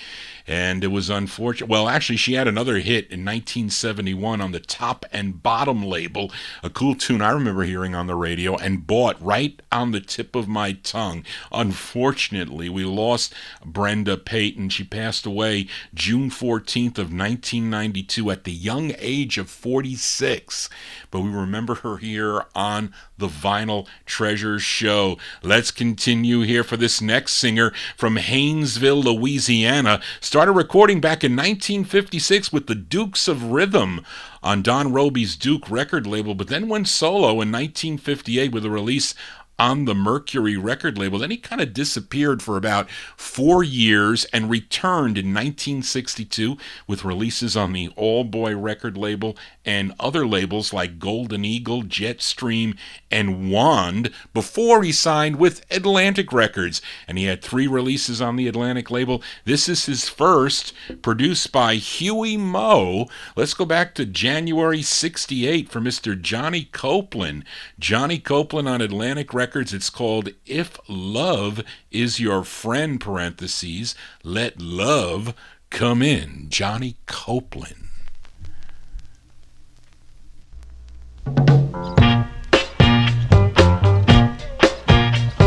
And it was unfortunate. Well, actually, she had another hit in 1971 on the Top and Bottom label, a cool tune I remember hearing on the radio and bought right on the tip of my tongue. Unfortunately, we lost Brenda Payton. She passed away June 14th of 1992 at the young age of 46. But we remember her here on the Vinyltreasure show. Let's continue here for this next singer from Haynesville, Louisiana. Started recording back in 1956 with the Dukes of Rhythm on Don Robey's Duke record label, but then went solo in 1958 with a release on the Mercury record label. Then he kind of disappeared for about 4 years and returned in 1962 with releases on the All Boy record label and other labels like Golden Eagle, Jetstream, and Wand before he signed with Atlantic Records. And he had 3 releases on the Atlantic label. This is his first, produced by Huey Moe. Let's go back to January 68 for Mr. Johnny Copeland. Johnny Copeland on Atlantic Records. It's called If Love Is Your Friend, parentheses, Let Love Come In. Johnny Copeland.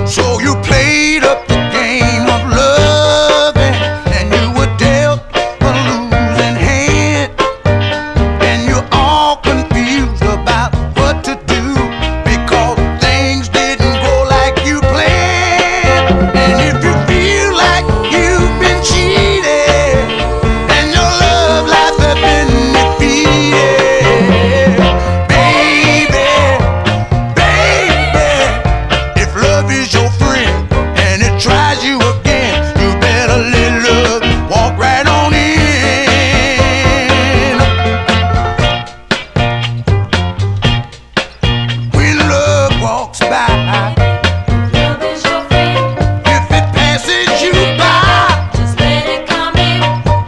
So you played up the game of love and you were dealt a losing hand, and you're all confused about what to do because things didn't go like you planned. And if you feel like you've been cheated and your love life has been defeated, baby, if love is your friend and it tries you again, you better let love walk right on in. When love walks by, Love is your friend, if it passes you by, just let it come in.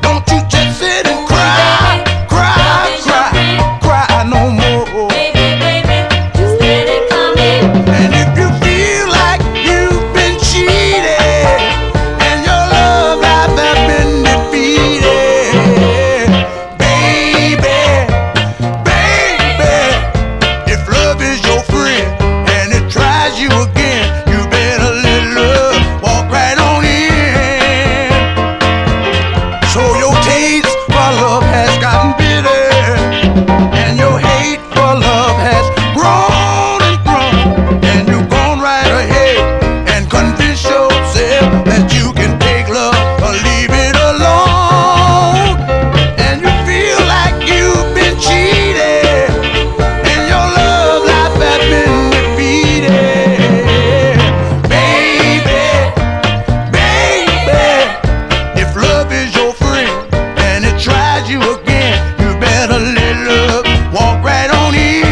don't you just sit and cry, cry, cry, cry no more. Baby, just let it come in. And if you feel like you've been cheated and your love life has been defeated, baby, if love is your friend and it tries you again, you better let love walk right on in. So your taste for love has gotten bitter and your hate for love has grown and grown, and you've gone right ahead and convince yourself that you can take love or leave it alone. And you feel like you've been cheated and your love life has been defeated, baby, if love is your friend and it tries you again, you better let love walk right on in.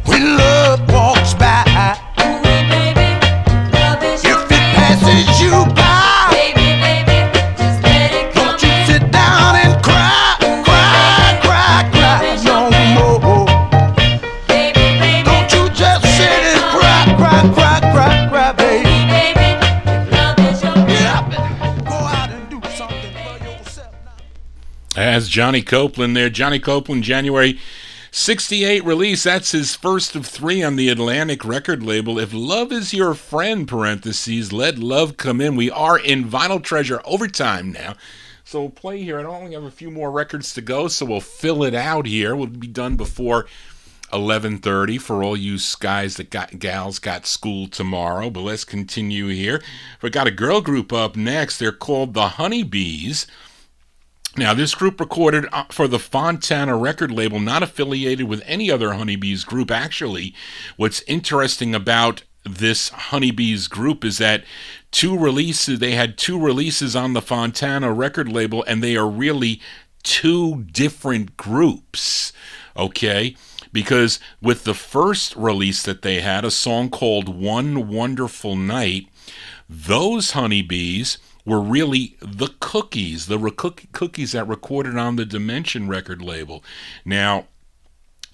When love walks by, Baby, love is your if it passes you by, baby, just let it come don't you in. sit down and cry, cry, cry, cry no more. Baby, Don't you just sit and cry, cry, cry, cry, cry, baby. if love is your friend. Get up and go out and do something for yourself now. As Johnny Copeland there. Johnny Copeland, January 68 release. That's his first of 3 on the Atlantic record label. If Love Is Your Friend, parentheses, Let Love Come In. We are in Vinyltreasure overtime now. So we'll play here. I only have a few more records to go, so we'll fill it out here. We'll be done before 11:30 for all you guys gals got school tomorrow. But let's continue here. We got a girl group up next. They're called the Honeybees. Now, this group recorded for the Fontana record label, not affiliated with any other Honeybees group. Actually, what's interesting about this Honeybees group is that they had two releases on the Fontana record label, and they are really two different groups, okay? Because with the first release that they had, a song called One Wonderful Night, those Honeybees were really the Cookies, Cookies that recorded on the Dimension record label. Now,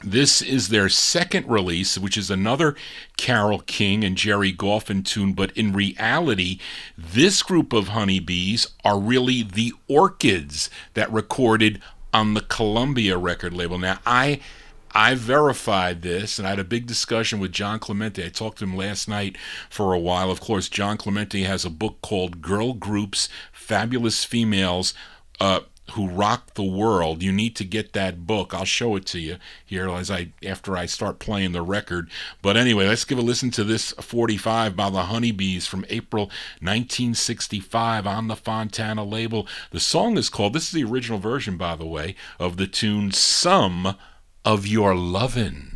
this is their second release, which is another Carole King and Jerry Goffin tune, but in reality, this group of Honeybees are really the Orchids that recorded on the Columbia record label. Now, I verified this, and I had a big discussion with John Clemente. I talked to him last night for a while. Of course, John Clemente has a book called Girl Groups, Fabulous Females Who Rock the World. You need to get that book. I'll show it to you here after I start playing the record. But anyway, let's give a listen to this 45 by the Honeybees from April 1965 on the Fontana label. The song is called, this is the original version, by the way, of the tune Some of Your Lovin'.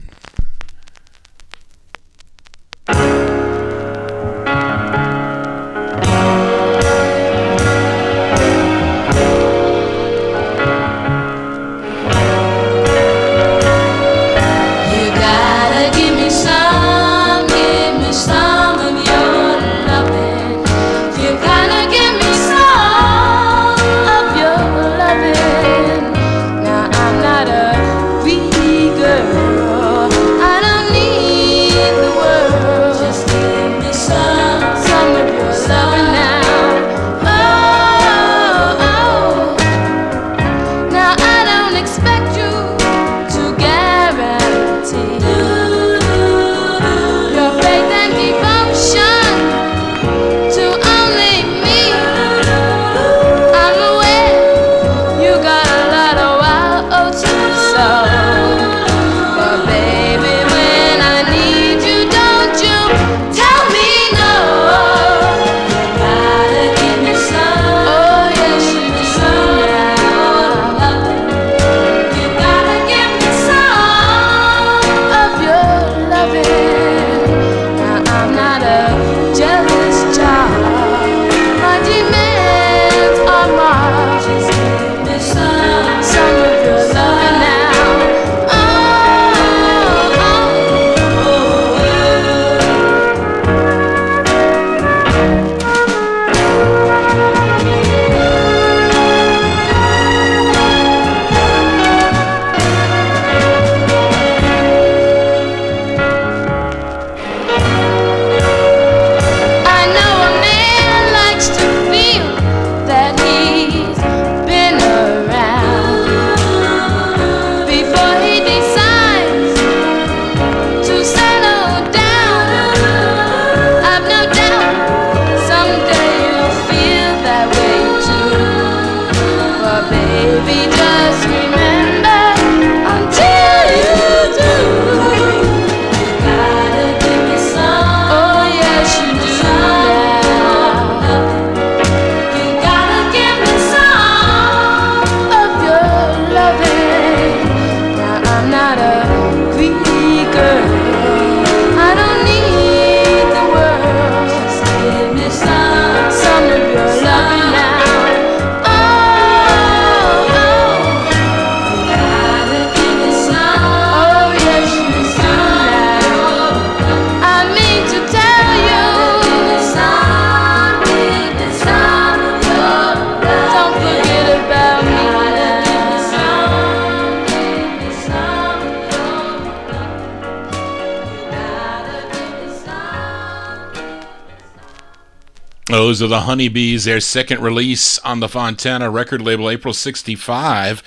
Those are the Honeybees, their second release on the Fontana record label, April 65.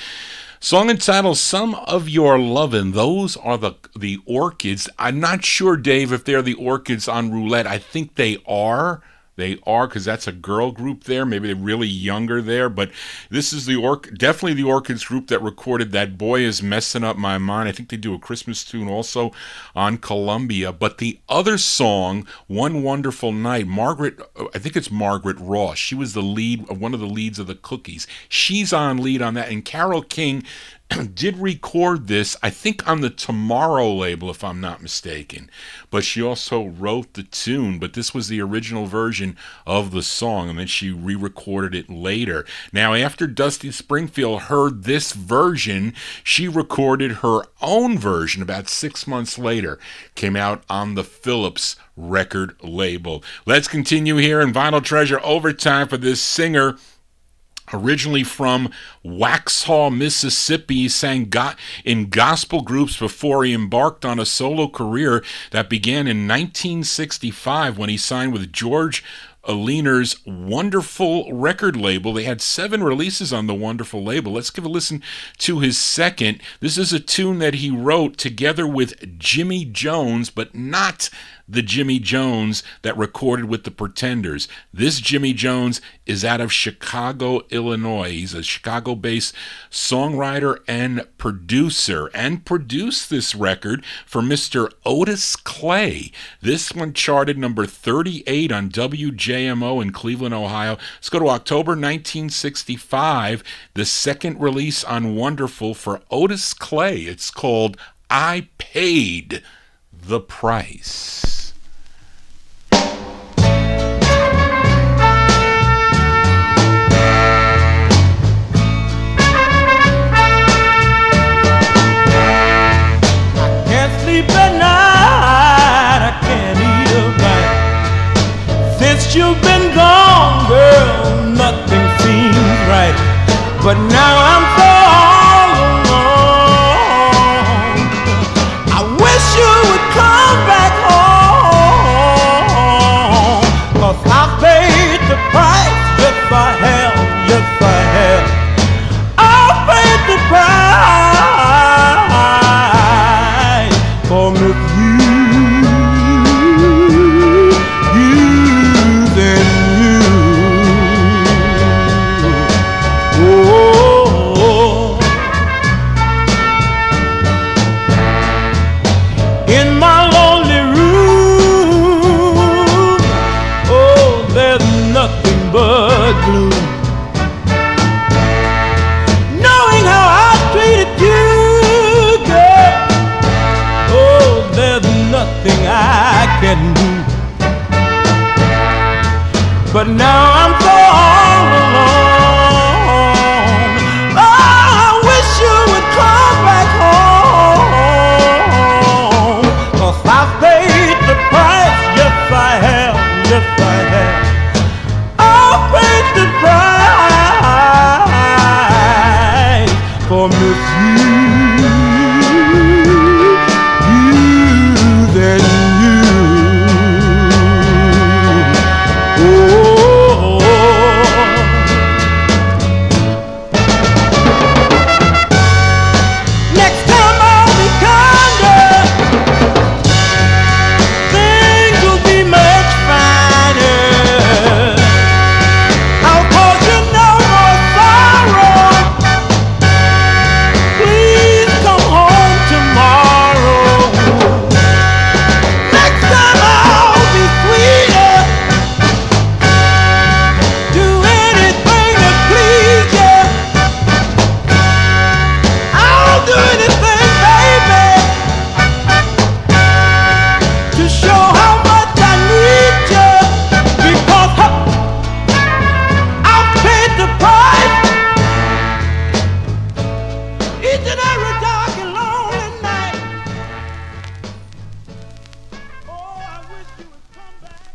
Song entitled Some of Your Lovin'. Those are the Orchids. I'm not sure, Dave, if they're the Orchids on Roulette. I think they are. They are, because that's a girl group there. Maybe they're really younger there, but this is definitely the Orchids group that recorded That Boy Is Messing Up My Mind. I think they do a Christmas tune also on Columbia. But the other song, One Wonderful Night, I think it's Margaret Ross. She was the lead, one of the leads of the Cookies. She's on lead on that, and Carole King did record this, I think, on the Tomorrow label, if I'm not mistaken. But she also wrote the tune, but this was the original version of the song, and then she re-recorded it later. Now, after Dusty Springfield heard this version, she recorded her own version about 6 months later. Came out on the Phillips record label. Let's continue here in Vinyl Treasure Overtime for this singer. Originally from Waxhaw, Mississippi, sang in gospel groups before he embarked on a solo career that began in 1965 when he signed with George Alliner's wonderful record label. They had 7 releases on the wonderful label. Let's give a listen to his second. This is a tune that he wrote together with Jimmy Jones, but not the Jimmy Jones that recorded with the Pretenders. This Jimmy Jones is out of Chicago, Illinois. He's a Chicago-based songwriter and producer, and produced this record for Mr. Otis Clay. This one charted number 38 on WJMO in Cleveland, Ohio. Let's go to October 1965, the second release on Wonderful for Otis Clay. It's called I Paid the Price. Sleep at night, I can't eat a bite. Since you've been gone, girl, nothing seems right. But now I'm so all alone. I wish you would come back home, 'cause I paid the price. Yes, I have, yes, I have. I paid the price for me, you, then you. Oh, in my lonely room, oh, there's nothing but gloom. Knowing how I treated you, nothing I can do. But now I'm so all alone. Oh, I wish you would come back home, 'cause I've paid the price. Yes, I have, yes, I have. I've paid the price for Miss You. Than you. Oh, next time I'll be kinder. Things will be much finer. I'll cause you no more sorrow. Please come home tomorrow.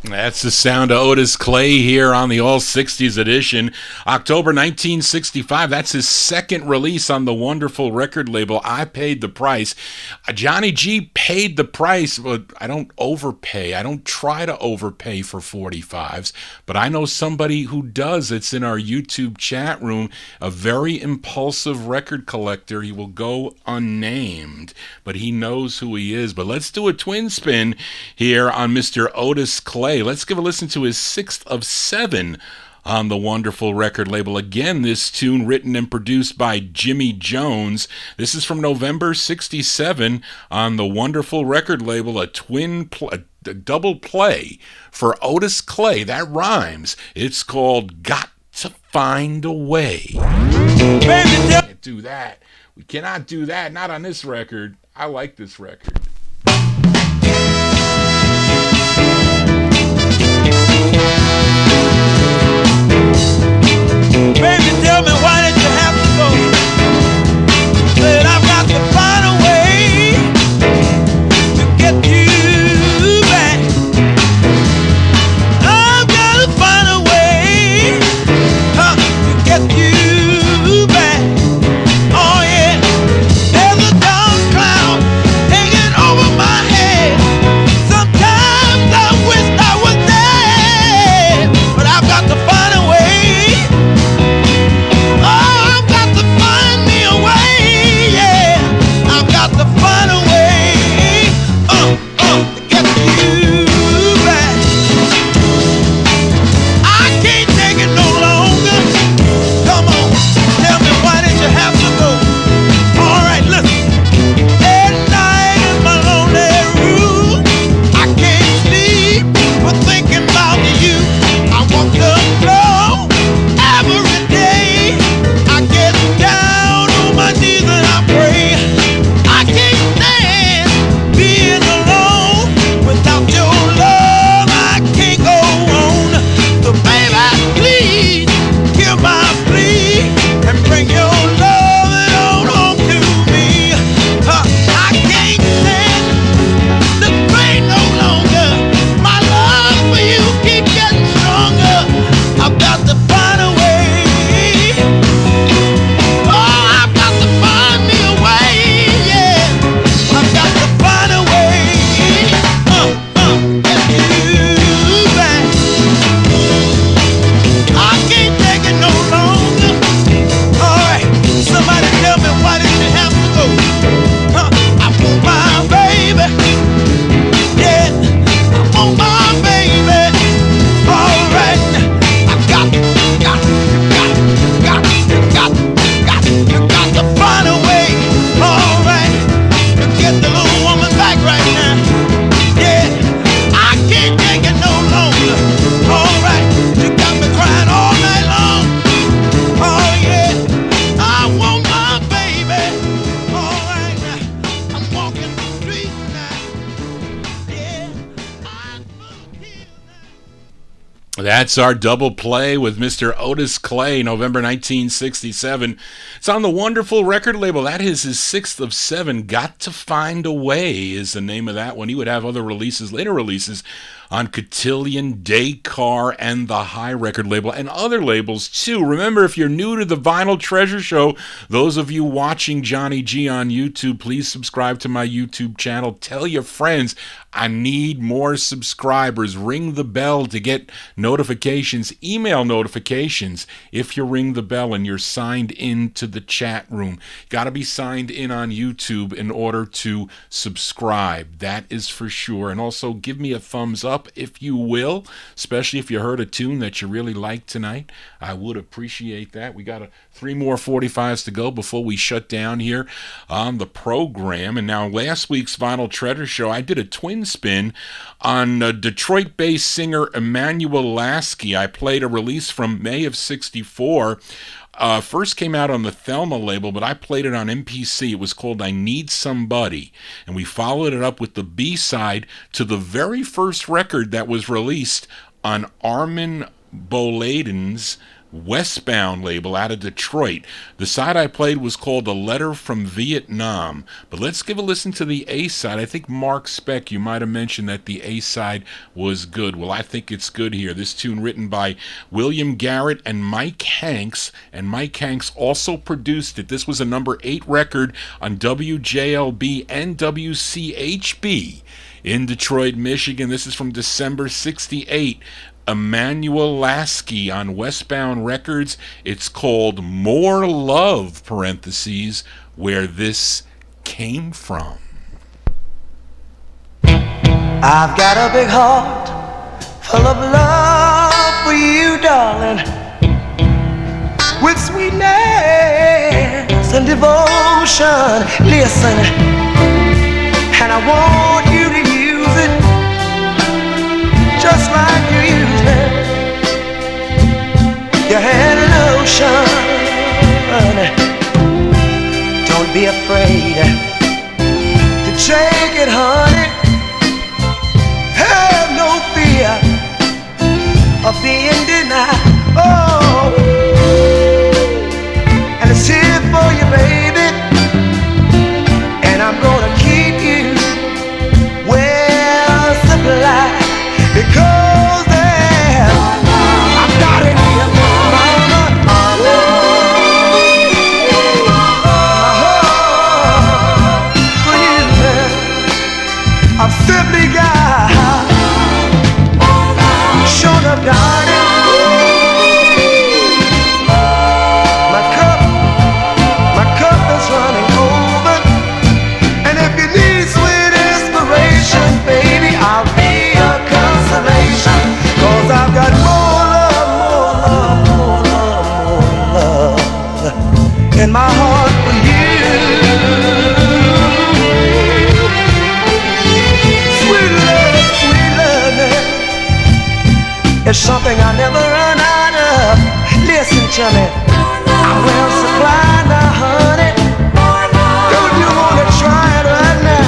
That's the sound of Otis Clay here on the All 60s edition. October 1965, that's his second release on the wonderful record label, I Paid the Price. Johnny G paid the price, but I don't overpay. I don't try to overpay for 45s, but I know somebody who does. It's in our YouTube chat room, a very impulsive record collector. He will go unnamed, but he knows who he is. But let's do a twin spin here on Mr. Otis Clay. Clay. Let's give a listen to his 6th of 7 on the wonderful record label. Again, this tune written and produced by Jimmy Jones. This is from November 67 on the wonderful record label, a double play for Otis Clay. That rhymes. It's called Got to Find a Way. Baby, can't do that. We cannot do that. Not on this record. I like this record. Baby, tell me why did you have to go? Said I've got to find a way to get you back. I've got to find a way to get you back. Oh yeah, there's a dark cloud hanging over my head. Sometimes I wish I was dead, but I've got to find a way. That's our double play with Mr. Otis Clay, November 1967. It's on the wonderful record label. That is his 6th of 7. Got to Find a Way is the name of that one. He would have other releases, later releases, on Cotillion, Daycar, and the High record label, and other labels too. Remember, if you're new to the Vinyltreasure Show, those of you watching Johnny G on YouTube, please subscribe to my YouTube channel. Tell your friends. I need more subscribers. Ring the bell to get notifications, email notifications if you ring the bell and you're signed into the chat room. Got to be signed in on YouTube in order to subscribe. That is for sure. And also give me a thumbs up if you will, especially if you heard a tune that you really like tonight. I would appreciate that. We got 3 more 45s to go before we shut down here on the program. And now last week's Vinyltreasure Show, I did a twin spin on Detroit-based singer Emmanuel Lasky. I played a release from May of 64. First came out on the Thelma label, but I played it on MPC. It was called I Need Somebody. And we followed it up with the B-side to the very first record that was released on Armin Boladen's Westbound label out of Detroit. The side I played was called A Letter from Vietnam. But let's give a listen to the A-side. I think Mark Speck, you might have mentioned that the A-side was good. Well, I think it's good here. This tune written by William Garrett and Mike Hanks, and Mike Hanks also produced it. This was a number 8 record on WJLB and WCHB in Detroit, Michigan. This is from December 68. Emmanuel Lasky on Westbound Records. It's called More Love, parentheses, Where This Came From. I've got a big heart full of love for you, darling, with sweetness and devotion. Listen, and I want you to use it just like you used it. Your hand lotion. Don't be afraid to take it, honey. Have no fear of being denied. Oh, and it's here for you, baby. And I'm gonna keep you well supplied because I've got it here, mama. For you, I've simply got shown up, darling. My cup is running over. And if you need sweet inspiration, baby, I'll be your consolation. 'Cause I've got more love in my heart for you. Sweet love, it's something I never run out of. Listen to me, I will supply now, honey. Don't you wanna try it right now?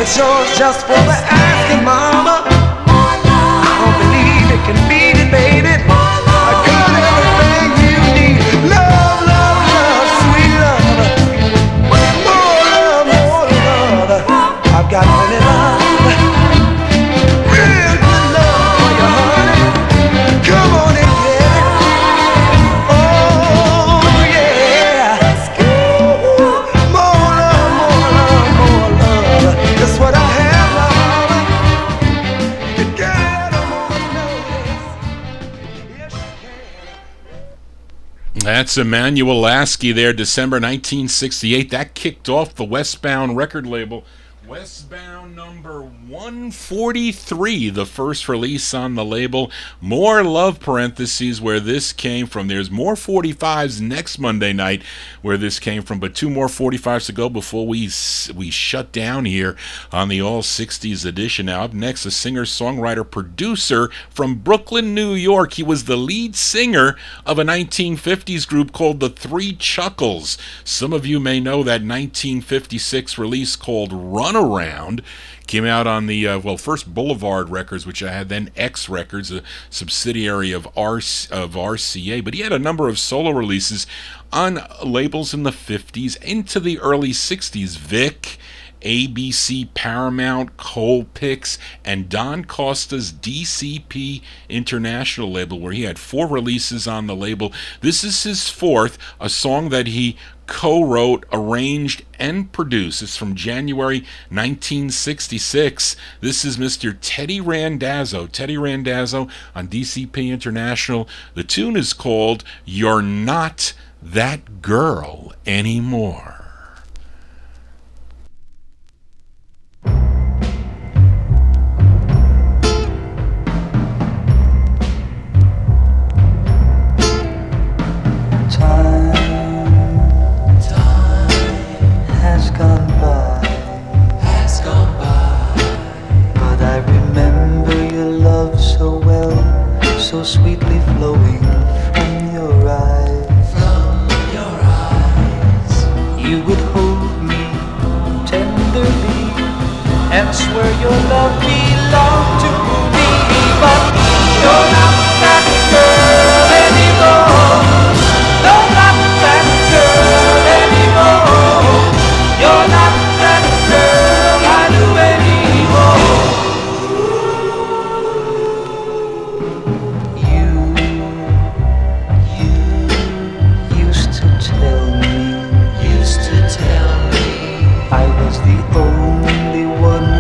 It's yours just for the asking, mama. I don't believe it can beat it, baby. I got everything you need. Love, love, love, sweet love. More love, more love. I've got plenty love. Real good love for you, honey. Come on and get it. Oh, yeah. More love, more love, more love. That's what I have, mama. You get them on notice. Yes, you can. That's Emmanuel Lasky there, December 1968. That kicked off the Westbound record label. Westbound number 143, the first release on the label. More love, parentheses, where this came from. There's more 45's next Monday night where this came from, but two more 45's to go before we shut down here on the All 60's edition. Now up next, a singer, songwriter, producer from Brooklyn, New York. He was the lead singer of a 1950's group called the Three Chuckles. Some of you may know that 1956 release called Runaround. Came out on the, first Boulevard Records, which I had, then X Records, a subsidiary of RCA. But he had a number of solo releases on labels in the 50's into the early 60's. Vic, ABC, Paramount, Colpix, and Don Costa's DCP International label, where he had 4 releases on the label. This is his 4th, a song that he co-wrote, arranged, and produced. It's from January 1966. This is Mr. Teddy Randazzo. Teddy Randazzo on DCP International. The tune is called You're Not That Girl Anymore. So sweetly flowing from your eyes. You would hold me tenderly and swear your love belonged to me. But you're not that girl anymore. No, not that girl anymore. You're not that girl I knew anymore. I was the only one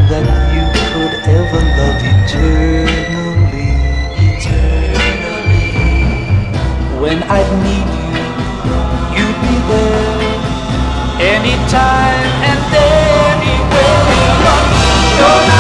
that you could ever love eternally. When I'd need you, you'd be there, anytime and anywhere. You're not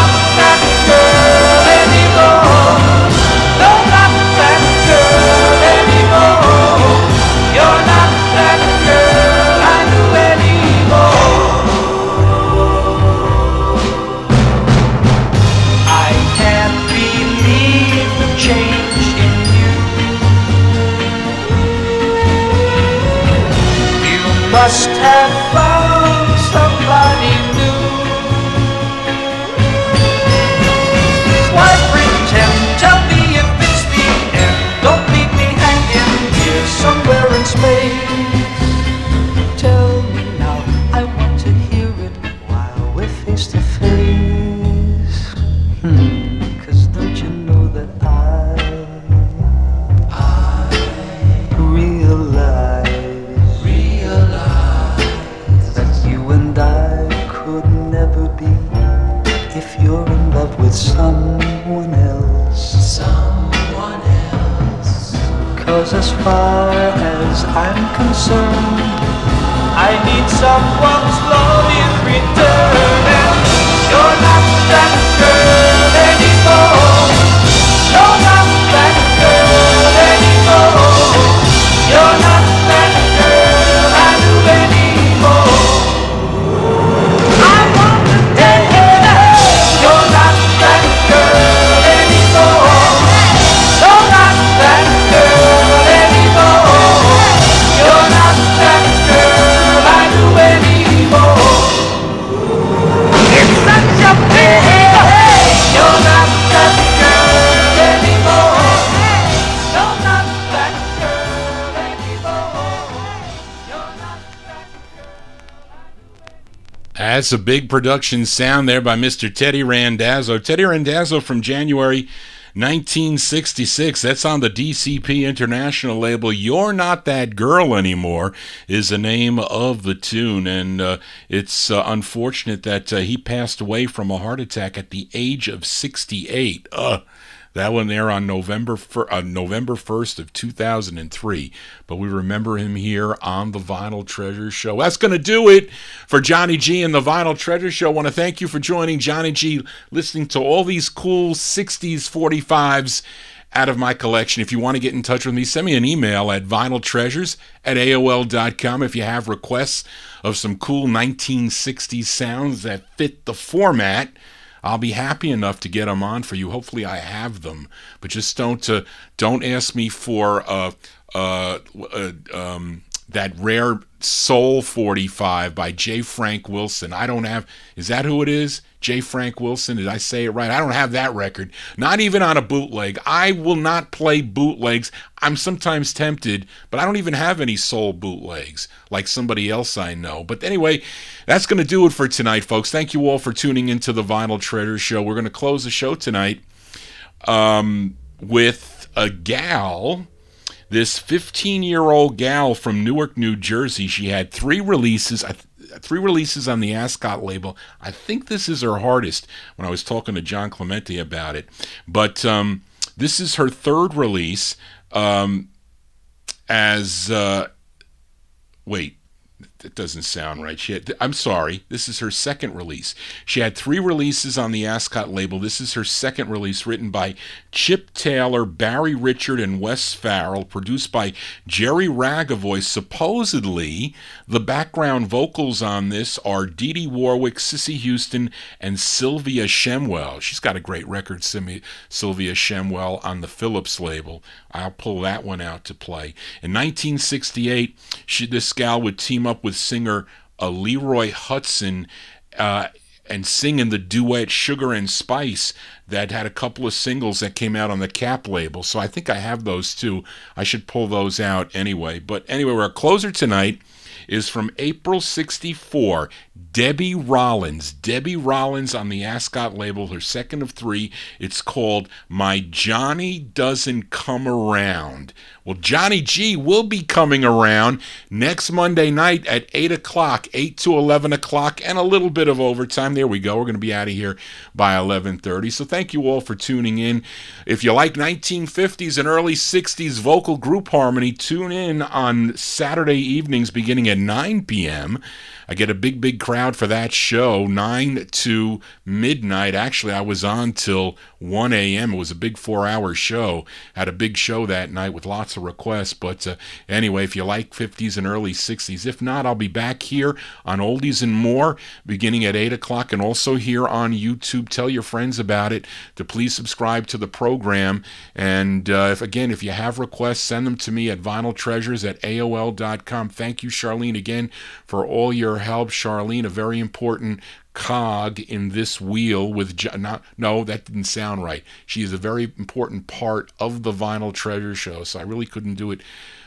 as far as I'm concerned. I need someone's love in return, and you're not that girl anymore. You're not that girl anymore. You're not that girl I knew anymore. I want to tell you that you're not that girl anymore. You're not that girl anymore. You're not that girl I knew anymore. It's such a pity. You're not that girl anymore. You're not that girl anymore. You're not that girl. That's a big production sound there by Mr. Teddy Randazzo. Teddy Randazzo from January 1966. That's on the DCP International label. You're Not That Girl Anymore is the name of the tune, and it's unfortunate that he passed away from a heart attack at the age of 68. That one there on November 1st of 2003. But we remember him here on the Vinyl Treasure Show. That's going to do it for Johnny G and the Vinyl Treasure Show. I want to thank you for joining Johnny G, listening to all these cool 60s 45s out of my collection. If you want to get in touch with me, send me an email at vinyltreasures@aol.com if you have requests of some cool 1960s sounds that fit the format. I'll be happy enough to get them on for you. Hopefully I have them, but just don't ask me for that rare Soul 45 by J. Frank Wilson. I don't have, is that who it is? J. Frank Wilson, did I say it right? I don't have that record, not even on a bootleg. I will not play bootlegs. I'm sometimes tempted, but I don't even have any soul bootlegs like somebody else I know. But anyway, that's going to do it for tonight, folks. Thank you all for tuning into the Vinyl Treasure Show. We're going to close the show tonight with a gal. This 15-year-old gal from Newark, New Jersey. She had three releases on the Ascot label. I think this is her hardest when I was talking to John Clemente about it. But this is her third release wait, that doesn't sound right. I'm sorry. This is her second release. She had three releases on the Ascot label. This is her second release, written by Chip Taylor, Barry Richard, and Wes Farrell, produced by Jerry Ragavoy. Supposedly, the background vocals on this are Edie Warwick, Cissy Houston, and Sylvia Shemwell. She's got a great record, Sylvia Shemwell, on the Phillips label. I'll pull that one out to play. In 1968, this gal would team up with singer Leroy Hudson and sing in the duet Sugar and Spice that had a couple of singles that came out on the Cap label. So I think I have those too. I should pull those out anyway. But anyway, our closer tonight is from April 64, Debbie Rollins. Debbie Rollins on the Ascot label, her second of three. It's called My Johnny Doesn't Come Around. Well, Johnny G will be coming around next Monday night at 8 o'clock, 8 to 11 o'clock, and a little bit of overtime. There we go. We're going to be out of here by 11:30. So thank you all for tuning in. If you like 1950s and early 60s vocal group harmony, tune in on Saturday evenings beginning at 9 p.m. I get a big crowd for that show, 9 to midnight. Actually, I was on till 1 a.m. It was a big 4-hour show. Had a big show that night with lots of requests. But anyway, if you like 50s and early 60s, if not, I'll be back here on Oldies and More beginning at 8 o'clock and also here on YouTube. Tell your friends about it to please subscribe to the program. And if you have requests, send them to me at vinyltreasures@aol.com. Thank you, Charlene, again, for all your help. Charlene, a very important cog in this wheel with no, that didn't sound right. She is a very important part of the Vinyl Treasure Show, so I really couldn't do it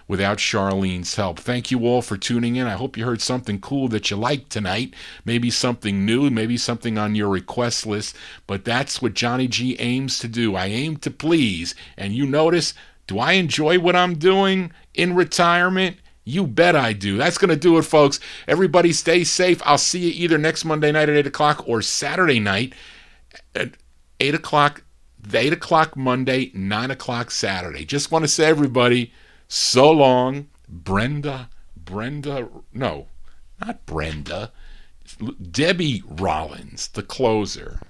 without Charlene's help. Thank you all for tuning in. I hope you heard something cool that you liked tonight. Maybe something new, maybe something on your request list, but that's what Johnny G aims to do. I aim to please, and you notice, do I enjoy what I'm doing in retirement? You bet I do. That's going to do it, folks. Everybody stay safe. I'll see you either next Monday night at 8 o'clock or Saturday night at 8 o'clock, 8 o'clock Monday, 9 o'clock Saturday. Just want to say, everybody, So long, no, not Brenda, Debbie Rollins, the closer.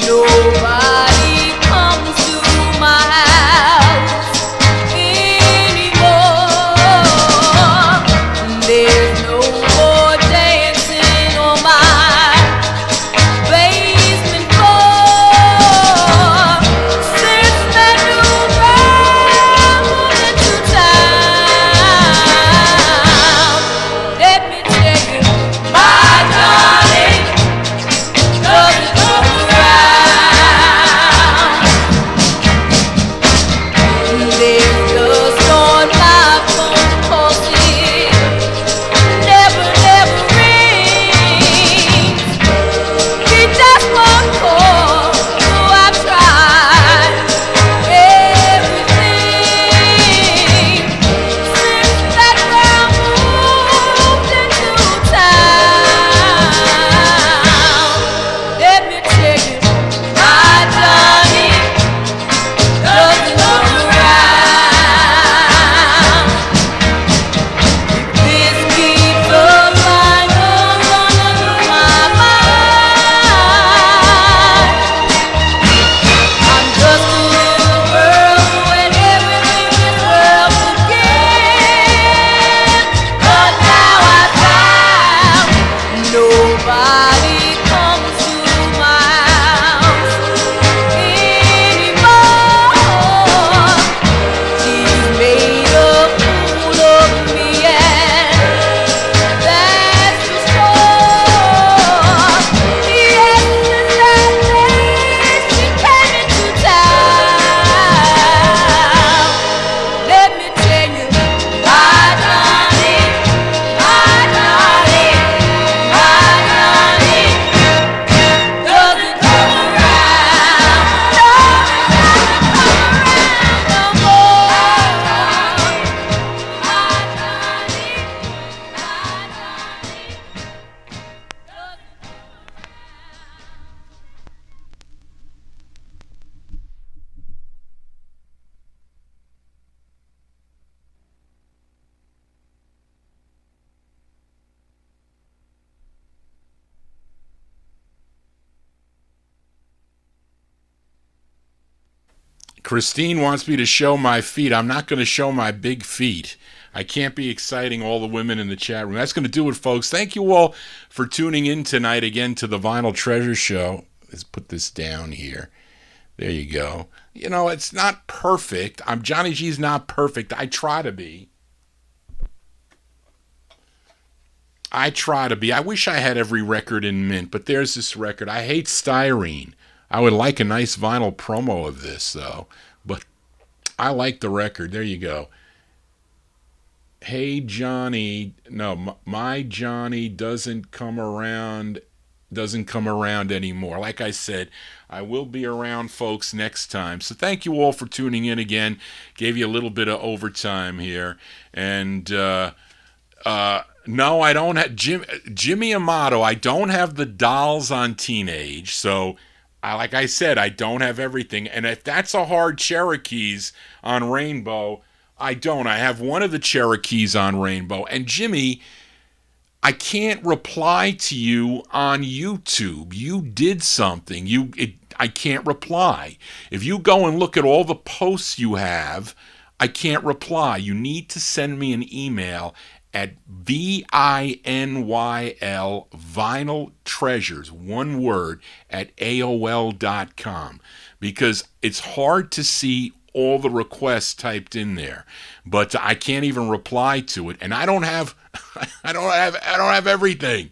Nobody comes to my house anymore. There's no more dancing on my basement floor. Since that new girl moved into town, let me tell you, my darling doesn't come around. There's just on my phone pulses, never rings. He just won't call, so I've tried everything. Since that girl moved into town, let me tell you, my darling doesn't come around. This keeps up, I know I'm gonna lose my mind. I'm just a little girl when everything is rough again. But now I found nobody comes to my house anymore. She's made a fool of me, and that's for sure. Yes, since that day she came into town, let me tell you, my darling doesn't come around. No more. Christine wants me to show my feet. I'm not going to show my big feet. I can't be exciting all the women in the chat room. That's going to do it, folks. Thank you all for tuning in tonight again to the Vinyl Treasure Show. Let's put this down here. There you go. You know, it's not perfect. Johnny G's not perfect. I try to be. I wish I had every record in mint, but there's this record. I hate styrene. I would like a nice vinyl promo of this, though. But I like the record. There you go. Hey, Johnny. No, my Johnny doesn't come around anymore. Like I said, I will be around, folks, next time. So thank you all for tuning in again. Gave you a little bit of overtime here. And, no, I don't have Jimmy Amato. I don't have the dolls on Teenage. So, like I said, I don't have everything. And if that's a hard Cherokees on Rainbow, I don't. I have one of the Cherokees on Rainbow. And Jimmy, I can't reply to you on YouTube. You did something. I can't reply. If you go and look at all the posts you have, I can't reply. You need to send me an email at VINYL Vinyl Treasures, one word, at AOL.com, because it's hard to see all the requests typed in there, but I can't even reply to it. And I don't have everything.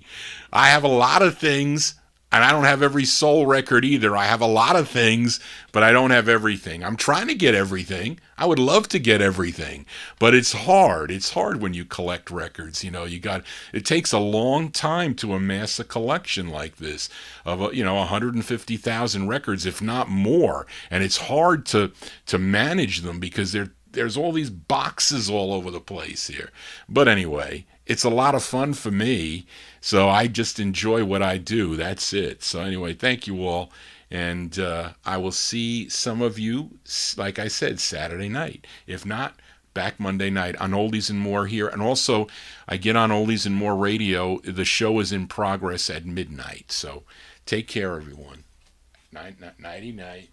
I have a lot of things, and I don't have every soul record either. I have a lot of things, but I don't have everything. I'm trying to get everything. I would love to get everything, but it's hard. It's hard when you collect records. It takes a long time to amass a collection like this of 150,000 records, if not more. And it's hard to manage them because there's all these boxes all over the place here. But anyway, it's a lot of fun for me. So I just enjoy what I do. That's it. So anyway, thank you all. And I will see some of you, like I said, Saturday night. If not, back Monday night on Oldies and More here. And also, I get on Oldies and More Radio. The show is in progress at midnight. So take care, everyone. Nighty night.